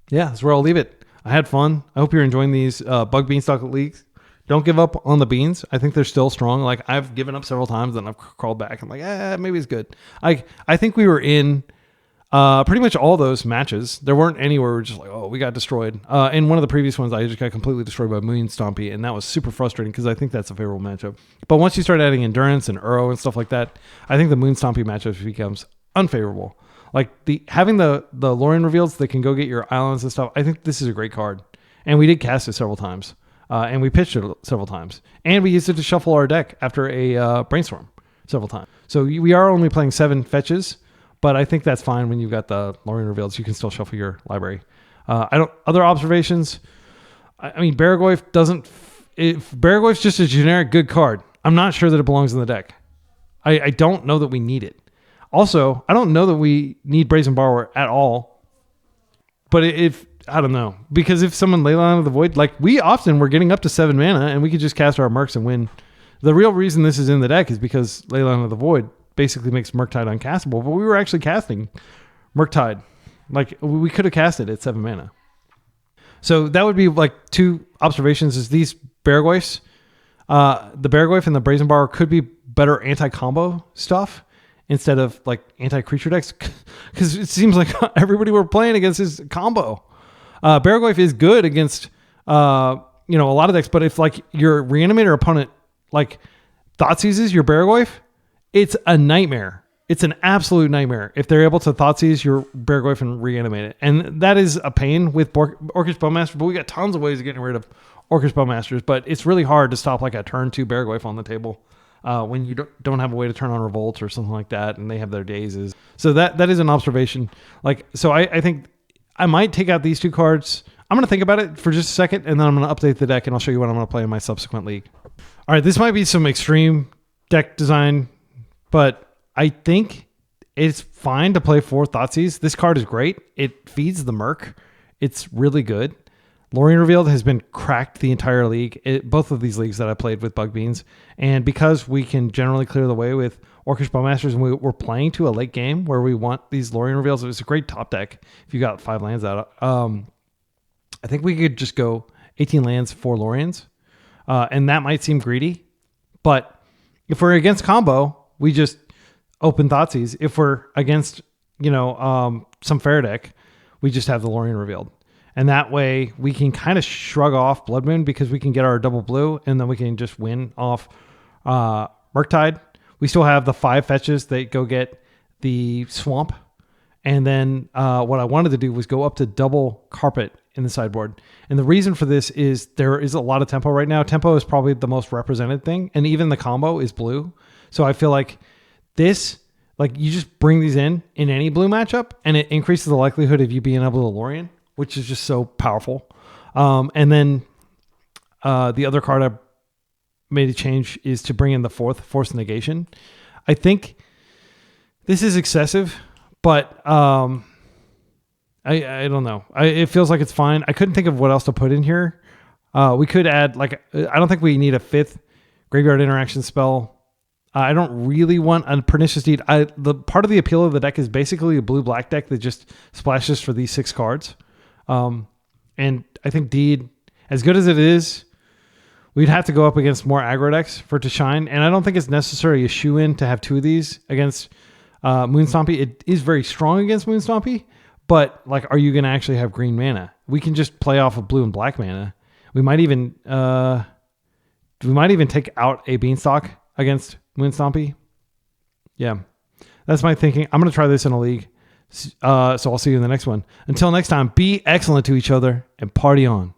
Speaker 1: that's where I'll leave it. I had fun. I hope you're enjoying these Bug Beanstalk leagues. Don't give up on the beans. I think they're still strong. Like I've given up several times and I've crawled back. I'm like, maybe it's good. I think we were in pretty much all those matches. There weren't any where we're just like, oh, we got destroyed. In one of the previous ones, I just got completely destroyed by Moon Stompy, and that was super frustrating because I think that's a favorable matchup. But once you start adding Endurance and Uro and stuff like that, I think the Moon Stompy matchup becomes unfavorable. Like having the Lorien reveals that can go get your islands and stuff, I think this is a great card. And we did cast it several times. And we pitched it several times. And we used it to shuffle our deck after a brainstorm several times. So we are only playing 7 fetches, but I think that's fine when you've got the Lorien reveals. You can still shuffle your library. Other observations. I mean, Baragoyf doesn't. If Baragoyf's just a generic good card, I'm not sure that it belongs in the deck. I don't know that we need it. Also, I don't know that we need Brazen Borrower at all. But I don't know, because if someone Leyline of the Void, like we often were getting up to 7 mana and we could just cast our Mercs and win. The real reason this is in the deck is because Leyline of the Void basically makes Murktide uncastable, but we were actually casting Murktide. Like we could have cast it at 7 mana. So that would be like 2 observations is these Baragoyfs, the Baragoyf and the Brazen Borrower could be better anti-combo stuff instead of like anti-creature decks, because it seems like everybody we're playing against is combo. Baragoyf is good against a lot of decks, but if like your Reanimator opponent like Thoughtseizes your Baragoyf, it's a nightmare. It's an absolute nightmare if they're able to Thoughtseize your Baragoyf and reanimate it. And that is a pain with Orcish Bowmaster, but we got tons of ways of getting rid of Orcish Bowmasters, but it's really hard to stop like a turn 2 Baragoyf on the table. when you don't have a way to turn on Revolt or something like that, and they have their dazes. So that is an observation. Like, so I think I might take out these two cards. I'm going to think about it for just a second, and then I'm going to update the deck, and I'll show you what I'm going to play in my subsequent league. All right, this might be some extreme deck design, but I think it's fine to play 4 Thoughtseize. This card is great. It feeds the Merc. It's really good. Lorien Revealed has been cracked the entire league, both of these leagues that I played with Bug Beans. And because we can generally clear the way with Orcish Bowmasters, and we're playing to a late game where we want these Lorien Reveals, it's a great top deck if you got 5 lands out. I think we could just go 18 lands, 4 Loriens. And that might seem greedy, but if we're against combo, we just open Thoughtseize. If we're against, some fair deck, we just have the Lorien Revealed. And that way we can kind of shrug off Blood Moon because we can get our double blue, and then we can just win off Murktide. We still have the 5 fetches that go get the Swamp. And then what I wanted to do was go up to double Carpet in the sideboard. And the reason for this is there is a lot of tempo right now. Tempo is probably the most represented thing. And even the combo is blue. So I feel like this, like you just bring these in any blue matchup, and it increases the likelihood of you being able to Lorien, which is just so powerful. And then the other card I made a change is to bring in the 4th, Force Negation. I think this is excessive, but I don't know. It feels like it's fine. I couldn't think of what else to put in here. We could add, I don't think we need a 5th Graveyard Interaction spell. I don't really want a Pernicious Deed. The part of the appeal of the deck is basically a blue-black deck that just splashes for these 6 cards. And I think Deed, as good as it is, we'd have to go up against more aggro decks for it to shine. And I don't think it's necessarily a shoe-in to have 2 of these against Moonstompy. It is very strong against Moonstompy, but are you going to actually have green mana? We can just play off of blue and black mana. We might even take out a Beanstalk against Moonstompy. Yeah, that's my thinking. I'm going to try this in a league. So I'll see you in the next one. Until next time, be excellent to each other and party on.